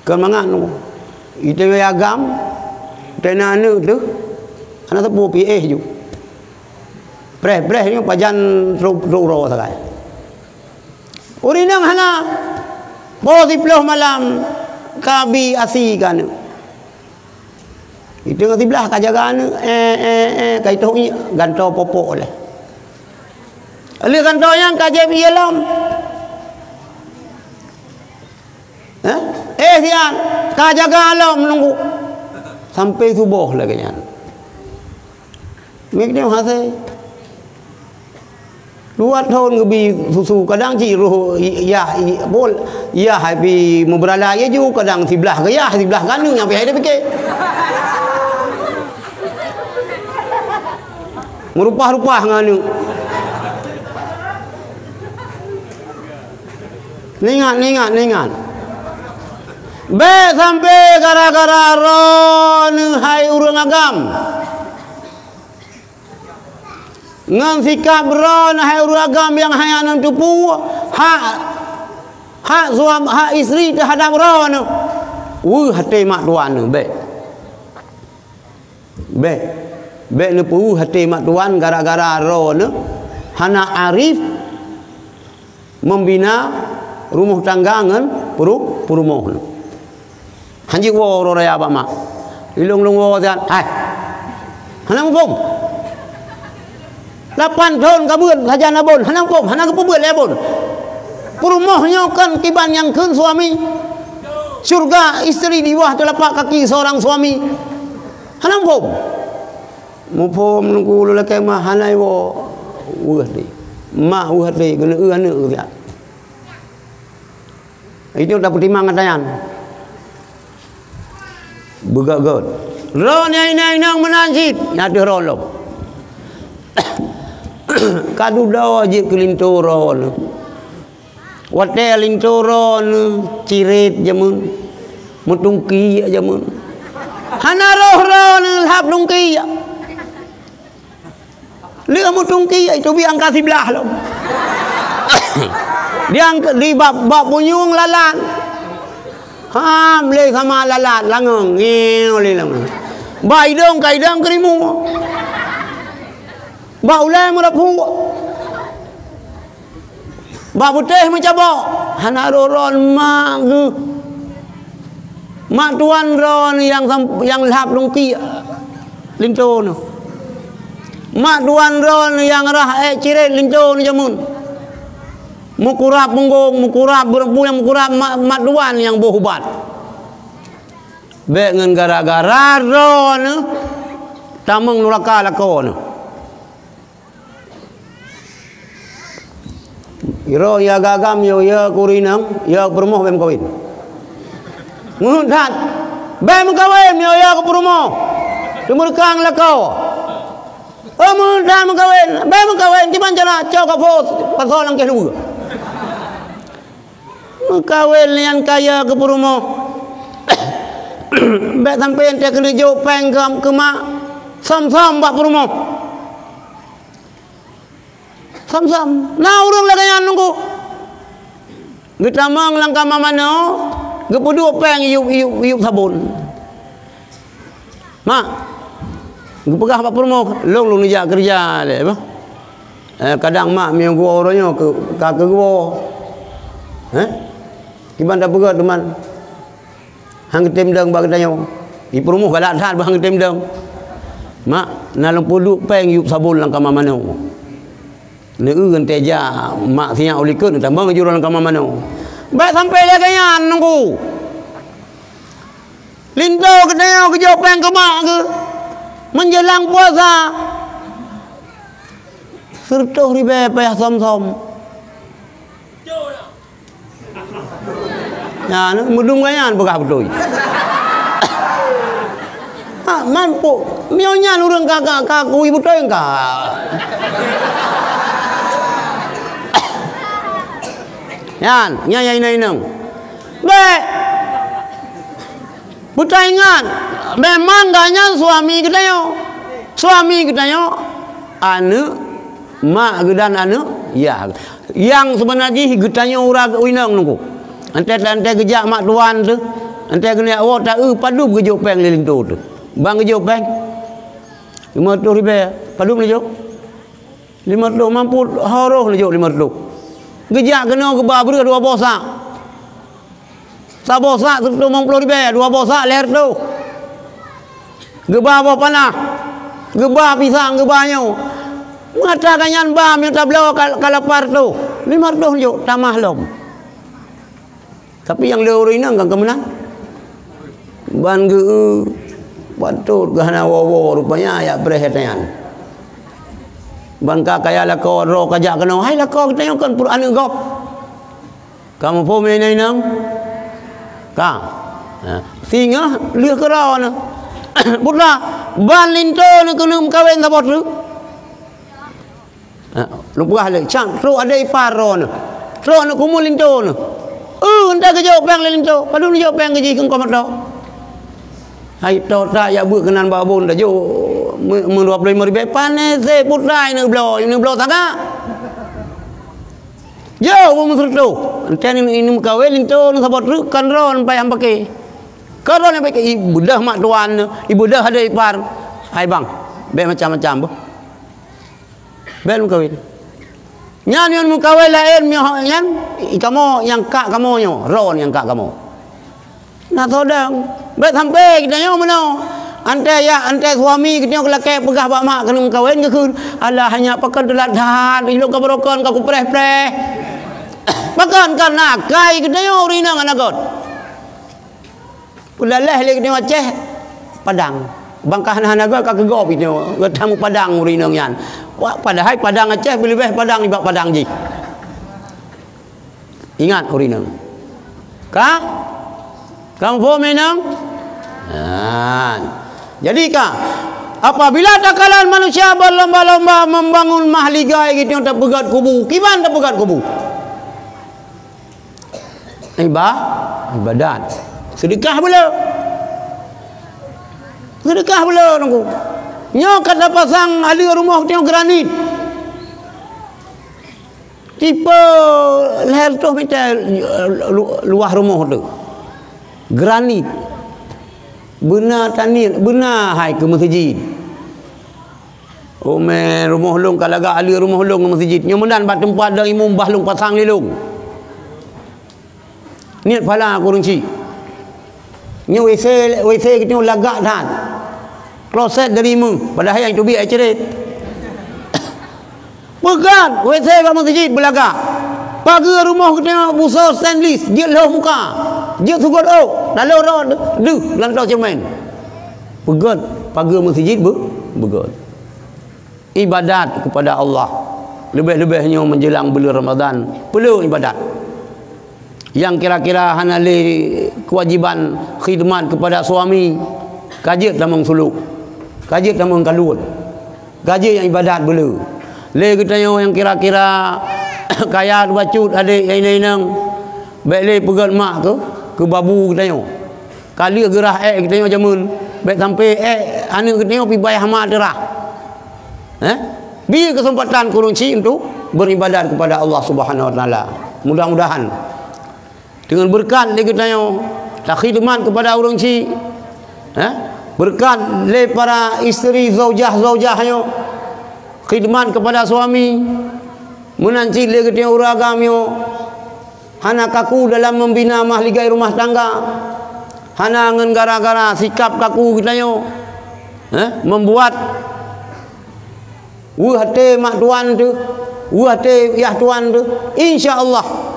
[SPEAKER 1] Kan mangan tu. Itu agam tena anu tu. Ana tepu pi ju. Preh ni pajan ro sakai. Urinang hana po 10 malam kabi asikan. Itu ngan sebelah kajagaan kai tok ni ganto popok leh. Ali ganto yang kajep ialam. Sian kajaga alam nunggu sampai subuh lagi kan. Mik dia hase 2 tahun kebi susu kadang ci roh ya bol ya habi mubrala ya ju kadang sebelah ke ya sebelah kanu yang pi dia fikir. Merupah-rupah nganu. Ningat. Be sampai gara-gara ron hai urang agam. Ngan sikap ron hai urang agam yang hai anan tupu hak suami hak isteri terhadap ron. Hati mak tuan be. Bek ni pu hati mak tuan gara-gara ro ne hana arif membina rumah tangga ngan perumoh. Hanji wo ro raya ba mak. Ilung wo jan. Hai. Hana mupum. 8 tahun kabun saja nabon. Hana mupum, hana kepubeut lebon. Perumohnya kan kiban yang keun suami. Surga istri di bawah telapak kaki seorang suami. Hana mupum. Mupum nunggu lelaki mah hanai wo di mak di kena ane ya itu dah pertimbangan tayan begagot ron yang inang menanjit ada rolong kadu dawa je kelintoron wate lintoron cirit jamun mutungki jamun hana roh ron hab nungki ya dia mutungki itu bi angka sebelah lo. Dia di bab bunyung lalat. Le sama lalat langeng ngeu le lang. Bai dong kai dang kerimu. Bau le merapu. Ba putih mencabok. Hana roron mak ge. Mak tuan ron yang lahap nungki. Linto no. Mak tuan ron yang rah ciret linto ni jamun. Mukurap punggung, mukurap berpulang, mukurap mat duan yang berhubat. Baik dengan gara-gara roh ni tamang nulaka lako ni. Roh ya gagam yo ya kurinang, ya permoh bem kawin. Mudat bem kawin yo ya ke permoh. Dumurkang lako. Mudat kawin, bem kawin tiban jana cau ka pos pasal lang ke lu. Kawin yang kaya ke permoh. Baik sampai ente kena jauh peng ke mak sam-sam bak perumah sam-sam nah urang lagi nunggu kita mang langkah mana gepudu peng yuk sabun mak gepegah bak perumah long nijak kerja le kadang mak miang gua orangnya ke kakak gua kiban dah pegat teman hang tem dang bag dayo iprumuh galak than hang tem dang mak nalong puduk peng yup sabun lang ka mamano ne eun teja mak sia ulikeun tambang jurang ka mamano baik sampai dia kanyan nunggu lindo ke dayo ke jo peng ke mak ke menjelang puasa sertuh ribe payah som-som ya, mudung ganyan pegah betul. Mampu, mionya urang kakak kui betul enggak. Yan, nyai inang. Baik. Betul ingat, memang ganyan suami kita yo. Suami kita yo anu mak gedan anu ya. Yang sebenarnya kita yo urang inang nunggu. Ante gejak mak tuan tu, ante kena awak tak padu gejok peng liling tu. Bang gejok peng. 50 ribu padu gejok. 50 mampu horoh gejok 50. Gejak kena ke babur 2 bosak. Sabosak tu 50 ribu, 2 bosak leher tu. Gebah apa panah? Gebah pisang gebahnya. Mengatakan yang bah minta belau kalapar tu. 500 gejok tamah lom. Tapi yang lewur ini enggak kemenang. Ban ge patut gahana wowo rupanya ya perhatian. Ban ka kaya lako ro kajak kena hai lako kita yang kan Quran gop. Kamu pun main nang. Ka. Singa lihat keran. Putra ban linto ni kena kawin sabot tu. Lupa lagi cang ro ada iparon. Ro nak kumul linto ni. Entah ke jawab peng leling tu. Padu ni jawab peng ke jikung komat tu. Hai tu tak ya buat kenan babun dah jo. Menduap 5 ribu panas se putrai ni blow tangga. Jo mumusur tu. Entah ni kawin leling tu ni sabot tu kan ron payah pakai. Kan ron yang pakai ibu dah mak tuan, ibu dah ada ipar. Hai bang, be macam-macam bu. Be kawin. Nyan yang mukawai lain nyan kamu yang kak kamu nyo ron yang kak kamu nah todang bet sampai kita nyo mano ante suami kita nyo kelake pegah bak mak kena mukawin ke kun alah hanya pakan telat dah ilok ka berokon ka ku preh-preh pakan kan nakai kita nyo rina nganagot ulaleh le kita Aceh Padang bangkahan hanaga ka kegop itu getamu Padang rina nyan. Wah, padahal Padang Aceh lebih Padang ibak Padang ji. Ingat urinang. Kah? Kamu faham menang? Jadi kah? Apabila takalan manusia berlomba-lomba membangun mahligai gitu yang tak pegat kubu, kiban tak pegat kubu? Ibadat. Sedekah pula. Sedekah pula nunggu. Nyo kata pasang ahli rumah tengok granit. Tipe leher tu macam luah rumah tu. Granit. Benar tanir, benar hai ke masjid. Oh men rumah long kalau agak ahli rumah long ke masjid. Nyo mendan bat tempat dah imam bahlung pasang lelong. Niat pala aku runci. Nyo WC kita lagak dah. Kloset dari mu padahal yang tu biar cerit pegat WC ke masjid belagak pagar rumah kita busa stainless, dia lau muka. Dia sugot lalu lantau cermin. Pegat pagar masjid begat. Ibadat kepada Allah. Lebih-lebihnya menjelang bulan Ramadan, perlu ibadat. Yang kira-kira hanali kewajiban khidmat kepada suami, kajit tamang suluk. Kajit tamang kalut. Gaji yang ibadat boleh. Le kita yang kira-kira kaya bacut adik yang lain-lain. Baik le pegat mak ke babu kita yo. Kali gerah kita yo jamun. Baik sampai anu kita yo pi bayar mak derah. Biar kesempatan kurunci untuk beribadat kepada Allah Subhanahu wa taala. Mudah-mudahan dengan berkat le kita yo tak khidmat kepada orang ci. Berkat le para isteri zaujah-zaujahnya khidmat kepada suami, menanci le kita uragamnya, hana kaku dalam membina mahligai rumah tangga, hana ngan gara-gara sikap kaku kita yo membuat hati mak tuan tu, hati yah tuan tu, insya-Allah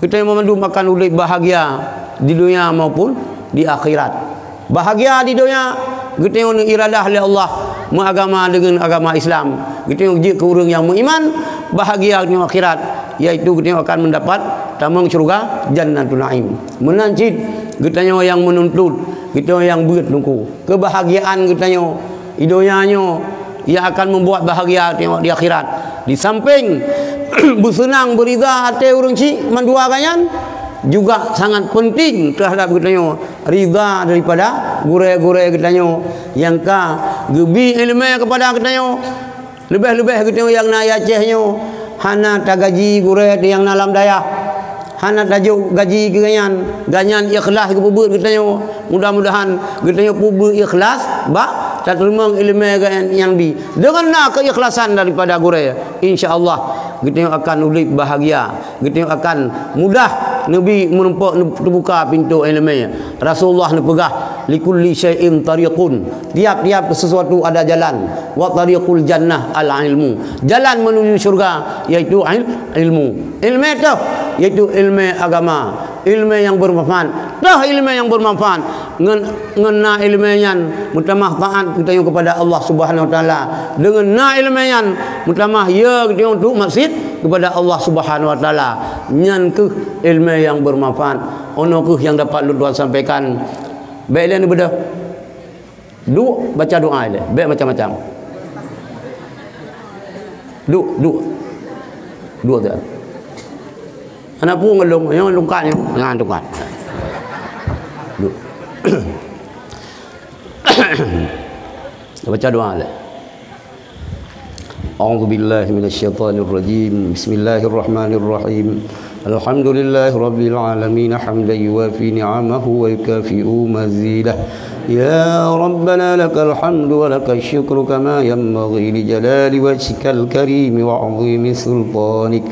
[SPEAKER 1] kita memandu makan ulil bahagia di dunia maupun di akhirat. Bahagia di dunia kita yang iradah oleh Allah mengagama dengan agama Islam, kita yang ke orang yang beriman. Bahagia di akhirat, yaitu kita akan mendapat tamang syurga jannatul naim. Menancit kita yang menuntut, kita yang berat nunggu kebahagiaan kita yang idonyanya ia akan membuat bahagia tengok di akhirat. Di samping bersenang berida hati orang cik mandua kanyan, juga sangat penting terhadap kita rida daripada gure-gure kita yang gebi ilmu kepada kita lebih-lebih kita yang nak Acehnya hana tak gaji gure yang dalam daya, hana tajuk gaji ganyan ikhlas ke pubut kita mudah-mudahan kita pubut ikhlas tak terima ilmu yang di dengan nak keikhlasan daripada gure, insya-Allah kita akan ulip bahagia, kita akan mudah Nabi menumpak terbuka pintu ilmu. Rasulullah pegah likulli syai'in tariqun, tiap-tiap sesuatu ada jalan. Wa tariqul jannah al ilmu, jalan menuju syurga yaitu ilmu. Ilmu itu yaitu ilmu agama, ilmu yang bermanfaat. Dah ilmu yang bermanfaat ngena ilmu yang mutamah taat kita yang kepada Allah Subhanahu wa taala, dengan na ilmu yang mutamah ya kita untuk maksud kepada Allah Subhanahu wa taala, nyan ke ilmu yang bermanfaat. Ono ke yang dapat lu Tuhan sampaikan. Baik ni bedah. Baca doa dia. Baik macam-macam. Dua tu. Anak pun ngelung, yang lungkat ni, jangan lungkat. Baca doa dia. A'udzu billahi minasyaitonir rajim. Bismillahirrahmanirrahim. Alhamdulillahi rabbil alamin hamdan yuwafi ni'amahu wa yukafi'u mazidah. Ya Rabbana lakal hamdu wa lakal syukru kama yanbaghi li jalali wajhikal karim wa 'azimi sultanik.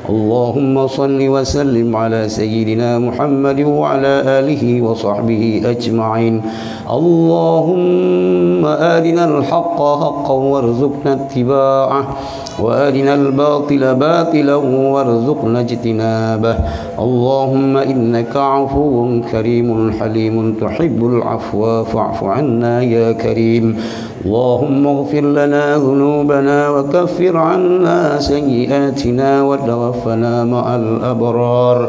[SPEAKER 1] Allahumma salli wa sallim ala sayyidina Muhammad wa ala alihi wa sahbihi ajma'in. Allahumma arina al-haqqa haqqan warzuqna ittiba'ah wa arina al-batila batilan warzuqna ijtinabah. Allahumma innaka 'afuwun karimun halimun tuhibbul 'afwa fa'fu 'anna ya karim. Allahumma ighfir lana dhunubana wa kaffir 'anna sayyi'atina wa tawaffana ma'al abrar.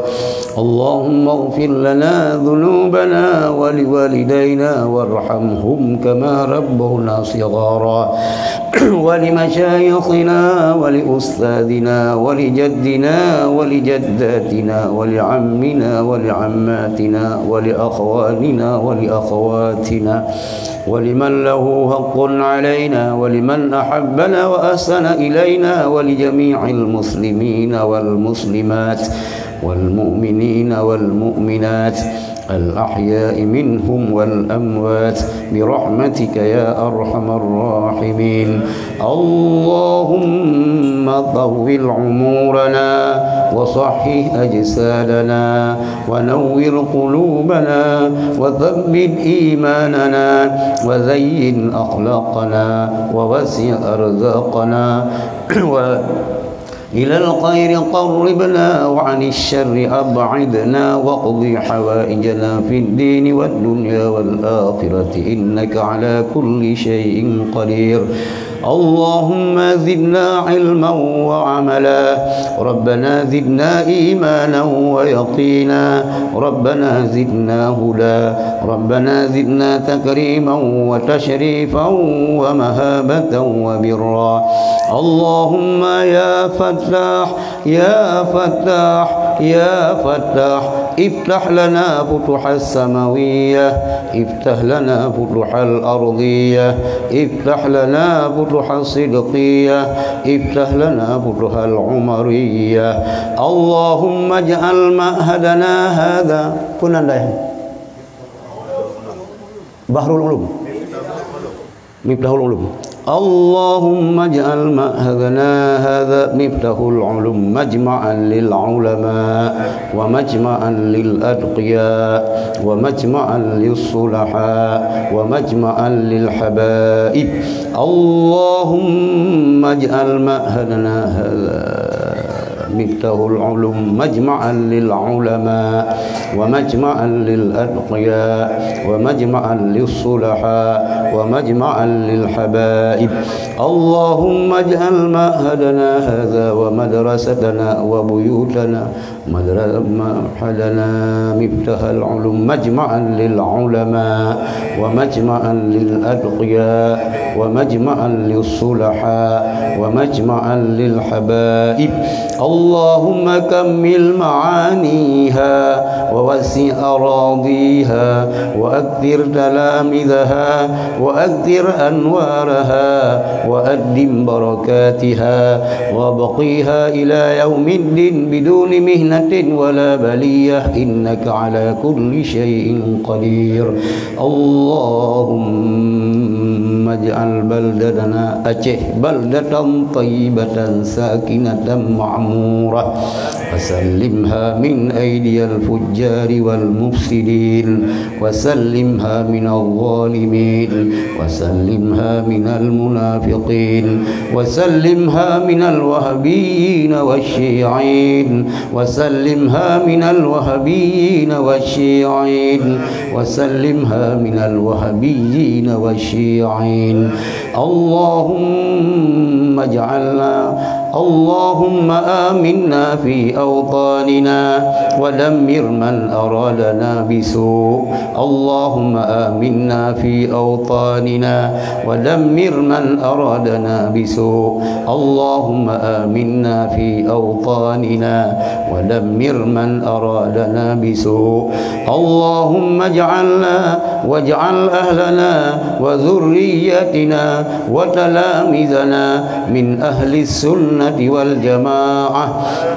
[SPEAKER 1] Allahumma ighfir lana dhunubana wa liwalidayna warhamhum kama rabbawna shighara. Wa limashayikhina wa liustadina wa lijaddina wa lijaddatina wa li'ammina wa li'ammatina wa liakhwanina wa liakhawatina ولمن له حق علينا ولمن أحبنا وأحسن إلينا ولجميع المسلمين والمسلمات والمؤمنين والمؤمنات الأحياء منهم والأموات برحمتك يا أرحم الراحمين. اللهم طول عمورنا وصحح أجسادنا ونور قلوبنا وثبت إيماننا وزين أخلاقنا ووسع أرزاقنا إلى الخير قربنا وعن الشر أبعدنا واقض حوائجنا في الدين والدنيا والآخرة إنك على كل شيء قدير. اللهم زدنا علما وعملا، ربنا زدنا إيمانا ويقينا، ربنا زدنا هدى، ربنا زدنا تكريما وتشريفا ومهابة وبرا. اللهم يا فتاح يا فتاح يا فتاح افتح لنا فتح السماوية، افتح لنا فتح الأرضية، افتح لنا فتح الصدقية، افتح لنا فتح العمرية. اللهم اجعل مأهدنا هذا كنا بحر العلوم مفتاح العلوم. اللهم اجعل مأهدنا هذا مفتاح العلوم مجمعا للعلماء ومجمعا للأتقياء ومجمعا للصلحاء ومجمعا للحبائب. اللهم اجعل مأهدنا هذا مفتاح العلوم مجمعا للعلماء ومجمعا للأتقياء ومجمعا للصلحاء ومجمعا للحبائب. اللهم اجعل مأهدنا هذا ومدرستنا وبيوتنا معهدنا مفتاح العلوم مجمعا للعلماء ومجمعا للأتقياء ومجمعا للصلحاء ومجمعا للحبائب. اللهم كمل معانيها ووسع أراضيها وأكثر تلامذها وأكثر أنوارها وأدم بركاتها وبقيها إلى يوم الدين بدون مهنة ولا بلية إنك على كل شيء قدير. اللهم اجعل بلدتنا أجه بلدة طيبة ساكنة معمورة وسلمها من أيدي الفجار والمفسدين وسلمها من الظالمين وسلمها من المنافقين وسلمها من الوهابيين والشيعين وسلمها من الوهابيين والشيعين وسلمها من الوهابيين والشيعين. اللهم اجعلنا اللهم آمنا في أوطاننا ودمر من أرادنا بسوء. اللهم آمنا في أوطاننا ودمر من أرادنا بسوء. اللهم آمنا في أوطاننا ودمر من أرادنا بسوء. اللهم اجعلنا واجعل أهلنا وذريتنا وتلامذنا من أهل السنة والجماعة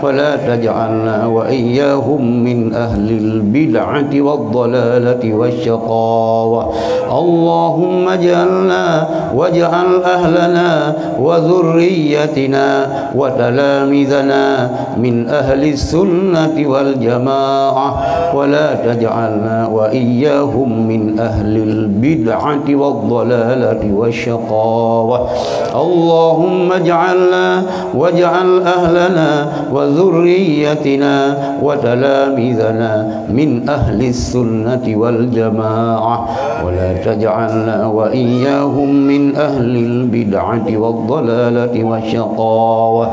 [SPEAKER 1] ولا تجعلنا وإياهم من أهل البدعة والضلالة والشقاوة. اللهم اجعلنا واجعل أهلنا وذريتنا وتلامذنا من أهل السنة والجماعة ولا تجعلنا وإياهم من أهل البدعة والضلالة والشقاوة. اللهم اجعلنا واجعل أهلنا وذريتنا وتلامذنا من أهل السنة والجماعة ولا تجعلنا وإياهم من أهل البدعة والضلالة والشقاوة.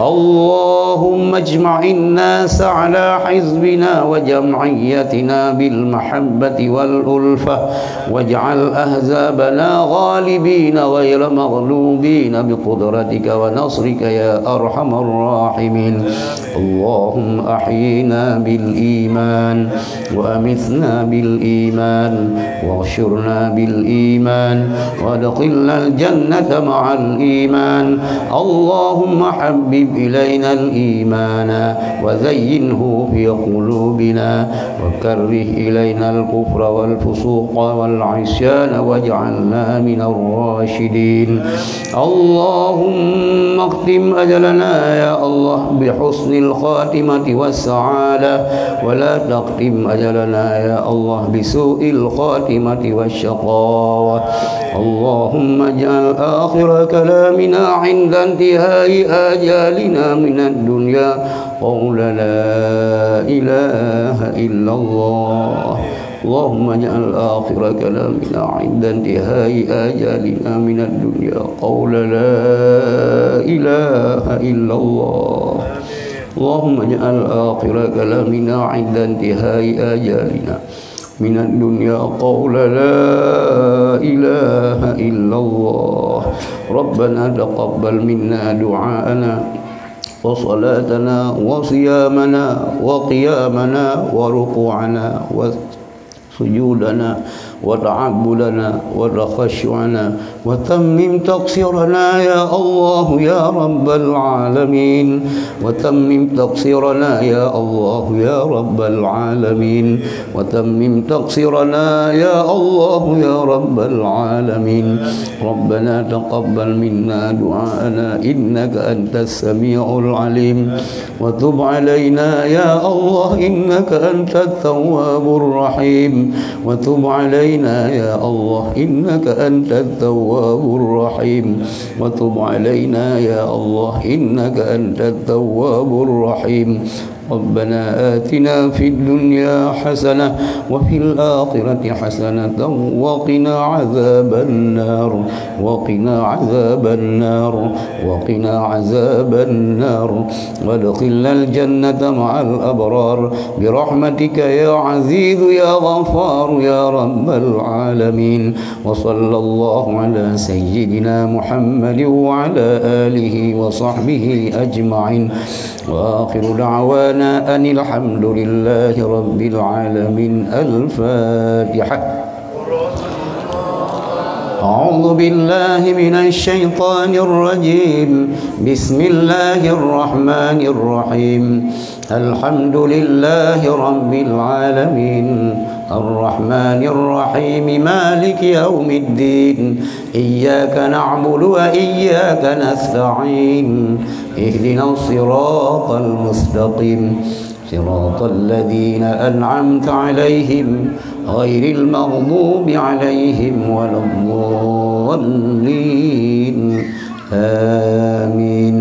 [SPEAKER 1] اللهم اجمع الناس على حزبنا وجمعيتنا بالمحبة والألفة واجعل أحزابنا غالبين غير مغلوبين بقدرتك ونصرك يا أرحم الراحمين. اللهم أحينا بالإيمان وأمتنا بالإيمان واغشرنا بالإيمان وادخلنا الجنة مع الإيمان. اللهم حبب إلينا الإيمان وزينه في قلوبنا وكره إلينا الكفر والفسوق الفسوق والعصيان واجعلنا من الراشدين. اللهم اختم أجلنا يا الله بحسن الخاتمة والسعادة، ولا تختم أجلنا يا الله بسوء الخاتمة والشقاوة. اللهم اجعل آخر كلامنا عند انتهاء آجالنا من الدنيا قول لا إله إلا الله. اللهم اجعل آخر كلامنا عند انتهاء آجالنا من الدنيا قول لا إله إلا الله. اللهم اجعل آخر كلامنا عند انتهاء آجالنا من الدنيا قول لا إله إلا الله. ربنا تقبل منا دعاءنا وصلاتنا وصيامنا وقيامنا وركوعنا وسجودنا وتعبدنا وتخشعنا وتمم تقصيرنا يا الله يا رب العالمين. وتمم تقصيرنا يا الله يا رب العالمين. وتمم تقصيرنا يا الله يا رب العالمين. ربنا تقبل منا دعاءنا إنك أنت السميع العليم، وتب علينا يا الله إنك أنت التواب الرحيم. وتب علينا يا الله إنك أنت التواب الرحيم. وتب علينا يا الله إنك أنت التواب الرحيم. ربنا آتنا في الدنيا حسنة وفي الآخرة حسنة وقنا عذاب النار. وقنا عذاب النار. وقنا عذاب النار. وادخلنا الجنة مع الأبرار برحمتك يا عزيز يا غفار يا رب العالمين. وصلى الله على سيدنا محمد وعلى آله وصحبه أجمعين. وآخر دعوانا أن الحمد لله رب العالمين. الفاتحة. أعوذ بالله من الشيطان الرجيم. بسم الله الرحمن الرحيم. الحمد لله رب العالمين الرحمن الرحيم مالك يوم الدين. إياك نعبد وإياك نستعين. اهدنا الصراط المستقيم صراط الذين أنعمت عليهم غير المغضوب عليهم ولا الضالين. آمين.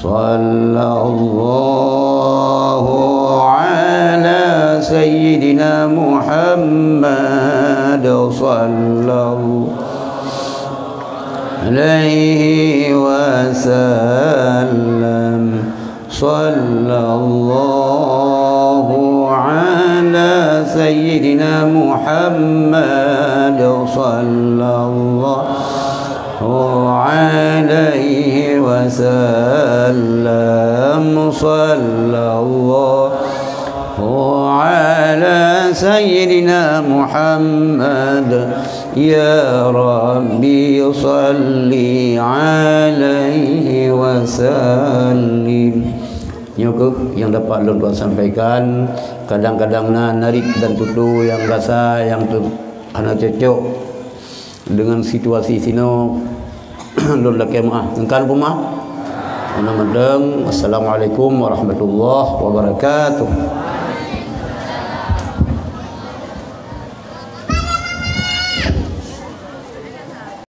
[SPEAKER 1] صلى الله على سيدنا محمد صلى الله عليه وسلم. صلى الله على سيدنا محمد صلى الله عليه وسلم. صلى الله على سيدنا محمد. يا ربي صل عليه وسلم. Nyukup yang dapat Lord sampaikan, kadang-kadang narik dan tutu yang rasa yang anak cocok dengan situasi sino Lord lakemah engkan pumah. Assalamualaikum warahmatullahi wabarakatuh.